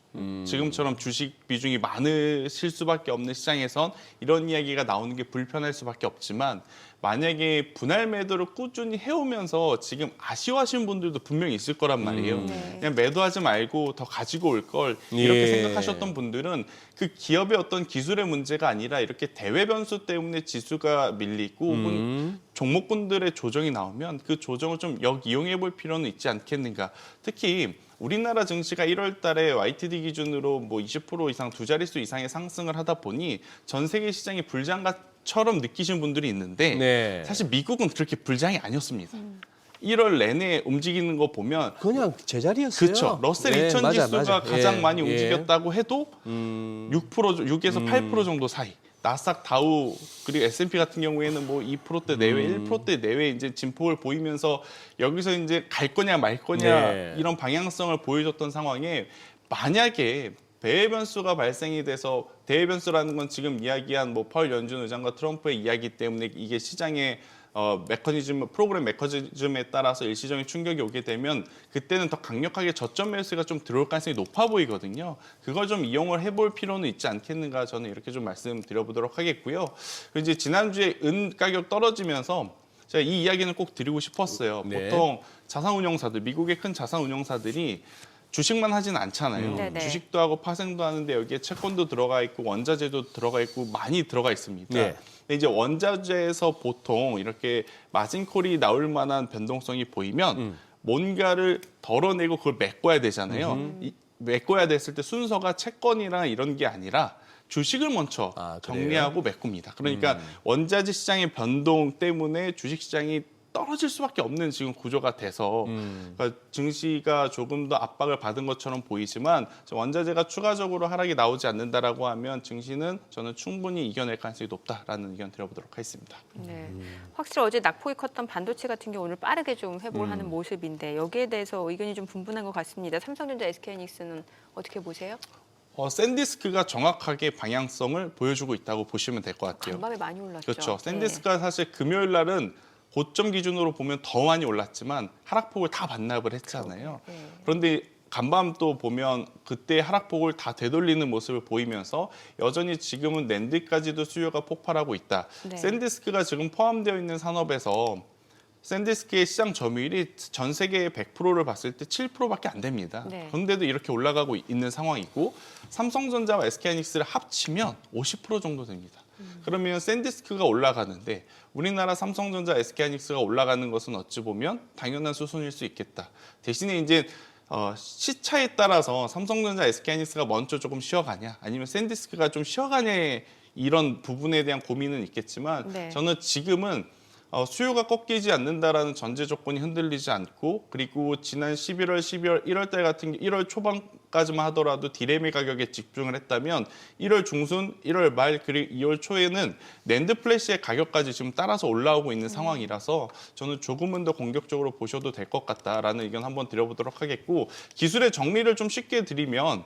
지금처럼 주식 비중이 많으실 수밖에 없는 시장에선 이런 이야기가 나오는 게 불편할 수밖에 없지만 만약에 분할 매도를 꾸준히 해오면서 지금 아쉬워하시는 분들도 분명히 있을 거란 말이에요. 그냥 매도하지 말고 더 가지고 올 걸 이렇게 예. 생각하셨던 분들은 그 기업의 어떤 기술의 문제가 아니라 이렇게 대외 변수 때문에 지수가 밀리고 혹은 종목군들의 조정이 나오면 그 조정을 좀 역이용해 볼 필요는 있지 않겠는가. 특히 우리나라 증시가 1월 달에 YTD 기준으로 뭐 20% 이상 두 자릿수 이상의 상승을 하다 보니 전 세계 시장이 불장가처럼 느끼시는 분들이 있는데 네. 사실 미국은 그렇게 불장이 아니었습니다. 1월 내내 움직이는 거 보면 그냥 제자리였어요. 그렇죠. 러셀 네, 2000 맞아, 지수가 맞아. 가장 예, 많이 예. 움직였다고 해도 6에서 8% 정도 사이. 나스닥 다우 그리고 S&P 같은 경우에는 뭐 2%대 내외, 1%대 내외 이제 진폭을 보이면서 여기서 이제 갈 거냐 말 거냐 네. 이런 방향성을 보여줬던 상황에 만약에 대외 변수가 발생이 돼서 대외 변수라는 건 지금 이야기한 뭐 파월 연준 의장과 트럼프의 이야기 때문에 이게 시장에 프로그램 메커니즘에 따라서 일시적인 충격이 오게 되면 그때는 더 강력하게 저점 매수가 좀 들어올 가능성이 높아 보이거든요. 그걸 좀 이용을 해볼 필요는 있지 않겠는가 저는 이렇게 좀 말씀드려보도록 하겠고요. 그리고 이제 지난주에 은 가격 떨어지면서 제가 이 이야기는 꼭 드리고 싶었어요. 네. 보통 자산운용사들, 미국의 큰 자산운용사들이 주식만 하진 않잖아요. 네네. 주식도 하고 파생도 하는데 여기에 채권도 들어가 있고 원자재도 들어가 있고 많이 들어가 있습니다. 네. 근데 이제 원자재에서 보통 이렇게 마진콜이 나올 만한 변동성이 보이면 뭔가를 덜어내고 그걸 메꿔야 되잖아요. 메꿔야 됐을 때 순서가 채권이랑 이런 게 아니라 주식을 먼저 그래요? 정리하고 메꿉니다. 그러니까 원자재 시장의 변동 때문에 주식 시장이 떨어질 수밖에 없는 지금 구조가 돼서 그러니까 증시가 조금 더 압박을 받은 것처럼 보이지만 원자재가 추가적으로 하락이 나오지 않는다라고 하면 증시는 저는 충분히 이겨낼 가능성이 높다라는 의견 드려보도록 하겠습니다. 네. 확실히 어제 낙폭이 컸던 반도체 같은 경우 오늘 빠르게 좀 회복을 하는 모습인데 여기에 대해서 의견이 좀 분분한 것 같습니다. 삼성전자, SK하이닉스는 어떻게 보세요? 샌디스크가 정확하게 방향성을 보여주고 있다고 보시면 될 것 같아요. 간밤에 많이 올랐죠. 그렇죠. 샌디스크가 사실 금요일 날은 고점 기준으로 보면 더 많이 올랐지만 하락폭을 다 반납을 했잖아요. 네. 그런데 간밤 또 보면 그때 하락폭을 다 되돌리는 모습을 보이면서 여전히 지금은 낸드까지도 수요가 폭발하고 있다. 네. 샌디스크가 지금 포함되어 있는 산업에서 샌디스크의 시장 점유율이 전 세계의 100%를 봤을 때 7%밖에 안 됩니다. 네. 그런데도 이렇게 올라가고 있는 상황이고 삼성전자와 SK하이닉스를 합치면 50% 정도 됩니다. 그러면 샌디스크가 올라가는데 우리나라 삼성전자, SK하이닉스가 올라가는 것은 어찌 보면 당연한 수순일 수 있겠다. 대신에 이제 시차에 따라서 삼성전자, SK하이닉스가 먼저 조금 쉬어가냐 아니면 샌디스크가 좀 쉬어가냐 이런 부분에 대한 고민은 있겠지만 네. 저는 지금은 수요가 꺾이지 않는다라는 전제 조건이 흔들리지 않고 그리고 지난 11월, 12월, 1월 달 같은 1월 초반까지만 하더라도 디램의 가격에 집중을 했다면 1월 중순, 1월 말 그리고 2월 초에는 낸드 플래시의 가격까지 지금 따라서 올라오고 있는 상황이라서 저는 조금은 더 공격적으로 보셔도 될 것 같다라는 의견 한번 드려보도록 하겠고 기술의 정리를 좀 쉽게 드리면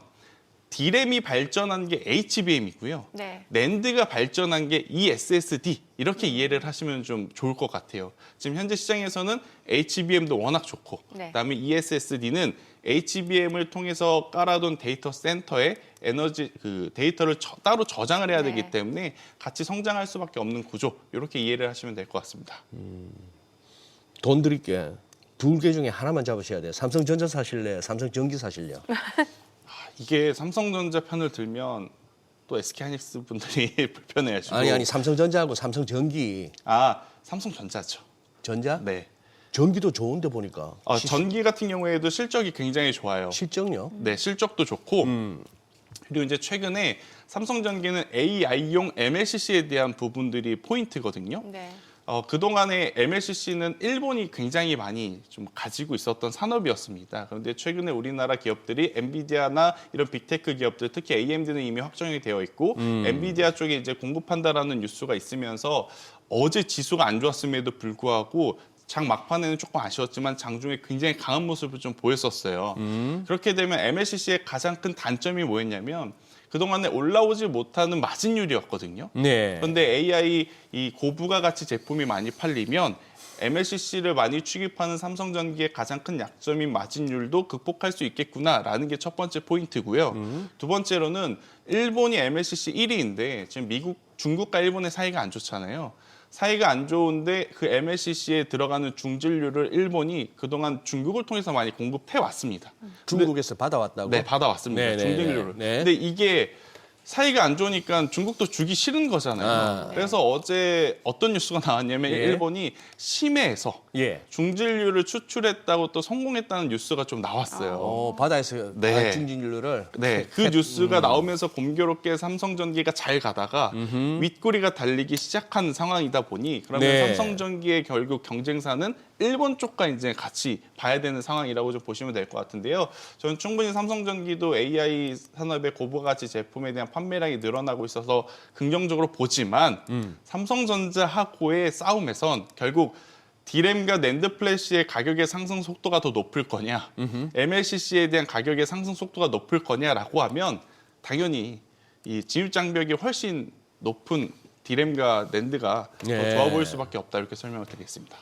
디램이 발전한 게 HBM이고요. 네. 낸드가 발전한 게 ESSD 이렇게 이해를 하시면 좀 좋을 것 같아요. 지금 현재 시장에서는 HBM도 워낙 좋고 네. 그다음에 ESSD는 HBM을 통해서 깔아둔 데이터 센터에 에너지 데이터를 따로 저장을 해야 네. 되기 때문에 같이 성장할 수밖에 없는 구조 이렇게 이해를 하시면 될 것 같습니다. 돈 드릴게. 두 개 중에 하나만 잡으셔야 돼요. 삼성전자 사실래요? 삼성전기 사실래요? 이게 삼성전자 편을 들면 또 SK하이닉스 분들이 불편해하시고 아니 삼성전자하고 삼성전기 삼성전자죠. 전자? 네. 전기도 좋은데 보니까 전기 같은 경우에도 실적이 굉장히 좋아요. 실적요? 네, 실적도 좋고 그리고 이제 최근에 삼성전기는 AI용 MLCC에 대한 부분들이 포인트거든요. 네. 그동안에 MLCC는 일본이 굉장히 많이 좀 가지고 있었던 산업이었습니다. 그런데 최근에 우리나라 기업들이 엔비디아나 이런 빅테크 기업들, 특히 AMD는 이미 확정이 되어 있고 엔비디아 쪽에 이제 공급한다라는 뉴스가 있으면서 어제 지수가 안 좋았음에도 불구하고 장 막판에는 조금 아쉬웠지만 장중에 굉장히 강한 모습을 좀 보였었어요. 그렇게 되면 MLCC의 가장 큰 단점이 뭐였냐면 그동안에 올라오지 못하는 마진율이었거든요. 네. 그런데 AI 이 고부가 가치 제품이 많이 팔리면 MLCC를 많이 취급하는 삼성전기의 가장 큰 약점인 마진율도 극복할 수 있겠구나라는 게 첫 번째 포인트고요. 두 번째로는 일본이 MLCC 1위인데 지금 미국, 중국과 일본의 사이가 안 좋잖아요. 사이가 안 좋은데 그 MLCC에 들어가는 중진류를 일본이 그동안 중국을 통해서 많이 공급해 왔습니다. 중국에서 받아왔다고? 네, 받아왔습니다. 네, 네, 중진류를. 네. 근데 이게 사이가 안 좋으니까 중국도 주기 싫은 거잖아요. 그래서 어제 어떤 뉴스가 나왔냐면 예. 일본이 심해에서 예. 중진류를 추출했다고 또 성공했다는 뉴스가 좀 나왔어요. 바다에서 네. 중진류를 네, 그 뉴스가 나오면서 공교롭게 삼성전기가 잘 가다가 윗꼬리가 달리기 시작한 상황이다 보니 그러면 네. 삼성전기의 결국 경쟁사는 일본 쪽과 이제 같이 봐야 되는 상황이라고 좀 보시면 될 것 같은데요. 저는 충분히 삼성전기도 AI 산업의 고부가치 제품에 대한 판매량이 늘어나고 있어서 긍정적으로 보지만 삼성전자하고의 싸움에선 결국 디램과 낸드 플래시의 가격의 상승 속도가 더 높을 거냐, MLCC에 대한 가격의 상승 속도가 높을 거냐라고 하면 당연히 이 진입 장벽이 훨씬 높은 디램과 낸드가 더 네. 좋아 보일 수밖에 없다 이렇게 설명을 드리겠습니다.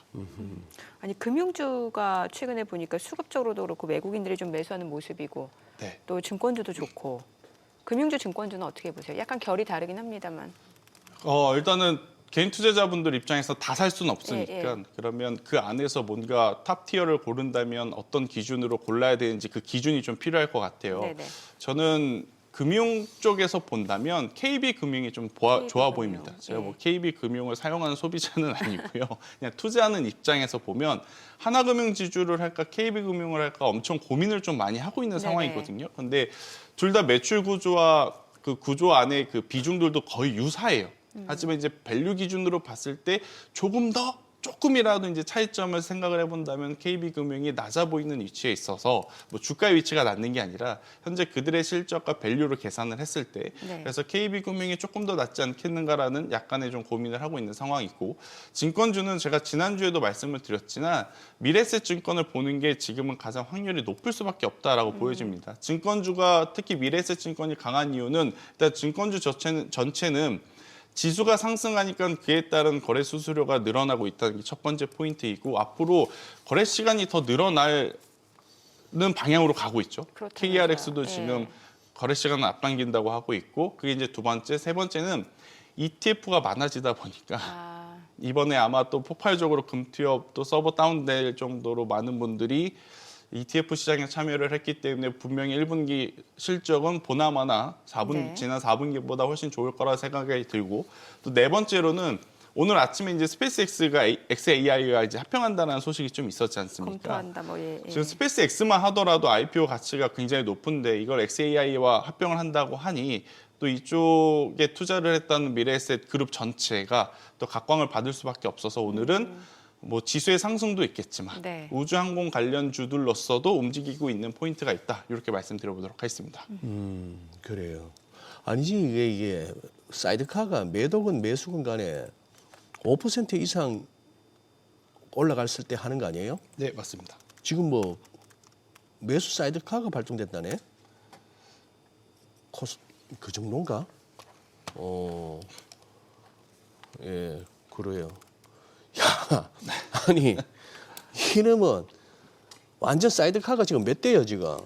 아니 금융주가 최근에 보니까 수급적으로도 그렇고 외국인들이 좀 매수하는 모습이고 네. 또 증권주도 좋고 금융주, 증권주는 어떻게 보세요? 약간 결이 다르긴 합니다만. 일단은 개인 투자자분들 입장에서 다 살 수는 없으니까 예. 그러면 그 안에서 뭔가 탑 티어를 고른다면 어떤 기준으로 골라야 되는지 그 기준이 좀 필요할 것 같아요. 네네. 저는 금융 쪽에서 본다면 KB금융이 좀 좋아 보입니다. 제가 뭐 KB금융을 사용하는 소비자는 아니고요. 그냥 투자하는 입장에서 보면 하나금융지주를 할까 KB금융을 할까 엄청 고민을 좀 많이 하고 있는 상황이거든요. 근데 둘 다 매출 구조와 그 구조 안에 그 비중들도 거의 유사해요. 하지만 이제 밸류 기준으로 봤을 때 조금이라도 이제 차이점을 생각을 해본다면 KB금융이 낮아 보이는 위치에 있어서 뭐 주가의 위치가 낮는 게 아니라 현재 그들의 실적과 밸류를 계산을 했을 때 그래서 KB금융이 조금 더 낫지 않겠는가라는 약간의 좀 고민을 하고 있는 상황이고 증권주는 제가 지난주에도 말씀을 드렸지만 미래에셋 증권을 보는 게 지금은 가장 확률이 높을 수밖에 없다라고 보여집니다. 증권주가 특히 미래에셋 증권이 강한 이유는 일단 증권주 전체는 지수가 상승하니까 그에 따른 거래 수수료가 늘어나고 있다는 게 첫 번째 포인트이고 앞으로 거래 시간이 더 늘어나는 방향으로 가고 있죠. 그렇다면서요. KRX도 지금 거래 시간을 앞당긴다고 하고 있고 그게 이제 두 번째, 세 번째는 ETF가 많아지다 보니까 이번에 아마 또 폭발적으로 금투협 또 서버 다운될 정도로 많은 분들이 ETF 시장에 참여를 했기 때문에 분명히 1분기 실적은 보나마나 지난 4분기보다 훨씬 좋을 거라 생각이 들고 또 네 번째로는 오늘 아침에 이제 스페이스X가 XAI가 이제 합병한다는 소식이 좀 있었지 않습니까? 검토한다 지금 스페이스X만 하더라도 IPO 가치가 굉장히 높은데 이걸 XAI와 합병을 한다고 하니 또 이쪽에 투자를 했다는 미래에셋 그룹 전체가 또 각광을 받을 수밖에 없어서 오늘은 뭐 지수의 상승도 있겠지만 우주항공 관련주들로서도 움직이고 있는 포인트가 있다. 이렇게 말씀드려보도록 하겠습니다. 그래요. 아니지 이게 사이드카가 매도건 매수건 간에 5% 이상 올라갔을 때 하는 거 아니에요? 네, 맞습니다. 지금 뭐 매수 사이드카가 발동됐다네. 그 정도인가? 예, 그래요. 야, 아니 이놈은 완전 사이드카가 지금 몇 대요 지금?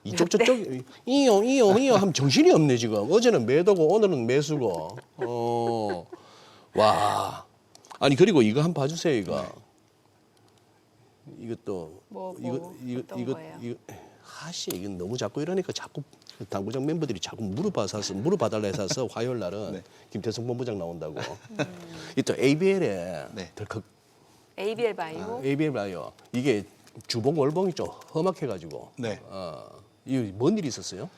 이쪽 저쪽 이요 하면 정신이 없네 지금. 어제는 매도고 오늘은 매수고. 와. 아니 그리고 이거 한번 봐주세요 이거. 이것도 이거 하시 이건 너무 자꾸 이러니까 자꾸 당구장 멤버들이 자꾸 물어봐달라 해서 화요일 날은 김태성 본부장 나온다고. 이 또 ABL에 덜컥 ABL 바이오. ABL 바이오 이게 주봉 월봉이 좀 험악해가지고. 이거 뭔 일이 있었어요?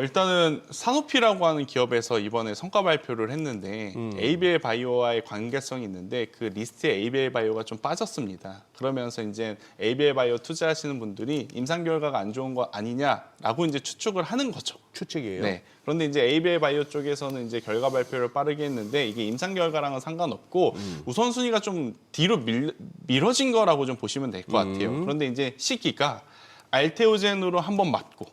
일단은 사노피라고 하는 기업에서 이번에 성과 발표를 했는데 ABL 바이오와의 관계성이 있는데 그 리스트에 ABL 바이오가 좀 빠졌습니다. 그러면서 이제 ABL 바이오 투자하시는 분들이 임상 결과가 안 좋은 거 아니냐라고 이제 추측을 하는 거죠. 추측이에요. 네. 그런데 이제 ABL 바이오 쪽에서는 이제 결과 발표를 빠르게 했는데 이게 임상 결과랑은 상관없고 우선순위가 좀 뒤로 미뤄진 거라고 좀 보시면 될 것 같아요. 그런데 이제 시기가 알테오젠으로 한번 맞고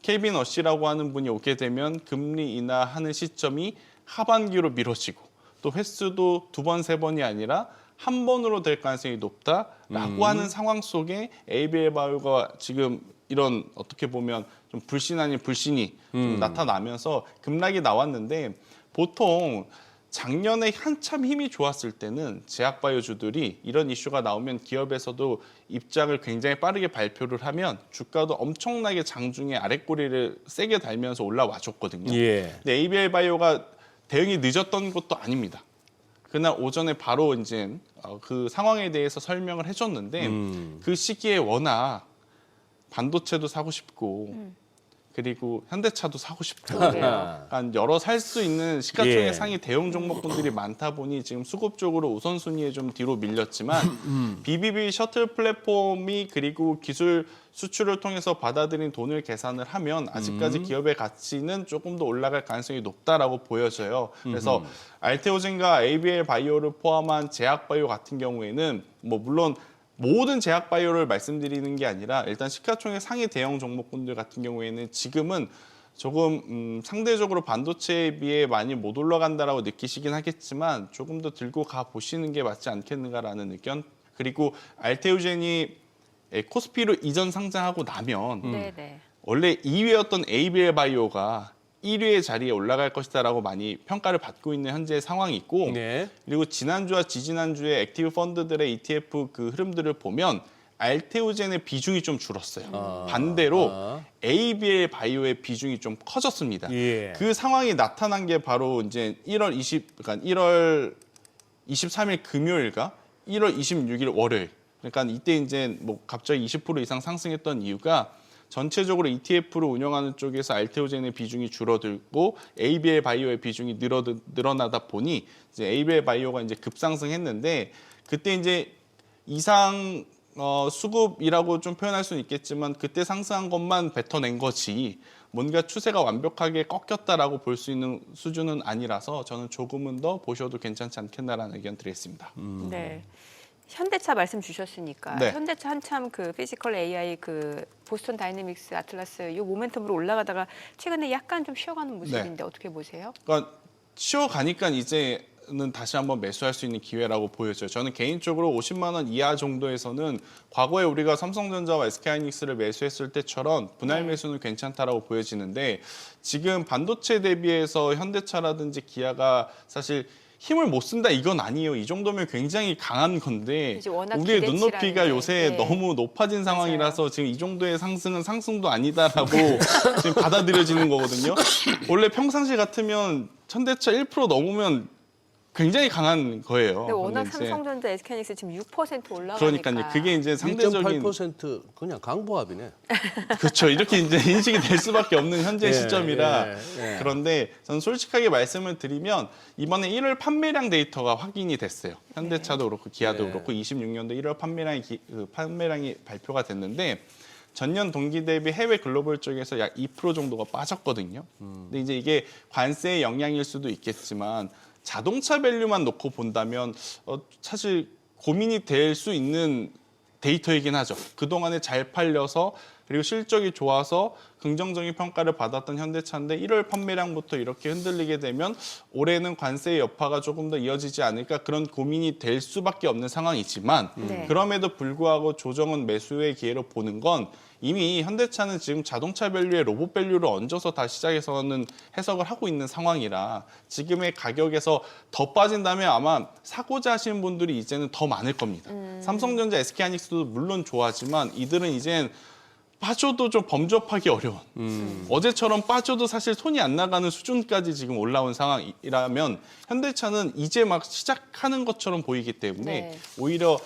케빈 어시라고 하는 분이 오게 되면 금리 인하하는 시점이 하반기로 미뤄지고 또 횟수도 2번, 3번이 아니라 한 번으로 될 가능성이 높다라고 하는 상황 속에 ABL 바이오가 지금 이런 어떻게 보면 좀 불신 아닌 불신이 좀 나타나면서 급락이 나왔는데 보통 작년에 한참 힘이 좋았을 때는 제약바이오주들이 이런 이슈가 나오면 기업에서도 입장을 굉장히 빠르게 발표를 하면 주가도 엄청나게 장중에 아랫꼬리를 세게 달면서 올라와 줬거든요. 근데 ABL 바이오가 대응이 늦었던 것도 아닙니다. 그날 오전에 바로 이제 그 상황에 대해서 설명을 해줬는데 그 시기에 워낙 반도체도 사고 싶고 그리고 현대차도 사고 싶고 약간 여러 살 수 있는 시가총액 상위 대형 종목군들이 많다 보니 지금 수급적으로 우선순위에 좀 뒤로 밀렸지만 BBB 셔틀 플랫폼이 그리고 기술 수출을 통해서 받아들인 돈을 계산을 하면 아직까지 기업의 가치는 조금 더 올라갈 가능성이 높다라고 보여져요. 그래서 알테오젠과 ABL 바이오를 포함한 제약바이오 같은 경우에는 뭐 물론 모든 제약바이오를 말씀드리는 게 아니라 일단 시가총액 상위 대형 종목군들 같은 경우에는 지금은 조금 상대적으로 반도체에 비해 많이 못 올라간다라고 느끼시긴 하겠지만 조금 더 들고 가 보시는 게 맞지 않겠는가라는 의견. 그리고 알테오젠이 코스피로 이전 상장하고 나면 원래 2위였던 ABL 바이오가 1위의 자리에 올라갈 것이다라고 많이 평가를 받고 있는 현재의 상황이 있고 네. 그리고 지난주와 지지난주에 액티브 펀드들의 ETF 그 흐름들을 보면 알테오젠의 비중이 좀 줄었어요. 반대로 ABL 바이오의 비중이 좀 커졌습니다. 예. 그 상황이 나타난 게 바로 이제 1월 23일 금요일과 1월 26일 월요일. 그러니까 이때 이제 뭐 갑자기 20% 이상 상승했던 이유가 전체적으로 ETF를 운영하는 쪽에서 알테오젠의 비중이 줄어들고 ABL 바이오의 비중이 늘어나다 보니 이제 ABL 바이오가 이제 급상승했는데 그때 이제 이상 수급이라고 좀 표현할 수는 있겠지만 그때 상승한 것만 뱉어낸 거지 뭔가 추세가 완벽하게 꺾였다라고 볼 수 있는 수준은 아니라서 저는 조금은 더 보셔도 괜찮지 않겠나라는 의견 드리겠습니다. 네. 현대차 말씀 주셨으니까 네. 현대차 한참 그 피지컬 AI 그 보스턴 다이내믹스 아틀라스 이 모멘텀으로 올라가다가 최근에 약간 좀 쉬어가는 모습인데 어떻게 보세요? 그러니까 쉬어가니까 이제는 다시 한번 매수할 수 있는 기회라고 보여져요. 저는 개인적으로 50만 원 이하 정도에서는 과거에 우리가 삼성전자와 SK하이닉스를 매수했을 때처럼 분할 매수는 괜찮다라고 보여지는데 지금 반도체 대비해서 현대차라든지 기아가 사실 힘을 못 쓴다 이건 아니에요. 이 정도면 굉장히 강한 건데 이제 워낙 우리의 기대치라는 눈높이가 게, 요새 네. 너무 높아진 상황이라서 지금 이 정도의 상승은 상승도 아니다라고 지금 받아들여지는 거거든요. 원래 평상시 같으면 현대차 1% 넘으면 굉장히 강한 거예요. 근데 워낙 근데 이제 삼성전자, SK하이닉스 지금 6% 올라가니까. 그러니까요. 그게 이제 상대적인 1.8% 그냥 강보합이네. 그렇죠. 이렇게 이제 인식이 될 수밖에 없는 현재 예, 시점이라 예. 그런데 저는 솔직하게 말씀을 드리면 이번에 1월 판매량 데이터가 확인이 됐어요. 현대차도 그렇고 기아도 네. 그렇고 26년도 1월 판매량이 발표가 됐는데 전년 동기 대비 해외 글로벌 쪽에서 약 2% 정도가 빠졌거든요. 근데 이제 이게 관세의 영향일 수도 있겠지만 자동차 밸류만 놓고 본다면 사실 고민이 될 수 있는 데이터이긴 하죠. 그동안에 잘 팔려서 그리고 실적이 좋아서 긍정적인 평가를 받았던 현대차인데 1월 판매량부터 이렇게 흔들리게 되면 올해는 관세의 여파가 조금 더 이어지지 않을까 그런 고민이 될 수밖에 없는 상황이지만 네. 그럼에도 불구하고 조정은 매수의 기회로 보는 건 이미 현대차는 지금 자동차 밸류에 로봇 밸류를 얹어서 다 시장에서는 해석을 하고 있는 상황이라 지금의 가격에서 더 빠진다면 아마 사고자 하시는 분들이 이제는 더 많을 겁니다. 삼성전자, SK하이닉스도 물론 좋아하지만 이들은 이젠 빠져도 좀 범접하기 어려운 어제처럼 빠져도 사실 손이 안 나가는 수준까지 지금 올라온 상황이라면 현대차는 이제 막 시작하는 것처럼 보이기 때문에 네. 오히려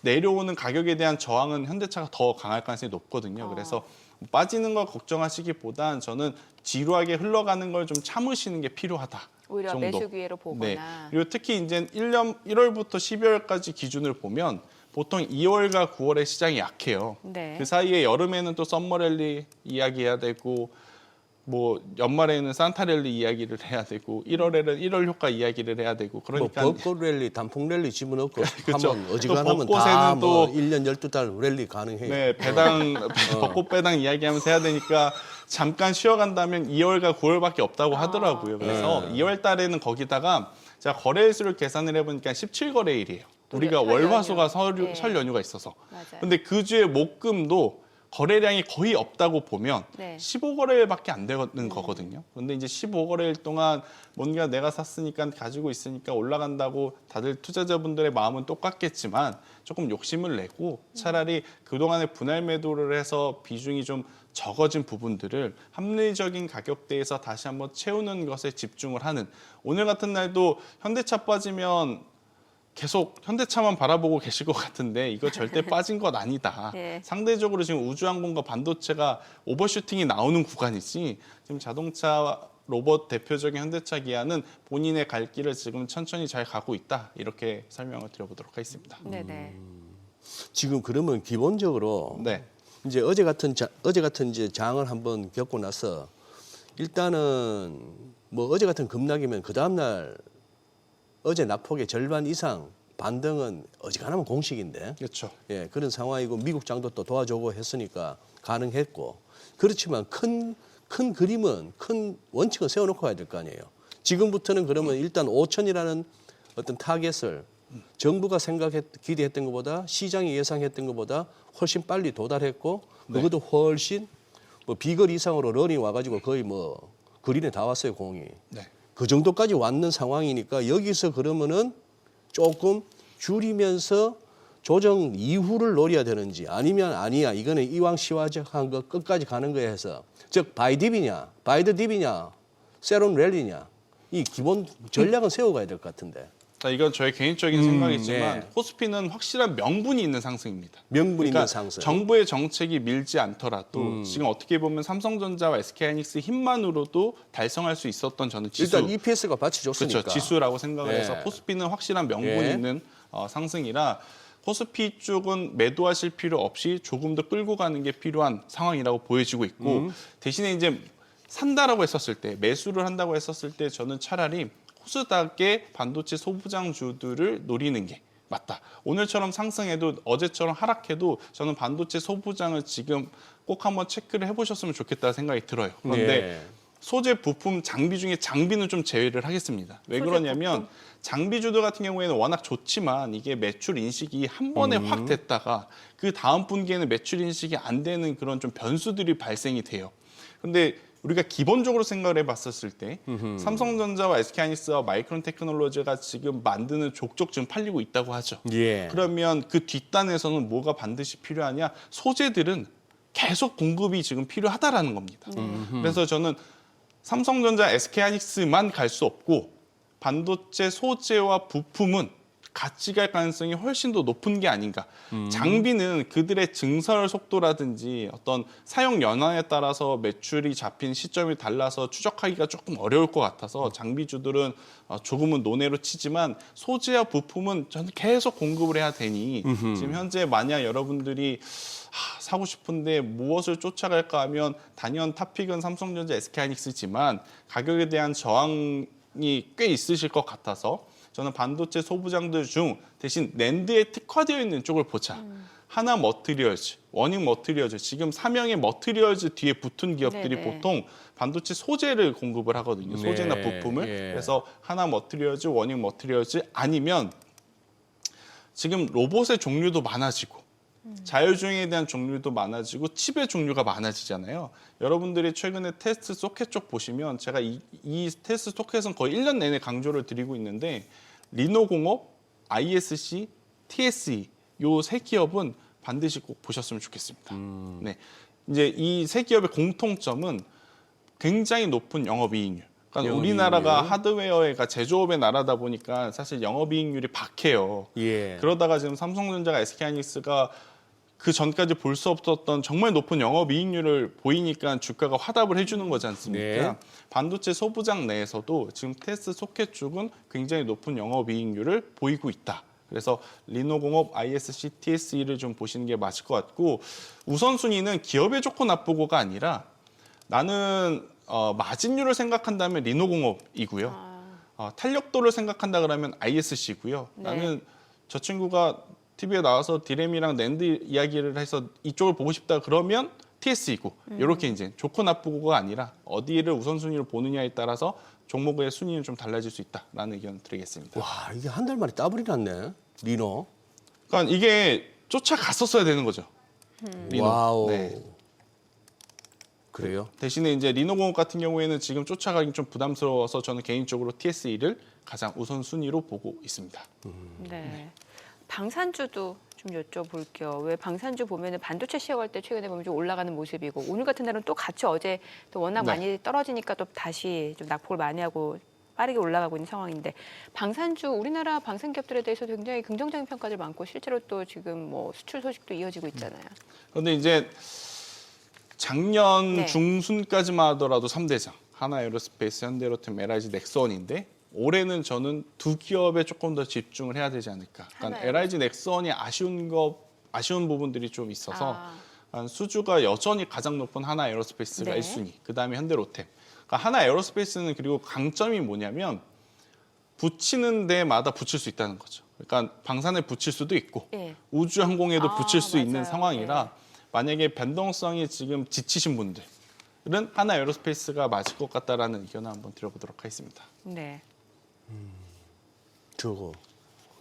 내려오는 가격에 대한 저항은 현대차가 더 강할 가능성이 높거든요. 그래서 빠지는 걸 걱정하시기보단 저는 지루하게 흘러가는 걸 좀 참으시는 게 필요하다. 오히려 정도. 매수 기회로 보거나. 네. 그리고 특히 이제 1월부터 12월까지 기준을 보면 보통 2월과 9월에 시장이 약해요. 네. 그 사이에 여름에는 또 썸머랠리 이야기해야 되고 뭐 연말에는 산타랠리 이야기를 해야 되고 1월에는 1월 효과 이야기를 해야 되고 그러니까 뭐 벚꽃 랠리, 단풍 랠리 집어넣고 그렇죠. 하면 어지간하면 또 벚꽃에는 다뭐 또 1년 12달 랠리 가능해요. 네, 벚꽃 배당 이야기하면서 해야 되니까 잠깐 쉬어간다면 2월과 9월밖에 없다고 하더라고요. 그래서 2월 달에는 거기다가 제가 거래일수를 계산을 해보니까 17거래일이에요. 우리가 설 월화수가 연휴. 네. 설 연휴가 있어서. 맞아요. 근데 그 주에 목금도 거래량이 거의 없다고 보면 네. 15거래일밖에 안 되는 거거든요. 그런데 이제 15거래일 동안 뭔가 내가 샀으니까 가지고 있으니까 올라간다고 다들 투자자분들의 마음은 똑같겠지만 조금 욕심을 내고 차라리 그동안에 분할 매도를 해서 비중이 좀 적어진 부분들을 합리적인 가격대에서 다시 한번 채우는 것에 집중을 하는 오늘 같은 날도 현대차 빠지면 계속 현대차만 바라보고 계실 것 같은데 이거 절대 빠진 것 아니다. 네. 상대적으로 지금 우주항공과 반도체가 오버슈팅이 나오는 구간이지 지금 자동차 로봇 대표적인 현대차 기아는 본인의 갈 길을 지금 천천히 잘 가고 있다. 이렇게 설명을 드려보도록 하겠습니다. 네네. 지금 그러면 기본적으로 네. 이제 어제 같은 이제 장을 한번 겪고 나서 일단은 뭐 어제 같은 급락이면 그 다음 날 어제 낙폭의 절반 이상 반등은 어지간하면 공식인데 그렇죠. 예, 그런 상황이고 미국 장도 또 도와주고 했으니까 가능했고 그렇지만 큰 그림은 큰 원칙을 세워놓고 가야 될 거 아니에요. 지금부터는 그러면 일단 5천이라는 어떤 타겟을 정부가 기대했던 것보다 시장이 예상했던 것보다 훨씬 빨리 도달했고 그것도 훨씬 뭐 비거리 이상으로 런이 와가지고 거의 뭐 그린에 다 왔어요, 공이. 네. 그 정도까지 왔는 상황이니까 여기서 그러면은 조금 줄이면서 조정 이후를 노려야 되는지 아니면 아니야 이거는 이왕 시와적한 거 끝까지 가는 거야 해서 즉 바이딥이냐 바이드 딥이냐 세론 랠리냐 이 기본 전략은 세워가야 될 것 같은데 자, 이건 저의 개인적인 생각이지만 네. 코스피는 확실한 명분이 있는 상승입니다. 명분 있는 그러니까 상승. 정부의 정책이 밀지 않더라도 지금 어떻게 보면 삼성전자와 SK하이닉스 힘만으로도 달성할 수 있었던 저는 지수. 일단 EPS가 받쳐줬으니까. 그렇죠. 지수라고 생각을 네. 해서 코스피는 확실한 명분이 예. 있는 상승이라 코스피 쪽은 매도하실 필요 없이 조금 더 끌고 가는 게 필요한 상황이라고 보여지고 있고 대신에 이제 산다라고 했었을 때 매수를 한다고 했었을 때 저는 차라리 코스닥의 반도체 소부장주들을 노리는 게 맞다. 오늘처럼 상승해도 어제처럼 하락해도 저는 반도체 소부장을 지금 꼭 한번 체크를 해보셨으면 좋겠다는 생각이 들어요. 그런데 네. 소재, 부품, 장비 중에 장비는 좀 제외를 하겠습니다. 왜 소재, 그러냐면 장비주들 같은 경우에는 워낙 좋지만 이게 매출 인식이 한 번에 확 됐다가 그 다음 분기에는 매출 인식이 안 되는 그런 좀 변수들이 발생이 돼요. 근데 우리가 기본적으로 생각을 해봤었을 때 삼성전자와 SK하이닉스와 마이크론 테크놀로지가 지금 만드는 족족 지금 팔리고 있다고 하죠. 예. 그러면 그 뒷단에서는 뭐가 반드시 필요하냐? 소재들은 계속 공급이 지금 필요하다라는 겁니다. 그래서 저는 삼성전자, SK하이닉스만 갈 수 없고 반도체 소재와 부품은 같이 갈 가능성이 훨씬 더 높은 게 아닌가. 장비는 그들의 증설 속도라든지 어떤 사용 연한에 따라서 매출이 잡힌 시점이 달라서 추적하기가 조금 어려울 것 같아서 장비주들은 조금은 논외로 치지만 소재와 부품은 저는 계속 공급을 해야 되니 지금 현재 만약 여러분들이 사고 싶은데 무엇을 쫓아갈까 하면 단연 탑픽은 삼성전자, SK하이닉스지만 가격에 대한 저항이 꽤 있으실 것 같아서 저는 반도체 소부장들 중 대신 낸드에 특화되어 있는 쪽을 보자. 하나 머티리얼즈, 원익 머티리얼즈, 지금 삼형의 머티리얼즈 뒤에 붙은 기업들이 네네. 보통 반도체 소재를 공급을 하거든요. 소재나 네, 부품을. 예. 그래서 하나 머티리얼즈, 원익 머티리얼즈 아니면 지금 로봇의 종류도 많아지고 자율주행에 대한 종류도 많아지고 칩의 종류가 많아지잖아요. 여러분들이 최근에 테스트 소켓 쪽 보시면 제가 이 테스트 소켓은 거의 1년 내내 강조를 드리고 있는데 리노공업, ISC, TSE 요 세 기업은 반드시 꼭 보셨으면 좋겠습니다. 네, 이제 이 세 기업의 공통점은 굉장히 높은 영업이익률. 그러니까 영업이익률. 우리나라가 하드웨어가 제조업의 나라다 보니까 사실 영업이익률이 박해요. 예. 그러다가 지금 삼성전자가 SK하이닉스가 그 전까지 볼 수 없었던 정말 높은 영업이익률을 보이니까 주가가 화답을 해주는 거지 않습니까? 네. 반도체 소부장 내에서도 지금 테스트 소켓 쪽은 굉장히 높은 영업이익률을 보이고 있다. 그래서 리노공업, ISC, TSE를 좀 보시는 게 맞을 것 같고 우선순위는 기업의 좋고 나쁘고가 아니라 나는 마진율을 생각한다면 리노공업이고요. 탄력도를 생각한다 그러면 ISC고요. 네. 나는 저 친구가 TV에 나와서 디램이랑 낸드 이야기를 해서 이쪽을 보고 싶다 그러면 TS이고 이렇게 이제 좋고 나쁘고가 아니라 어디를 우선순위로 보느냐에 따라서 종목의 순위는 좀 달라질 수 있다라는 의견을 드리겠습니다. 와 이게 한 달 만에 더블이 났네. 리노. 그러니까 이게 쫓아갔었어야 되는 거죠. 리노. 와우. 네. 그래요? 대신에 이제 리노공업 같은 경우에는 지금 쫓아가기 좀 부담스러워서 저는 개인적으로 TSE를 가장 우선순위로 보고 있습니다. 네. 방산주도 좀 여쭤볼게요. 왜 방산주 보면은 반도체 시험할 때 최근에 보면 좀 올라가는 모습이고 오늘 같은 날은 또 같이 어제 또 워낙 네. 많이 떨어지니까 또 다시 좀 낙폭을 많이 하고 빠르게 올라가고 있는 상황인데 방산주 우리나라 방산 기업들에 대해서 굉장히 긍정적인 평가들 많고 실제로 또 지금 뭐 수출 소식도 이어지고 있잖아요. 그런데 이제 작년 네. 중순까지만 하더라도 3대장 하나에어로스페이스, 현대로템, LIG, 넥선인데 올해는 저는 두 기업에 조금 더 집중을 해야 되지 않을까. 그러니까 하나요? LIG, 넥선이 아쉬운 부분들이 좀 있어서 아. 수주가 여전히 가장 높은 하나에어로스페이스가 네. 1순위, 그다음에 현대로템. 그러니까 하나에어로스페이스는 그리고 강점이 뭐냐면 붙이는 데마다 붙일 수 있다는 거죠. 그러니까 방산에 붙일 수도 있고 예. 우주항공에도 아, 붙일 수 있는 맞아요. 상황이라 만약에 변동성이 지금 지치신 분들은 하나에어로스페이스가 맞을 것 같다라는 의견을 한번 드려보도록 하겠습니다. 네. 저거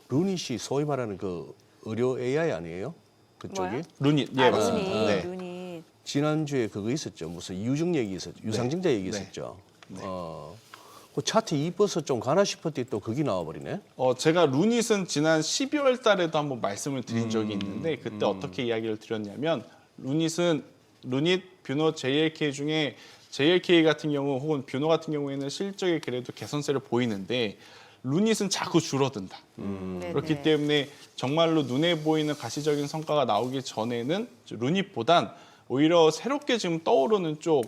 루닛이 소위 말하는 그 의료 AI 아니에요? 그쪽이? 뭐요? 루닛, 예, 아, 맞습니다. 눈이 네. 눈이 지난주에 그거 있었죠. 무슨 유증 얘기 있었죠. 유상증자 얘기 네. 있었죠. 그 차트 이뻐서 좀 가나 싶었더니 또 그게 나와버리네. 제가 루닛은 지난 12월 달에도 한번 말씀을 드린 적이 있는데 그때 어떻게 이야기를 드렸냐면 루닛, 뷰노, JLK 중에 JLK 같은 경우 혹은 뷰노 같은 경우에는 실적이 그래도 개선세를 보이는데 루닛은 자꾸 줄어든다. 그렇기 때문에 정말로 눈에 보이는 가시적인 성과가 나오기 전에는 루닛보단 오히려 새롭게 지금 떠오르는 쪽,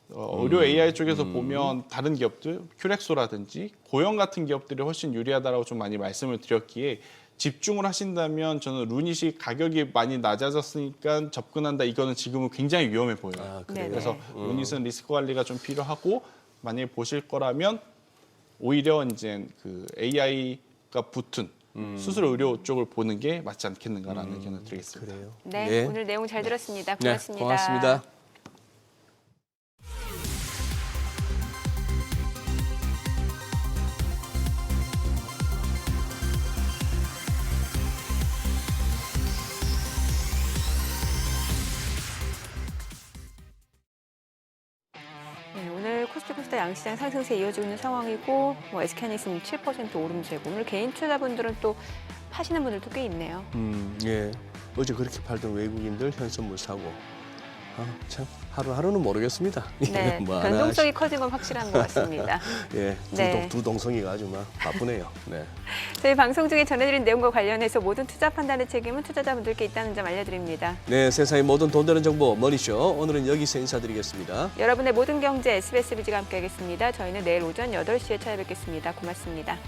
의료 AI 쪽에서 보면 다른 기업들, 큐렉소라든지 고영 같은 기업들이 훨씬 유리하다라고 좀 많이 말씀을 드렸기에 집중을 하신다면 저는 루닛이 가격이 많이 낮아졌으니까 접근한다. 이거는 지금은 굉장히 위험해 보여요. 아, 그래요? 그래서 루닛은 리스크 관리가 좀 필요하고 만약에 보실 거라면 오히려 이제 그 AI가 붙은 수술 의료 쪽을 보는 게 맞지 않겠는가라는 의견을 드리겠습니다. 그래요. 네, 네. 오늘 내용 잘 들었습니다. 네, 고맙습니다. 고맙습니다. 네, 오늘 코스피코스닥 양시장 상승세 이어지고 있는 상황이고 SK하이닉스는 7% 오름세고 오늘 개인 투자분들은 또 파시는 분들도 꽤 있네요. 예. 어제 그렇게 팔던 외국인들 현선물 사고. 참 하루하루는 모르겠습니다. 네, 뭐 하나 변동성이 커진 건 확실한 것 같습니다. 예, 네. 두 동성이가 아주 막 바쁘네요. 네. 저희 방송 중에 전해드린 내용과 관련해서 모든 투자 판단의 책임은 투자자분들께 있다는 점 알려드립니다. 네, 세상의 모든 돈 되는 정보 머니쇼. 오늘은 여기서 인사드리겠습니다. 여러분의 모든 경제 SBS 비지가 함께하겠습니다. 저희는 내일 오전 8시에 찾아뵙겠습니다. 고맙습니다.